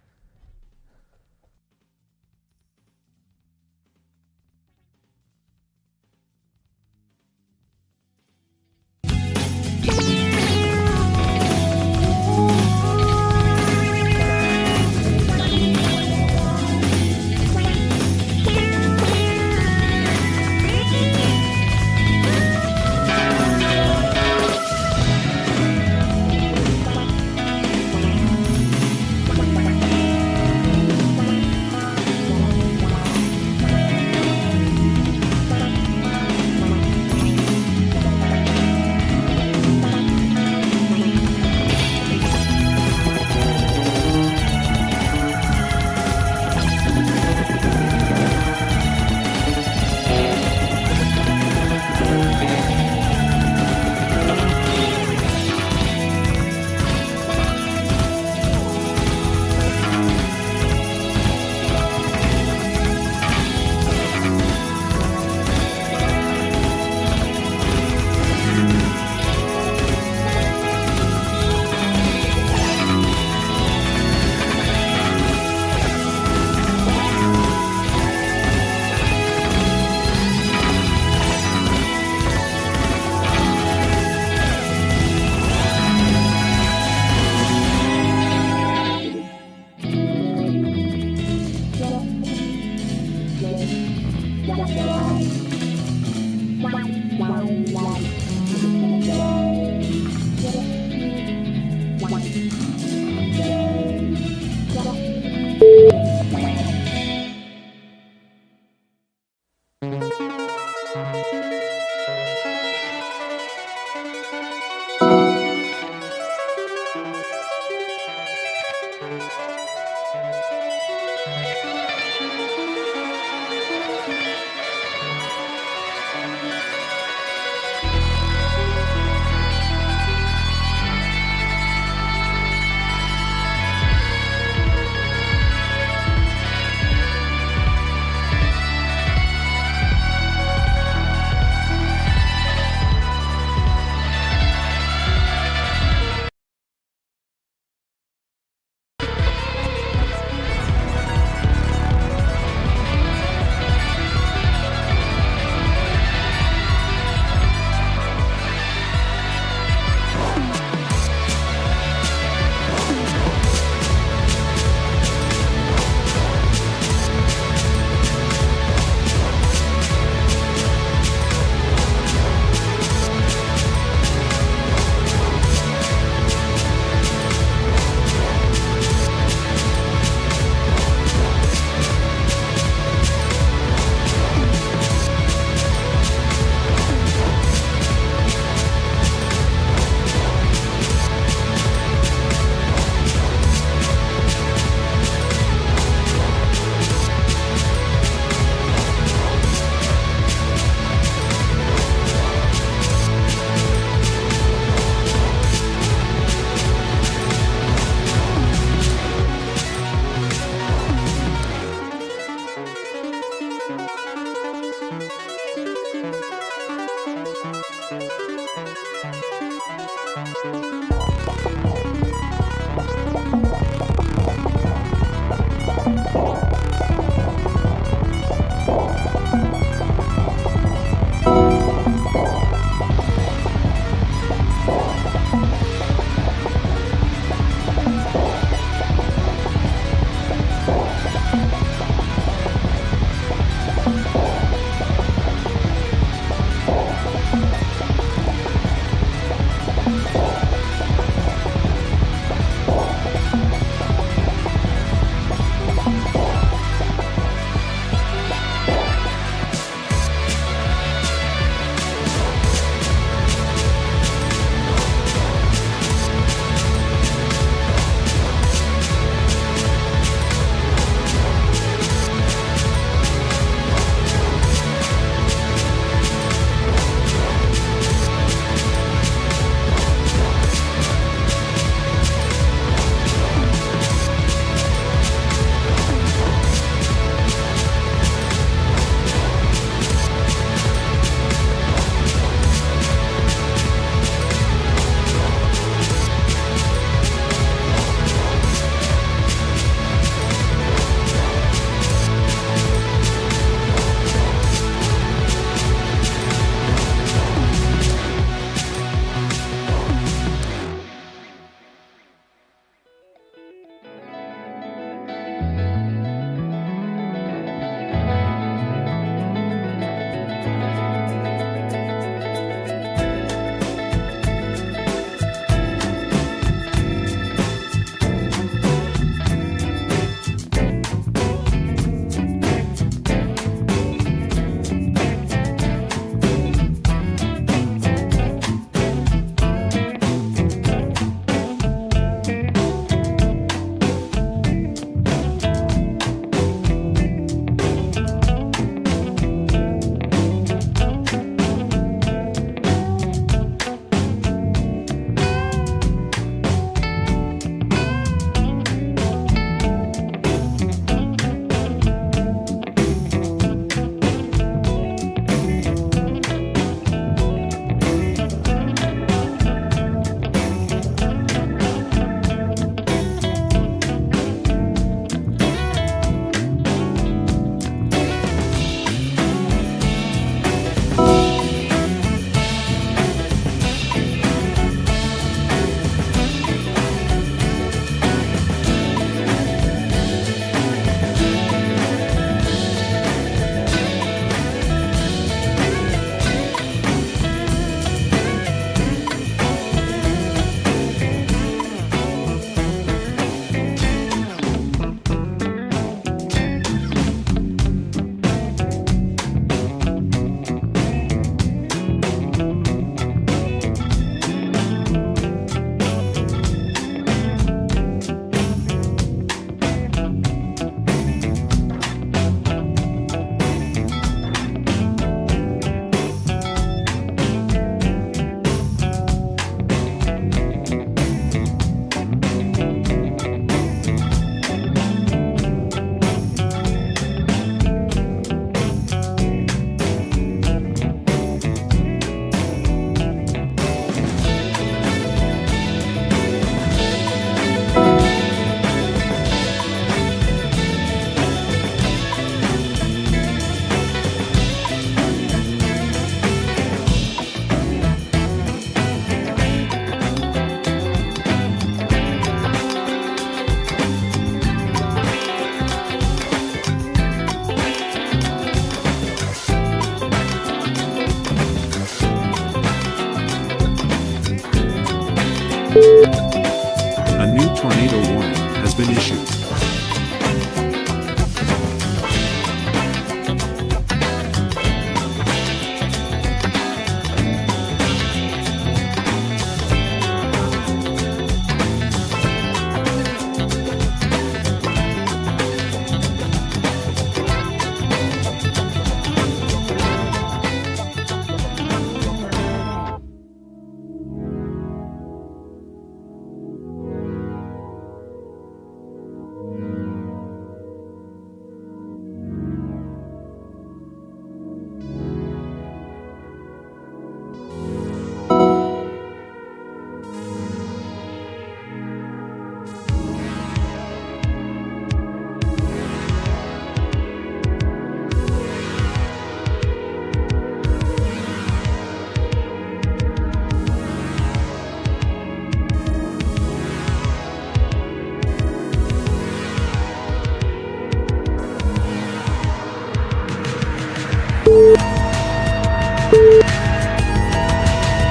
A new tornado warning has been issued.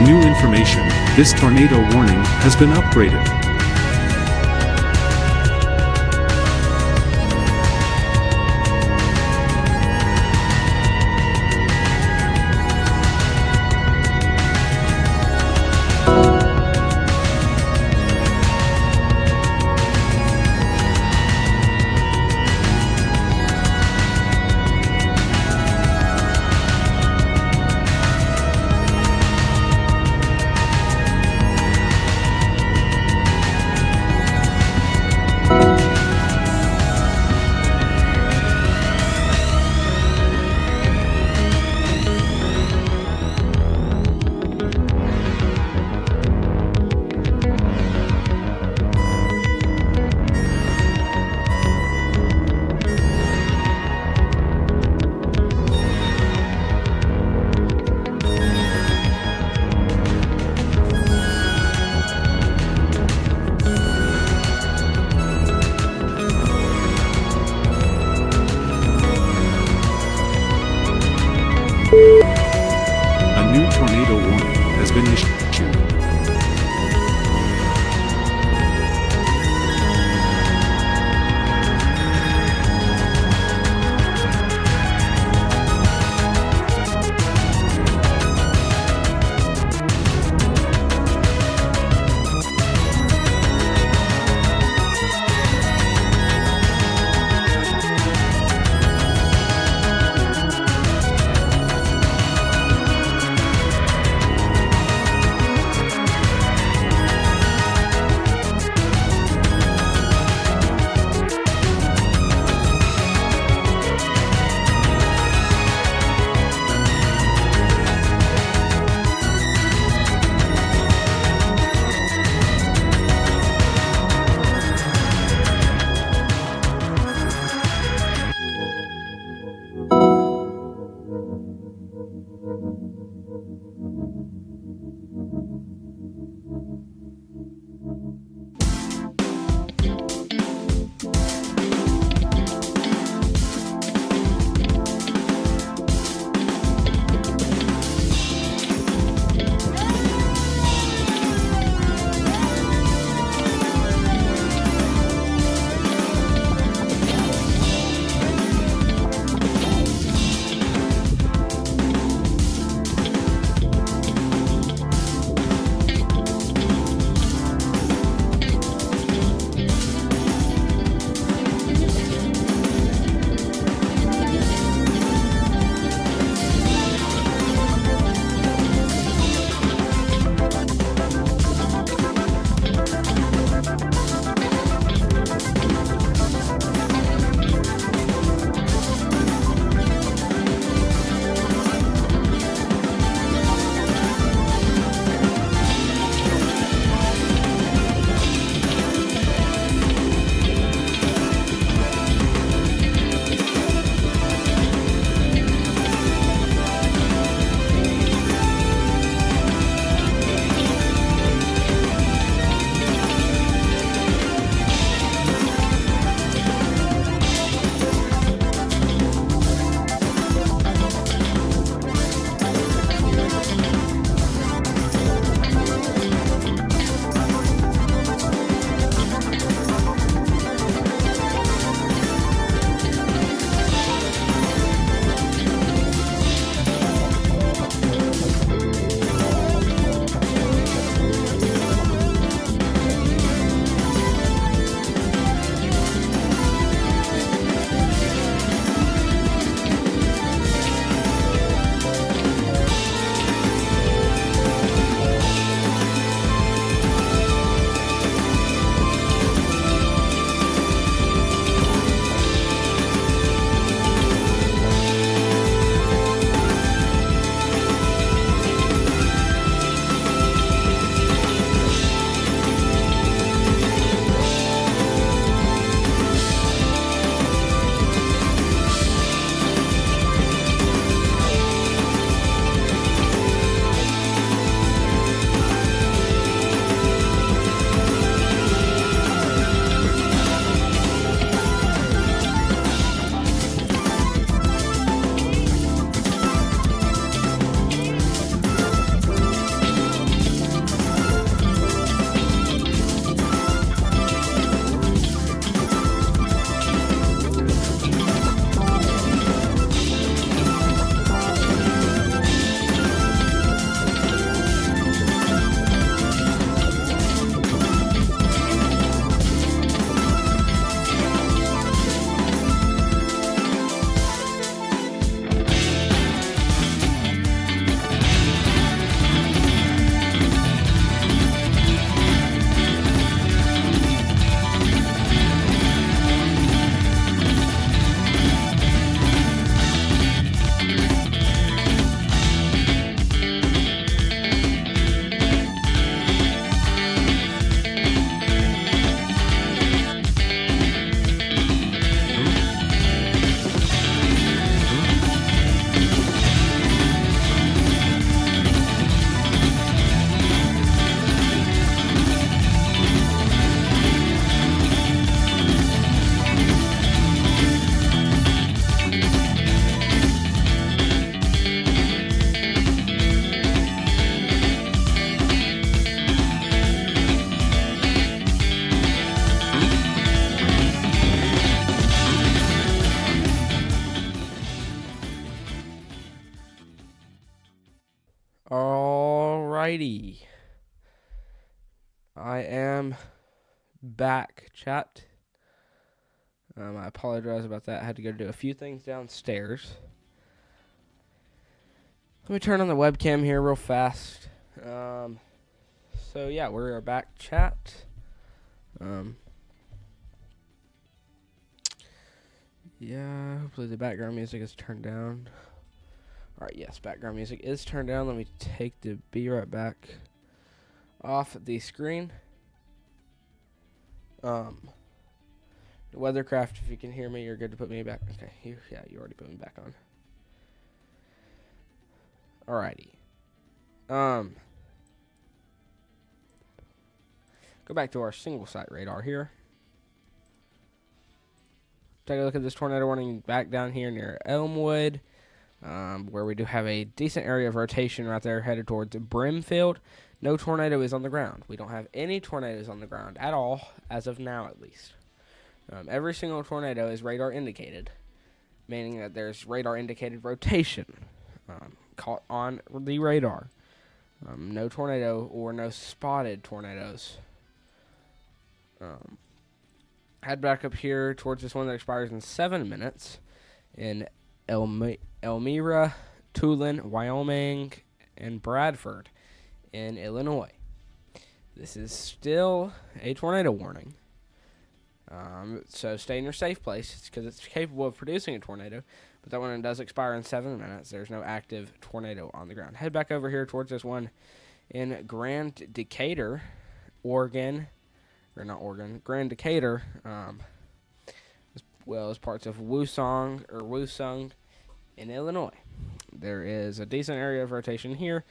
New information, this tornado warning has been upgraded. Alrighty. I am back, chat. I apologize about that. I had to go do a few things downstairs. Let me turn on the webcam here real fast. So yeah, we're back, chat. Yeah, hopefully the background music is turned down. Alright, yes, background music is turned down. Let me take the be right back off the screen. The Weathercraft, if you can hear me, you're good to put me back. Okay, you already put me back on. Alrighty. Go back to our single site radar here. Take a look at this tornado warning back down here near Elmwood, where we do have a decent area of rotation right there headed towards Brimfield. No tornado is on the ground. We don't have any tornadoes on the ground at all, as of now at least. Every single tornado is radar indicated, meaning that there's radar indicated rotation caught on the radar. No tornado or no spotted tornadoes. Head back up here towards this one that expires in 7 minutes in Elmira, Tulin, Wyoming, and Bradford in Illinois. This is still a tornado warning. So stay in your safe place because it's capable of producing a tornado. But that one does expire in 7 minutes. There's no active tornado on the ground. Head back over here towards this one in Grand Decatur, Oregon. Or not Oregon, Grand Decatur, as well as parts of Woosung in Illinois. There is a decent area of rotation here.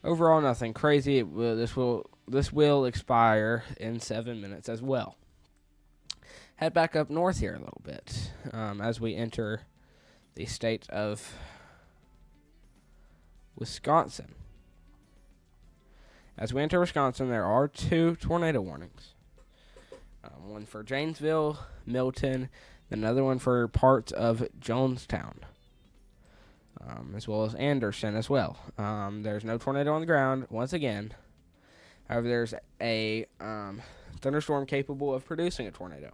Overall, nothing crazy. This will expire in 7 minutes as well. Head back up north here a little bit as we enter the state of Wisconsin. As we enter Wisconsin, there are 2 tornado warnings. One for Janesville, Milton, another one for parts of Jonestown, as well as Anderson as well. There's no tornado on the ground, once again. However, there's a thunderstorm capable of producing a tornado.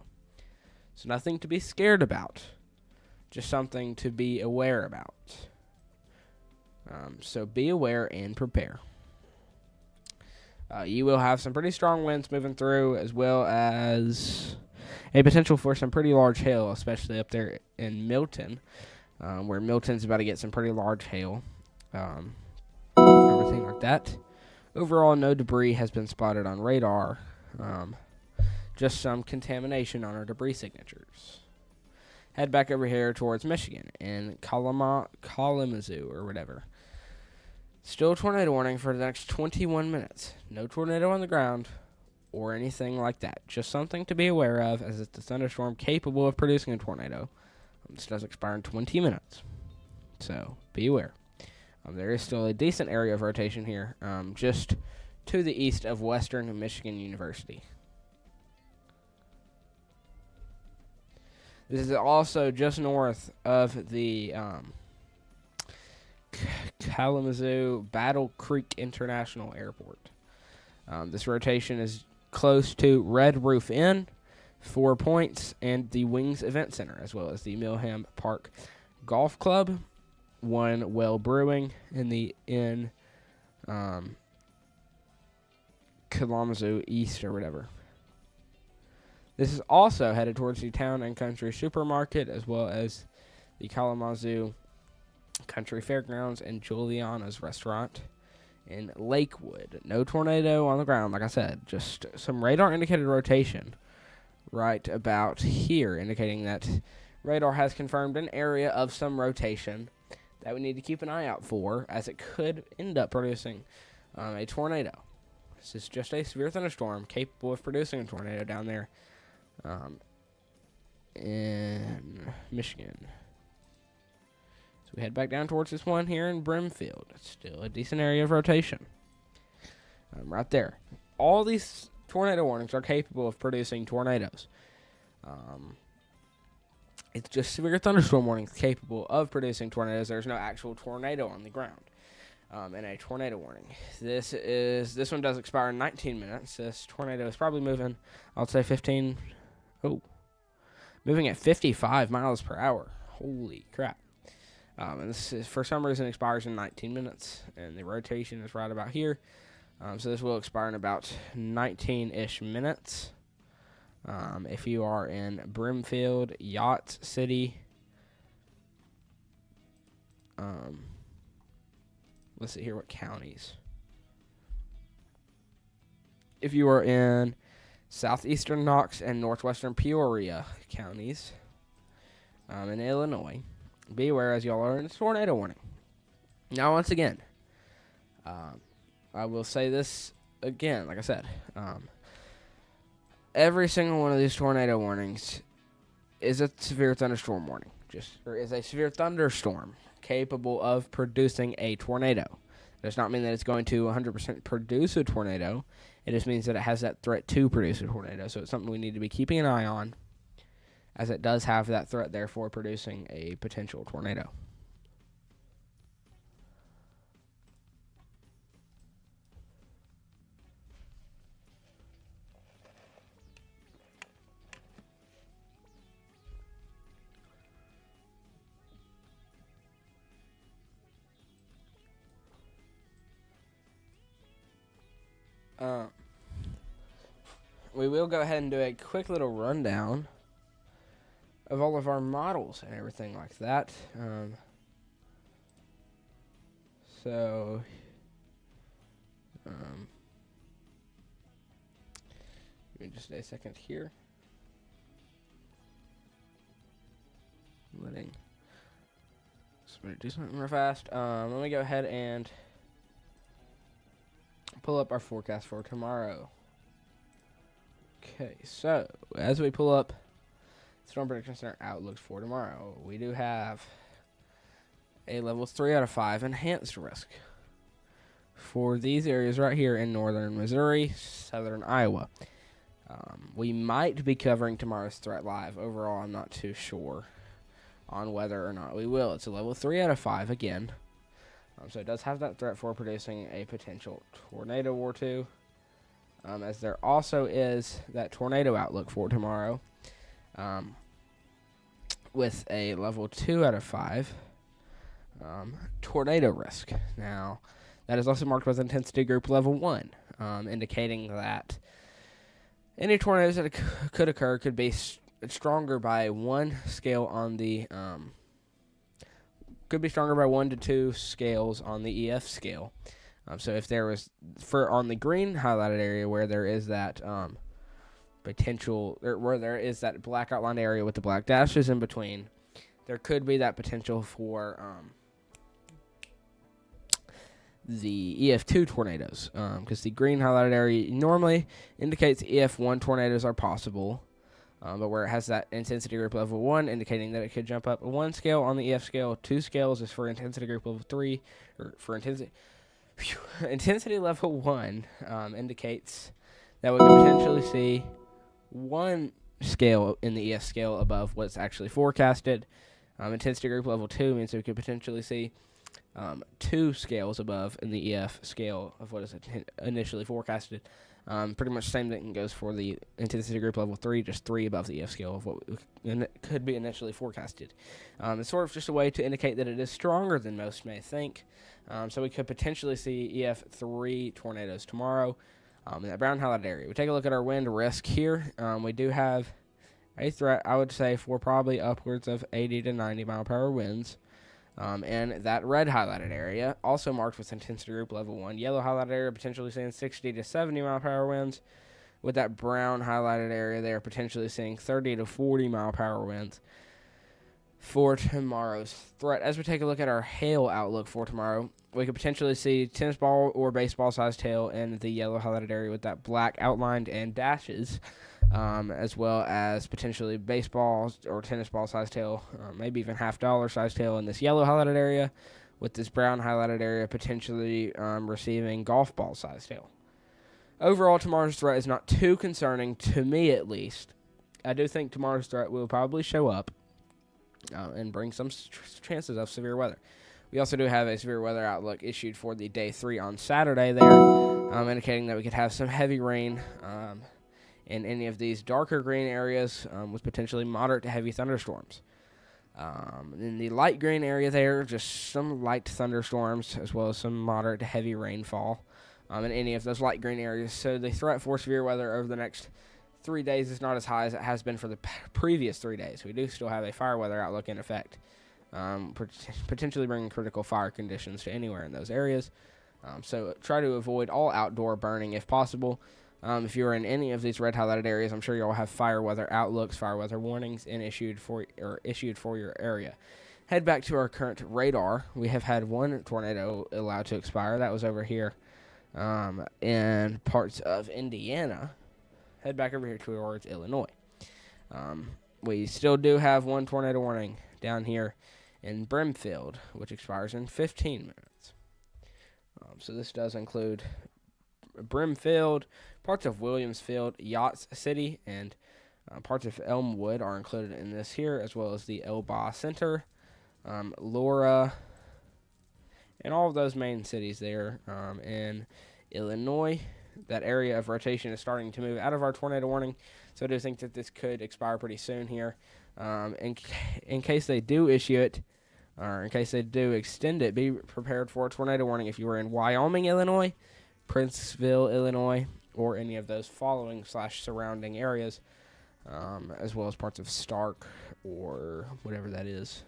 So nothing to be scared about, just something to be aware about. So be aware and prepare. You will have some pretty strong winds moving through, as well as a potential for some pretty large hail, especially up there in Milton, where Milton's about to get some pretty large hail, everything like that. Overall, no debris has been spotted on radar, just some contamination on our debris signatures. Head back over here towards Michigan in Kalamazoo or whatever. Still a tornado warning for the next 21 minutes. No tornado on the ground or anything like that. Just something to be aware of, as it's a thunderstorm capable of producing a tornado. This does expire in 20 minutes. So be aware. There is still a decent area of rotation here, just to the east of Western Michigan University. This is also just north of the Kalamazoo Battle Creek International Airport. This rotation is close to Red Roof Inn, 4 Points, and the Wings Event Center, as well as the Milham Park Golf Club, One Well Brewing, and the Inn Kalamazoo East or whatever. This is also headed towards the Town and Country Supermarket, as well as the Kalamazoo Country Fairgrounds and Juliana's Restaurant in Lakewood. No tornado on the ground, like I said. Just some radar indicated rotation right about here, indicating that radar has confirmed an area of some rotation that we need to keep an eye out for, as it could end up producing a tornado. This is just a severe thunderstorm capable of producing a tornado down there in Michigan. So we head back down towards this one here in Brimfield. It's still a decent area of rotation. Right there. All these tornado warnings are capable of producing tornadoes. It's just severe thunderstorm warnings capable of producing tornadoes. There's no actual tornado on the ground. and a tornado warning. This one does expire in 19 minutes. This tornado is probably moving, I'll say moving at 55 miles per hour. Holy crap. And this is, for some reason, expires in 19 minutes, and the rotation is right about here. So this will expire in about 19-ish minutes. If you are in Brimfield, Yacht City, let's see here what counties. If you are in southeastern Knox and northwestern Peoria counties in Illinois, be aware as y'all are in a tornado warning. Now, once again, I will say this again, like I said, every single one of these tornado warnings is a severe thunderstorm warning, or is a severe thunderstorm capable of producing a tornado. It does not mean that it's going to 100% produce a tornado. It just means that it has that threat to produce a tornado. So it's something we need to be keeping an eye on, as it does have that threat, therefore producing a potential tornado. We will go ahead and do a quick little rundown of all of our models and everything like that. Give me just a second here. Letting somebody do something real fast. Let me go ahead and pull up our forecast for tomorrow. Okay, so as we pull up Storm Prediction Center outlooks for tomorrow, we do have a level 3 out of 5 enhanced risk for these areas right here in northern Missouri, southern Iowa. We might be covering tomorrow's threat live. Overall, I'm not too sure on whether or not we will. It's a level 3 out of 5 again. So it does have that threat for producing a potential tornado or two. As there also is that tornado outlook for tomorrow with a level 2 out of 5 tornado risk. Now, that is also marked with intensity group level 1, indicating that any tornadoes that could occur could be stronger by 1 scale on the could be stronger by 1 to 2 scales on the EF scale. So if there was, on the green highlighted area where there is that potential, where there is that black outlined area with the black dashes in between, there could be that potential for the EF2 tornadoes. Because the green highlighted area normally indicates EF1 tornadoes are possible. But where it has that intensity group level 1, indicating that it could jump up 1 scale on the EF scale. 2 scales is for intensity group level 3, or for intensity. Intensity level 1 indicates that we could potentially see 1 scale in the EF scale above what's actually forecasted. Intensity group level 2 means we could potentially see 2 scales above in the EF scale of what is initially forecasted. Pretty much the same thing goes for the intensity group level 3, just 3 above the EF scale of what could be initially forecasted. It's sort of just a way to indicate that it is stronger than most may think. So we could potentially see EF3 tornadoes tomorrow in that brown highlighted area. We take a look at our wind risk here. We do have a threat, I would say, for probably upwards of 80 to 90 mile per hour winds. And that red highlighted area, also marked with intensity group level 1. Yellow highlighted area potentially seeing 60 to 70 mile per hour winds. With that brown highlighted area there, potentially seeing 30 to 40 mile per hour winds for tomorrow's threat. As we take a look at our hail outlook for tomorrow, we could potentially see tennis ball or baseball sized hail in the yellow highlighted area with that black outlined and dashes, as well as potentially baseball or tennis ball sized hail, maybe even $50 sized hail in this yellow highlighted area, with this brown highlighted area potentially receiving golf ball sized hail. Overall, tomorrow's threat is not too concerning, to me at least. I do think tomorrow's threat will probably show up and bring some chances of severe weather. We also do have a severe weather outlook issued for the day 3 on Saturday there, indicating that we could have some heavy rain in any of these darker green areas with potentially moderate to heavy thunderstorms. In the light green area there, just some light thunderstorms as well as some moderate to heavy rainfall in any of those light green areas. So the threat for severe weather over the next 3 days is not as high as it has been for the previous 3 days. We do still have a fire weather outlook in effect, potentially bringing critical fire conditions to anywhere in those areas. So try to avoid all outdoor burning if possible. If you're in any of these red highlighted areas, I'm sure you'll have fire weather outlooks, fire weather warnings, and issued for your area. Head back to our current radar. We have had one tornado allowed to expire. That was over here in parts of Indiana. Head back over here towards Illinois. We still do have one tornado warning down here in Brimfield, which expires in 15 minutes. So this does include Brimfield, parts of Williamsfield, Yachts City, and parts of Elmwood are included in this here, as well as the Elba Center, Laura, and all of those main cities there in Illinois. That area of rotation is starting to move out of our tornado warning, so I do think that this could expire pretty soon here. In case they do issue it, or in case they do extend it, be prepared for a tornado warning if you were in Wyoming, Illinois, Princeville, Illinois, or any of those following / surrounding areas, as well as parts of Stark or whatever that is,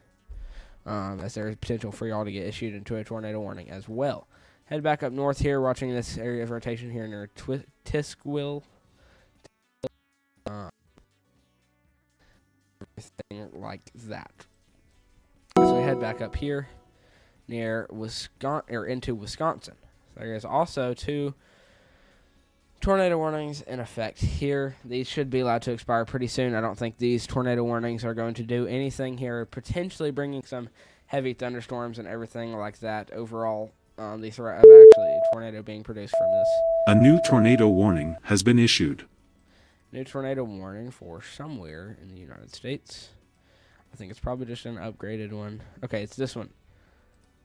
as there is potential for y'all to get issued into a tornado warning as well. Head back up north here, watching this area of rotation here near Tisquil. Everything like that. So we head back up here near Wisconsin, or into Wisconsin. There is also 2 tornado warnings in effect here. These should be allowed to expire pretty soon. I don't think these tornado warnings are going to do anything here, potentially bringing some heavy thunderstorms and everything like that. Overall, the threat of actually a tornado being produced from this. A new tornado warning has been issued. New tornado warning for somewhere in the United States. I think it's probably just an upgraded one. Okay, it's this one.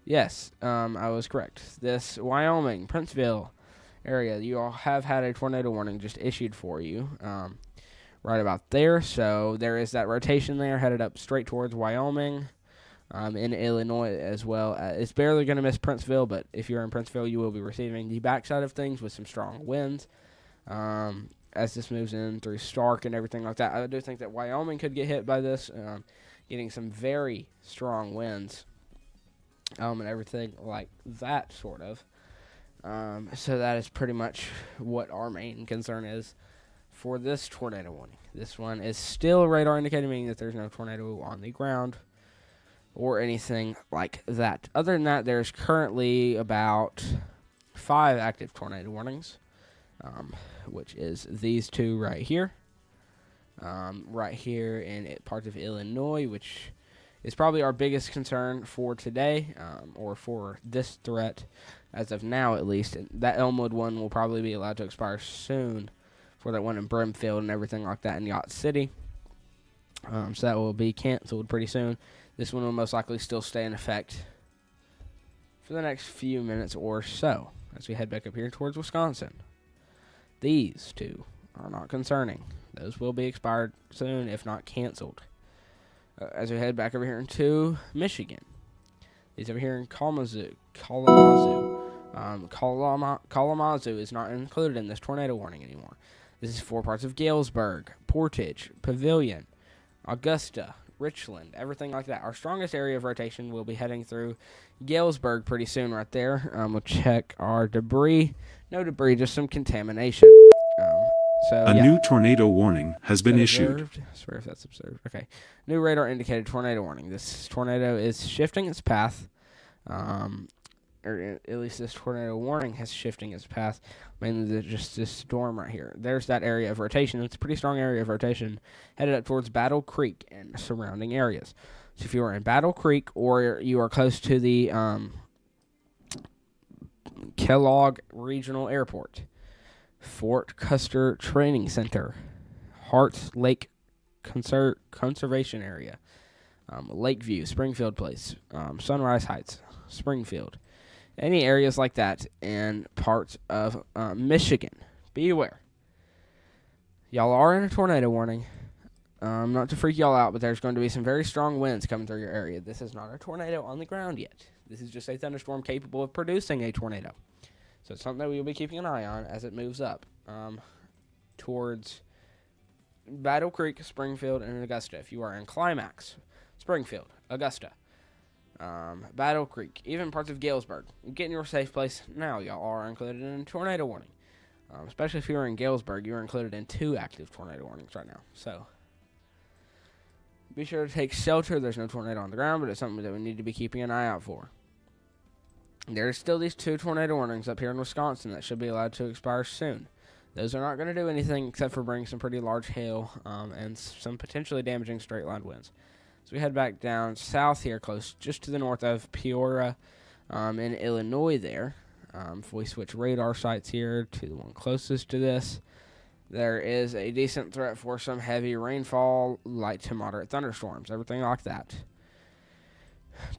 Yes, I was correct. This Wyoming, Princeville area, you all have had a tornado warning just issued for you right about there. So there is that rotation there headed up straight towards Wyoming, in Illinois as well. It's barely going to miss Princeville, but if you're in Princeville, you will be receiving the backside of things with some strong winds as this moves in through Stark and everything like that. I do think that Wyoming could get hit by this, getting some very strong winds. And everything like that, sort of. So that is pretty much what our main concern is for this tornado warning. This one is still radar indicated, meaning that there's no tornado on the ground or anything like that. Other than that, there's currently about 5 active tornado warnings, which is these 2 right here. Right here in parts of Illinois, which is probably our biggest concern for today, or for this threat, as of now at least. And that Elmwood one will probably be allowed to expire soon for that one in Brimfield and everything like that in Yacht City. So that will be canceled pretty soon. This one will most likely still stay in effect for the next few minutes or so as we head back up here towards Wisconsin. These 2 are not concerning. Those will be expired soon, if not canceled. As we head back over here into Michigan. These over here in Kalamazoo. Kalamazoo is not included in this tornado warning anymore. This is 4 parts of Galesburg, Portage, Pavilion, Augusta, Richland, everything like that. Our strongest area of rotation will be heading through Galesburg pretty soon right there. We'll check our debris. No debris, just some contamination. A new tornado warning has been issued. I swear if that's observed. Okay. New radar indicated tornado warning. This tornado is shifting its path. Or at least this tornado warning has shifting its path. Mainly just this storm right here. There's that area of rotation. It's a pretty strong area of rotation headed up towards Battle Creek and surrounding areas. So if you are in Battle Creek or you are close to the Kellogg Regional Airport, Fort Custer Training Center, Hearts Lake Conservation Area, Lakeview, Springfield Place, Sunrise Heights, Springfield, any areas like that in parts of Michigan. Be aware. Y'all are in a tornado warning. Not to freak y'all out, but there's going to be some very strong winds coming through your area. This is not a tornado on the ground yet. This is just a thunderstorm capable of producing a tornado. So it's something that we will be keeping an eye on as it moves up towards Battle Creek, Springfield, and Augusta. If you are in Climax, Springfield, Augusta, Battle Creek, even parts of Galesburg, get in your safe place now. Y'all are included in a tornado warning. Especially if you are in Galesburg, you are included in 2 active tornado warnings right now. So be sure to take shelter. There's no tornado on the ground, but it's something that we need to be keeping an eye out for. There's still these 2 tornado warnings up here in Wisconsin that should be allowed to expire soon. Those are not going to do anything except for bring some pretty large hail and some potentially damaging straight-line winds. So we head back down south here, close just to the north of Peoria in Illinois there. If we switch radar sites here to the one closest to this, there is a decent threat for some heavy rainfall, light to moderate thunderstorms, everything like that.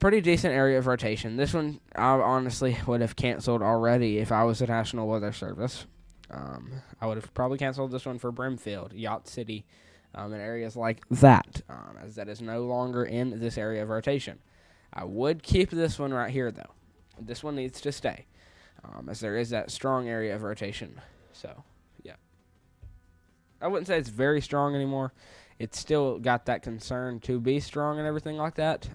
Pretty decent area of rotation. This one, I honestly would have canceled already if I was the National Weather Service. I would have probably canceled this one for Brimfield, Yacht City, and areas like that, as that is no longer in this area of rotation. I would keep this one right here, though. This one needs to stay, as there is that strong area of rotation. So, yeah. I wouldn't say it's very strong anymore. It's still got that concern to be strong and everything like that.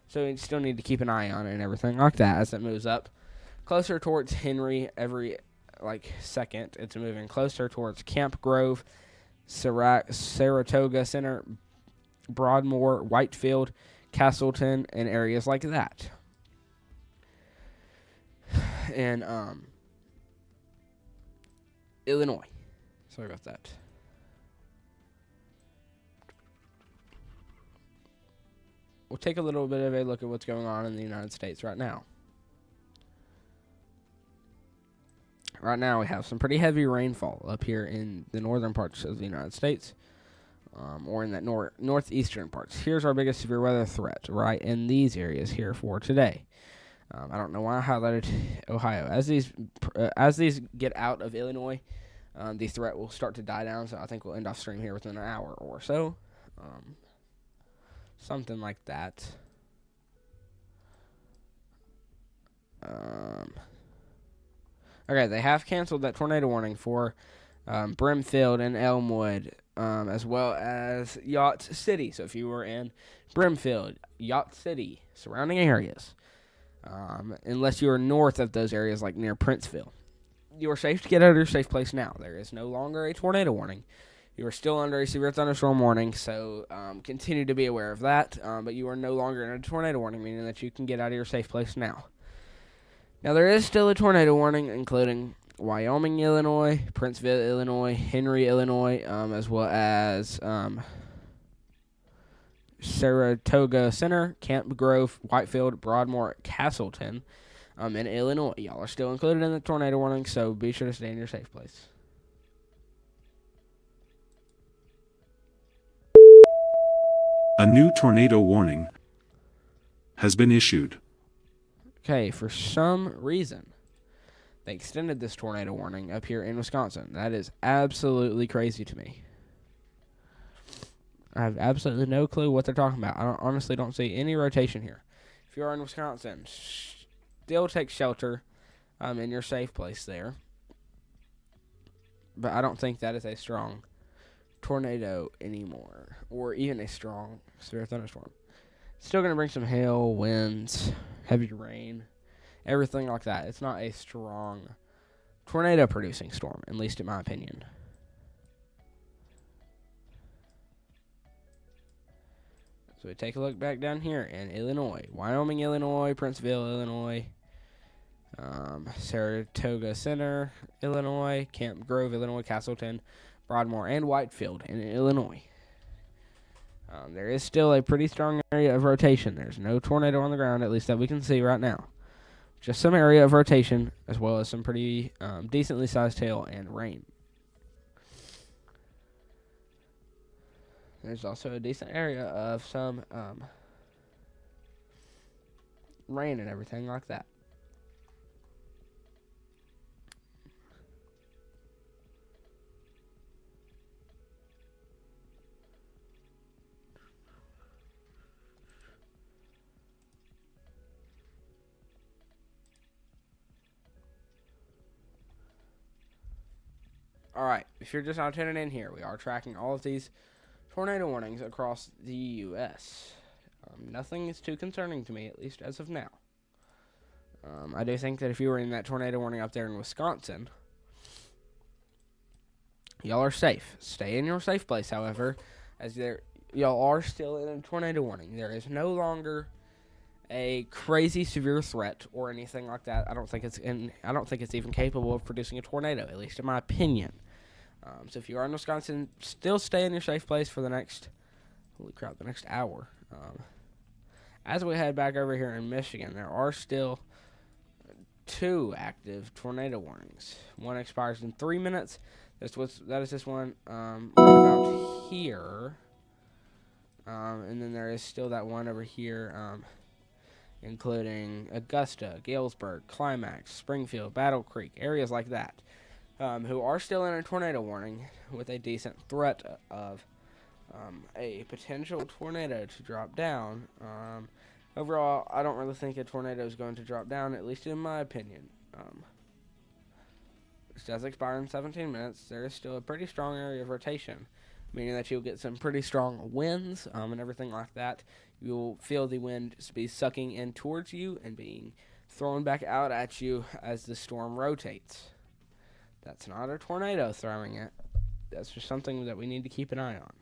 So you still need to keep an eye on it and everything like that as it moves up. Closer towards Henry every, second. It's moving closer towards Camp Grove, Saratoga Center, Broadmoor, Whitefield, Castleton, and areas like that. And Illinois. Sorry about that. We'll take a little bit of a look at what's going on in the United States right now. Right now, we have some pretty heavy rainfall up here in the northern parts of the United States, or in that northeastern parts. Here's our biggest severe weather threat, right in these areas here for today. I don't know why I highlighted Ohio. As these get out of Illinois, the threat will start to die down, so I think we'll end off stream here within an hour or so. Something like that. Okay, they have canceled that tornado warning for Brimfield and Elmwood, as well as Yacht City. So if you were in Brimfield, Yacht City, surrounding areas, unless you are north of those areas, like near Princeville, you are safe to get out of your safe place now. There is no longer a tornado warning. You are still under a severe thunderstorm warning, so continue to be aware of that. But you are no longer in a tornado warning, meaning that you can get out of your safe place now. Now, there is still a tornado warning, including Wyoming, Illinois, Princeville, Illinois, Henry, Illinois, as well as Saratoga Center, Camp Grove, Whitefield, Broadmoor, Castleton, in Illinois. Y'all are still included in the tornado warning, so be sure to stay in your safe place. A new tornado warning has been issued. Okay, for some reason, they extended this tornado warning up here in Wisconsin. That is absolutely crazy to me. I have absolutely no clue what they're talking about. I honestly don't see any rotation here. If you are in Wisconsin, still take shelter in your safe place there. But I don't think that is a strong tornado anymore, or even a strong severe thunderstorm. Still going to bring some hail, winds, heavy rain, everything like that. It's not a strong tornado-producing storm, at least in my opinion. So we take a look back down here in Illinois. Wyoming, Illinois, Princeville, Illinois, Saratoga Center, Illinois, Camp Grove, Illinois, Castleton, Broadmoor, and Whitefield in Illinois. There is still a pretty strong area of rotation. There's no tornado on the ground, at least that we can see right now. Just some area of rotation, as well as some pretty decently sized hail and rain. There's also a decent area of some rain and everything like that. Alright, if you're just now tuning in here, we are tracking all of these tornado warnings across the U.S. Nothing is too concerning to me, at least as of now. I do think that if you were in that tornado warning up there in Wisconsin, y'all are safe. Stay in your safe place, however, as y'all are still in a tornado warning. There is no longer a crazy severe threat or anything like that. I don't think it's even capable of producing a tornado, at least in my opinion. So if you are in Wisconsin, still stay in your safe place for the next hour. As we head back over here in Michigan, there are still 2 active tornado warnings. One expires in 3 minutes. That is this one right about here. And then there is still that one over here, including Augusta, Galesburg, Climax, Springfield, Battle Creek, areas like that, who are still in a tornado warning with a decent threat of a potential tornado to drop down. Overall, I don't really think a tornado is going to drop down, at least in my opinion. This does expire in 17 minutes. There is still a pretty strong area of rotation, meaning that you'll get some pretty strong winds and everything like that. You'll feel the wind be sucking in towards you and being thrown back out at you as the storm rotates. That's not a tornado throwing it. That's just something that we need to keep an eye on.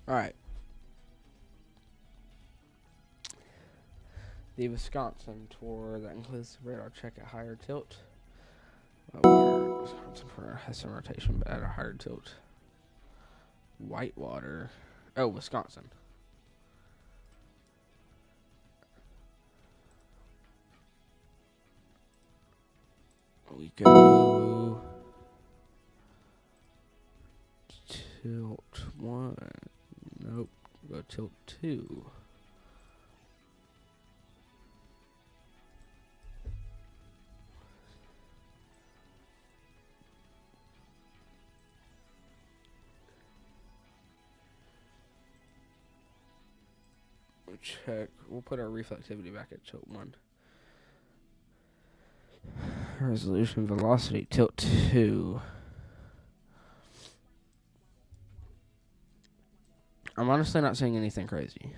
All right. The Wisconsin tour that includes the radar check at higher tilt. Wisconsin has some rotation, but at a higher tilt. Whitewater. Oh, Wisconsin. We go tilt 1. Nope. Go tilt 2. Check. We'll put our reflectivity back at tilt 1. Resolution velocity tilt 2. I'm honestly not seeing anything crazy.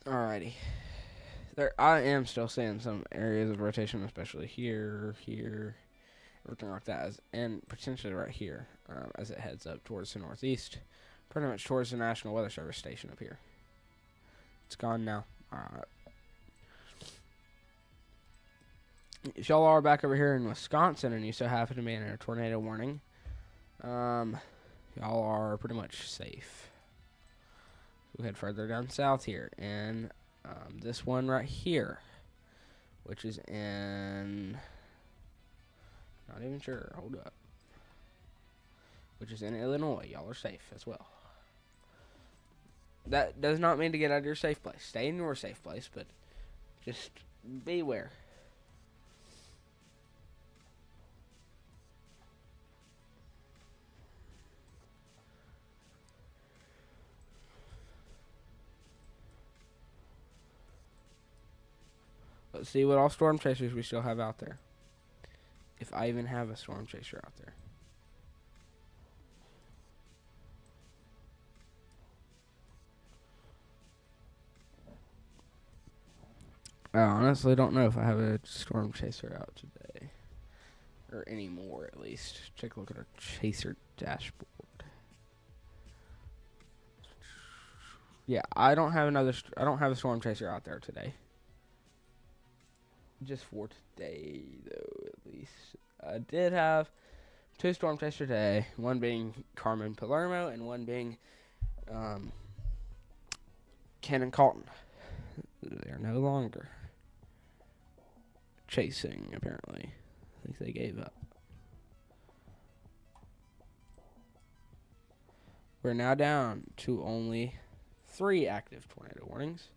Alrighty. I am still seeing some areas of rotation, especially here, everything like that, and potentially right here, as it heads up towards the northeast, pretty much towards the National Weather Service station up here. It's gone now. Alright. If y'all are back over here in Wisconsin and you so happen to be in a tornado warning, y'all are pretty much safe. We'll head further down south here, and this one right here, which is in, not even sure, hold up, which is in Illinois. Y'all are safe as well. That does not mean to get out of your safe place. Stay in your safe place, but just beware. Let's see what all storm chasers we still have out there. If I even have a storm chaser out there. I honestly don't know if I have a storm chaser out today. Or anymore, at least. Take a look at our chaser dashboard. Yeah, I don't have I don't have a storm chaser out there today. Just for today, though, at least. I did have 2 storm chasers today. One being Carmen Palermo and one being Ken and Colton. They are no longer chasing, apparently. I think they gave up. We're now down to only 3 active tornado warnings.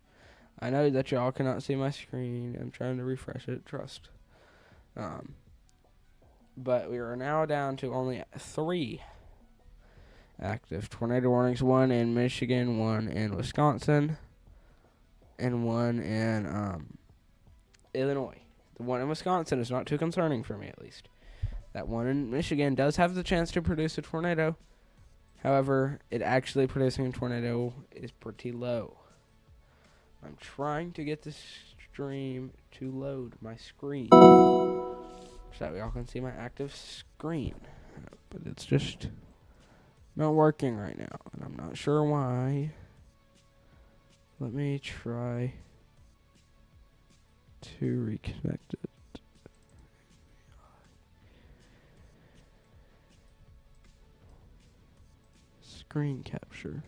I know that y'all cannot see my screen. I'm trying to refresh it. Trust. But we are now down to only 3 active tornado warnings. 1 in Michigan, 1 in Wisconsin, and 1 in Illinois. The one in Wisconsin is not too concerning for me, at least. That one in Michigan does have the chance to produce a tornado. However, it actually producing a tornado is pretty low. I'm trying to get this stream to load my screen so that we all can see my active screen. But it's just not working right now, and I'm not sure why. Let me try to reconnect it. Screen capture.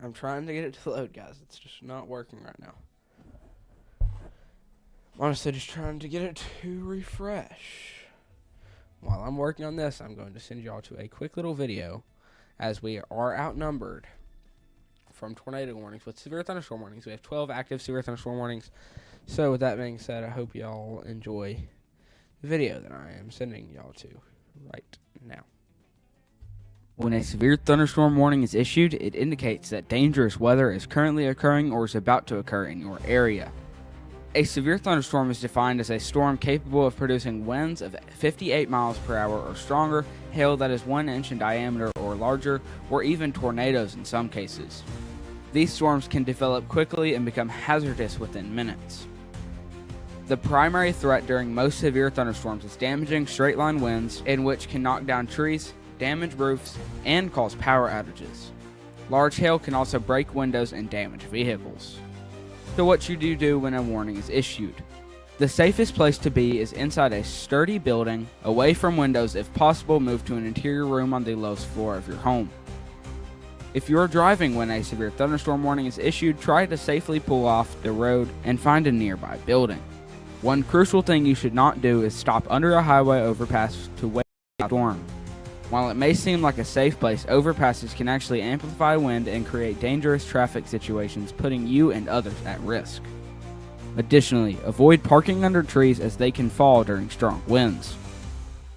I'm trying to get it to load, guys. It's just not working right now. I'm honestly just trying to get it to refresh. While I'm working on this, I'm going to send y'all to a quick little video, as we are outnumbered from tornado warnings with severe thunderstorm warnings. We have 12 active severe thunderstorm warnings. So with that being said, I hope y'all enjoy the video that I am sending y'all to right now. When a severe thunderstorm warning is issued, it indicates that dangerous weather is currently occurring or is about to occur in your area. A severe thunderstorm is defined as a storm capable of producing winds of 58 miles per hour or stronger, hail that is 1 inch in diameter or larger, or even tornadoes in some cases. These storms can develop quickly and become hazardous within minutes. The primary threat during most severe thunderstorms is damaging straight-line winds, in which can knock down trees, damage roofs, and cause power outages. Large hail can also break windows and damage vehicles. So what should you do when a warning is issued? The safest place to be is inside a sturdy building, away from windows. If possible, move to an interior room on the lowest floor of your home. If you are driving when a severe thunderstorm warning is issued, try to safely pull off the road and find a nearby building. One crucial thing you should not do is stop under a highway overpass to wait for a storm. While it may seem like a safe place, overpasses can actually amplify wind and create dangerous traffic situations, putting you and others at risk. Additionally, avoid parking under trees as they can fall during strong winds.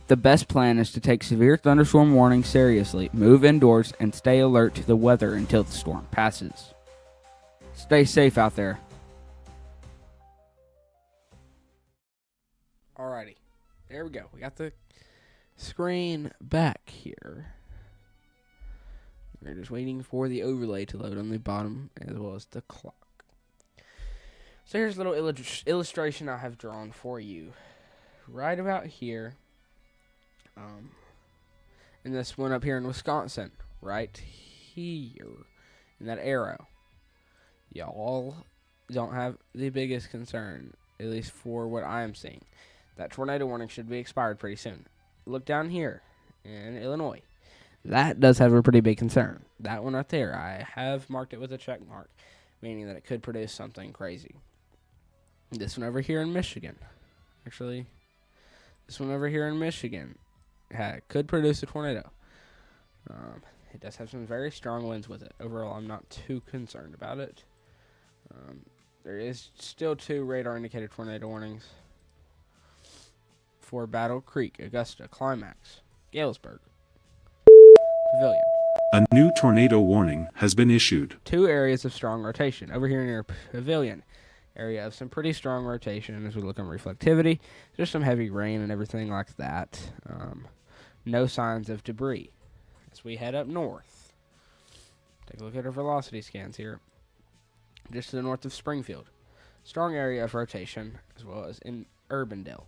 The best plan is to take severe thunderstorm warnings seriously, move indoors, and stay alert to the weather until the storm passes. Stay safe out there. Alrighty, there we go. We got the screen back here. We're just waiting for the overlay to load on the bottom as well as the clock. So here's a little illustration I have drawn for you. Right about here. And this one up here in Wisconsin. Right here. In that arrow. Y'all don't have the biggest concern, at least for what I am seeing. That tornado warning should be expired pretty soon. Look down here in Illinois. That does have a pretty big concern. That one right there, I have marked it with a check mark, meaning that it could produce something crazy. This one over here in Michigan. Actually, this one over here in Michigan could produce a tornado. It does have some very strong winds with it. Overall, I'm not too concerned about it. There is still 2 radar-indicated tornado warnings for Battle Creek, Augusta, Climax, Galesburg, Pavilion. A new tornado warning has been issued. 2 areas of strong rotation. Over here near Pavilion, area of some pretty strong rotation as we look on reflectivity. Just some heavy rain and everything like that. No signs of debris. As we head up north, take a look at our velocity scans here. Just to the north of Springfield. Strong area of rotation, as well as in Urbandale.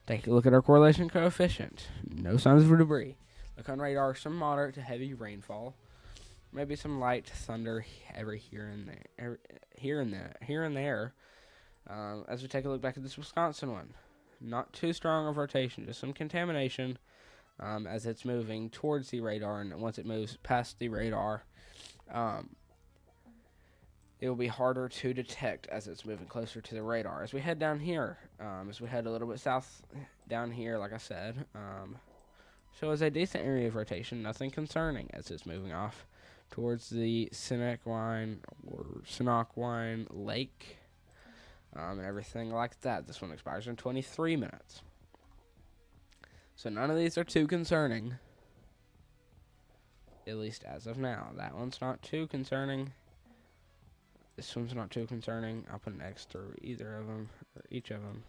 Take a look at our correlation coefficient. No signs of debris. Look on radar, some moderate to heavy rainfall. Maybe some light thunder every here and there. As we take a look back at this Wisconsin one. Not too strong of rotation, just some contamination as it's moving towards the radar. And once it moves past the radar, it will be harder to detect as it's moving closer to the radar. As we head down here, as we head a little bit south down here, like I said, shows a decent area of rotation, nothing concerning as it's moving off towards the Sinnoquine Lake and everything like that. This one expires in 23 minutes. So none of these are too concerning, at least as of now. That one's not too concerning. This one's not too concerning. I'll put an X through either of them, or each of them.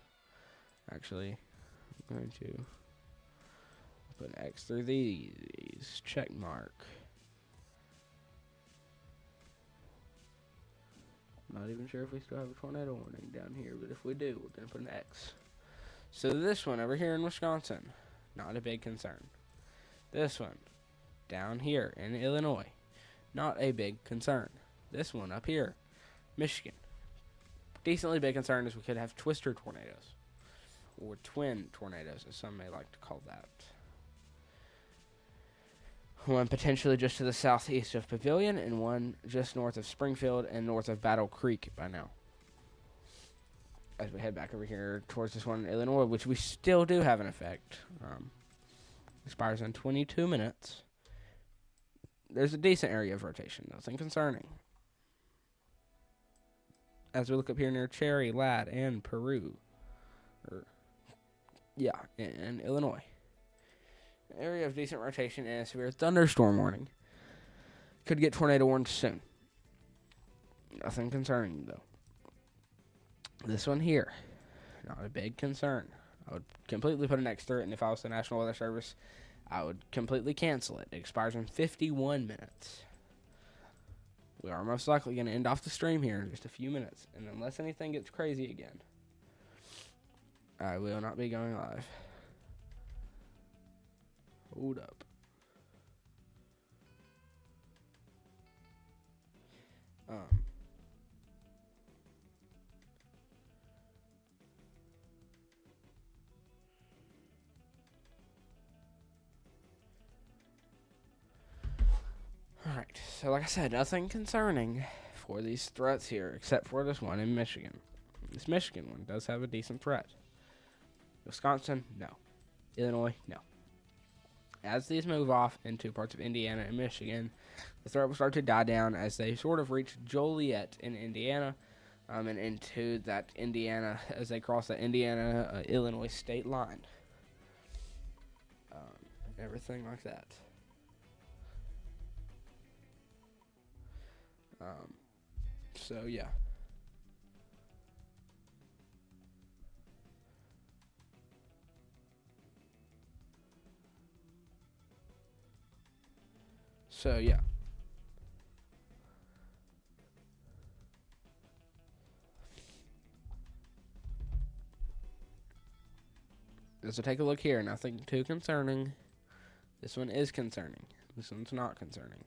Actually, I'm going to put an X through these. Check mark. Not even sure if we still have a tornado warning down here, but if we do, we're going to put an X. So this one over here in Wisconsin, not a big concern. This one down here in Illinois, not a big concern. This one up here, Michigan, decently big concern as we could have twister tornadoes, or twin tornadoes as some may like to call that. One potentially just to the southeast of Pavilion, and one just north of Springfield and north of Battle Creek by now. As we head back over here towards this one in Illinois, which we still do have an effect. Expires in 22 minutes. There's a decent area of rotation, nothing concerning. As we look up here near Cherry, Ladd, and Peru. In Illinois. An area of decent rotation and a severe thunderstorm warning. Could get tornado warned soon. Nothing concerning, though. This one here, not a big concern. I would completely put an X through it, and if I was the National Weather Service, I would completely cancel it. It expires in 51 minutes. We are most likely going to end off the stream here in just a few minutes, and unless anything gets crazy again, I will not be going live. Hold up. Alright, so like I said, nothing concerning for these threats here, except for this one in Michigan. This Michigan one does have a decent threat. Wisconsin, no. Illinois, no. As these move off into parts of Indiana and Michigan, the threat will start to die down as they sort of reach Joliet in Indiana, and into that Indiana, as they cross the Indiana-Illinois state line. Everything like that. So, yeah. So, yeah. So take a look here. Nothing too concerning. This one is concerning. This one's not concerning.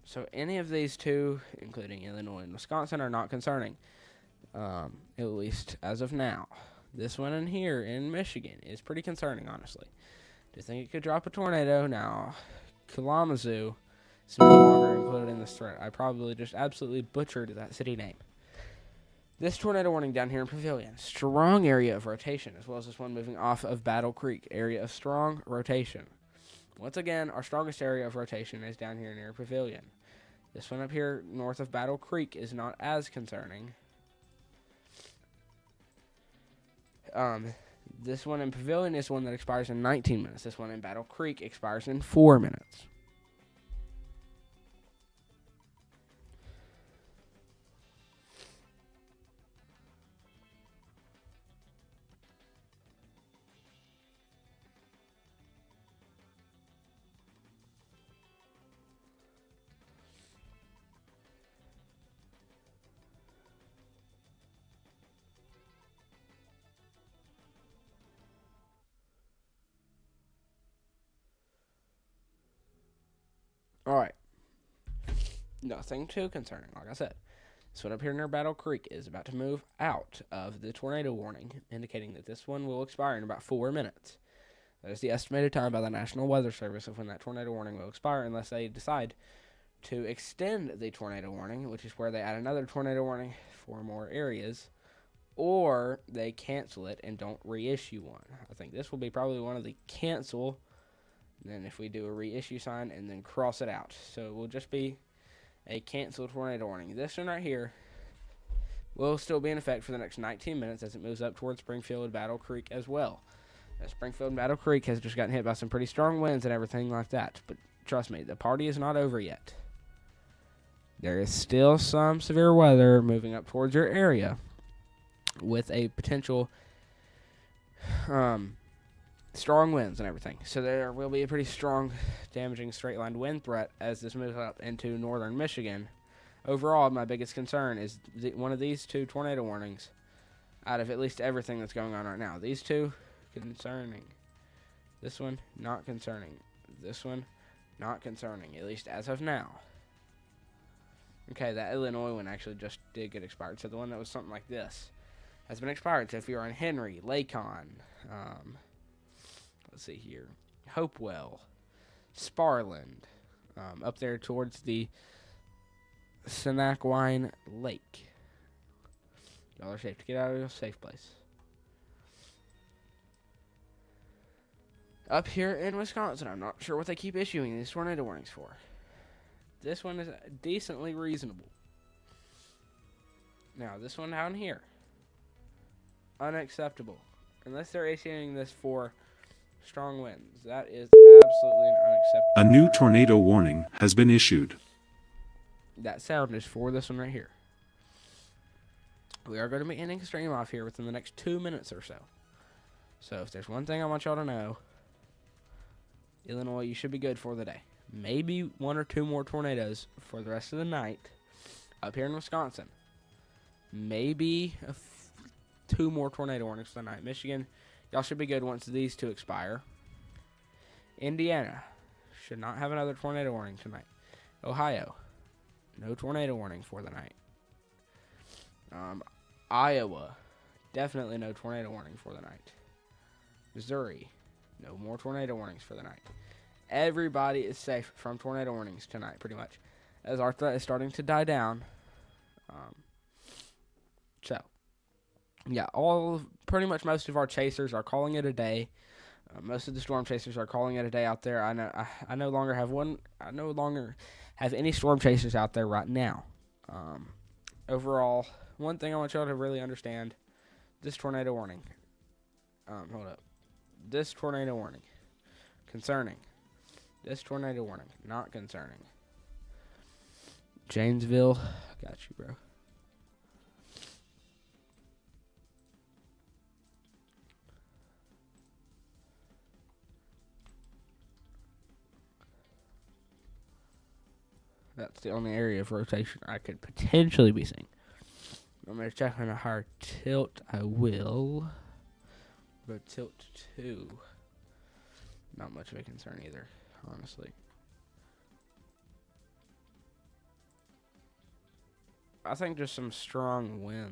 So any of these two, including Illinois and Wisconsin, are not concerning. At least as of now. This one in here in Michigan is pretty concerning, honestly. Do you think it could drop a tornado? Now, Kalamazoo is no longer included in this threat. I probably just absolutely butchered that city name. This tornado warning down here in Pavilion. Strong area of rotation, as well as this one moving off of Battle Creek. Area of strong rotation. Once again, our strongest area of rotation is down here near Pavilion. This one up here north of Battle Creek is not as concerning. This one in Pavilion is one that expires in 19 minutes. This one in Battle Creek expires in 4 minutes. Alright. Nothing too concerning, like I said. This one up here near Battle Creek is about to move out of the tornado warning, indicating that this one will expire in about 4 minutes. That is the estimated time by the National Weather Service of when that tornado warning will expire, unless they decide to extend the tornado warning, which is where they add another tornado warning for more areas, or they cancel it and don't reissue one. I think this will be probably one of the cancel, and then if we do a reissue sign and then cross it out. So it will just be a canceled tornado warning. This one right here will still be in effect for the next 19 minutes as it moves up towards Springfield and Battle Creek as well. Now, Springfield and Battle Creek has just gotten hit by some pretty strong winds and everything like that. But trust me, the party is not over yet. There is still some severe weather moving up towards your area with a potential strong winds and everything. So there will be a pretty strong, damaging straight-line wind threat as this moves up into northern Michigan. Overall, my biggest concern is one of these two tornado warnings out of at least everything that's going on right now. These two, concerning. This one, not concerning. This one, not concerning, at least as of now. Okay, that Illinois one actually just did get expired. So the one that was something like this has been expired. So if you're on Henry, Lacon, let's see here, Hopewell, Sparland, up there towards the Sannaquine Lake. Y'all are safe to get out of your safe place. Up here in Wisconsin, I'm not sure what they keep issuing these tornado warnings for. This one is decently reasonable. Now, this one down here, unacceptable. Unless they're issuing this for strong winds. That is absolutely unacceptable. A new tornado warning has been issued. That sound is for this one right here. We are going to be ending stream off here within the next 2 minutes or so. So if there's one thing I want y'all to know, Illinois, you should be good for the day. Maybe 1 or 2 more tornadoes for the rest of the night up here in Wisconsin. Maybe 2 more tornado warnings for the night. Michigan, y'all should be good once these 2 expire. Indiana should not have another tornado warning tonight. Ohio, no tornado warning for the night. Iowa, definitely no tornado warning for the night. Missouri, no more tornado warnings for the night. Everybody is safe from tornado warnings tonight, pretty much, as our threat is starting to die down. Yeah, pretty much most of our chasers are calling it a day. Most of the storm chasers are calling it a day out there. I no longer have any storm chasers out there right now. Overall, one thing I want y'all to really understand: this tornado warning. Hold up. This tornado warning, concerning. This tornado warning, not concerning. Janesville, got you, bro. That's the only area of rotation I could potentially be seeing. I'm going to check on a higher tilt. I will. But tilt 2. Not much of a concern either, honestly. I think just some strong winds.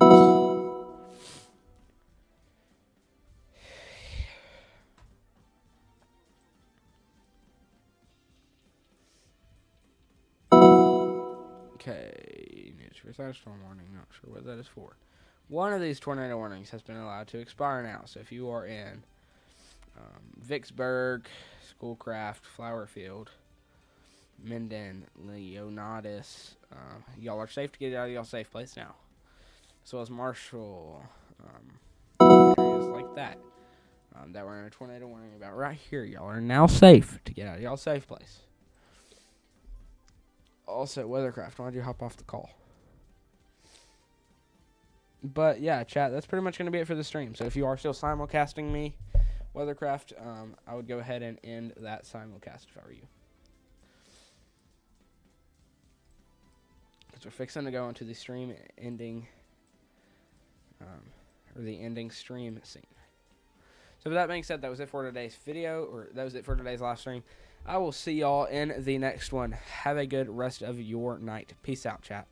Okay, news for thunderstorm warning. Not sure what that is for. One of these tornado warnings has been allowed to expire now. So if you are in Vicksburg, Schoolcraft, Flowerfield, Minden, Leonatus, y'all are safe to get out of y'all safe place now. As well as Marshall, areas like that. That we're in a tornado warning about right here. Y'all are now safe to get out of y'all safe place. Also, Weathercraft, why'd you hop off the call? But yeah, chat, that's pretty much going to be it for the stream. So if you are still simulcasting me, Weathercraft, I would go ahead and end that simulcast if I were you. Because we're fixing to go into the stream ending, or the ending stream scene. So So with that being said, that was it for today's video, or that was it for today's live stream. I will see y'all in the next one. Have a good rest of your night. Peace out, chat.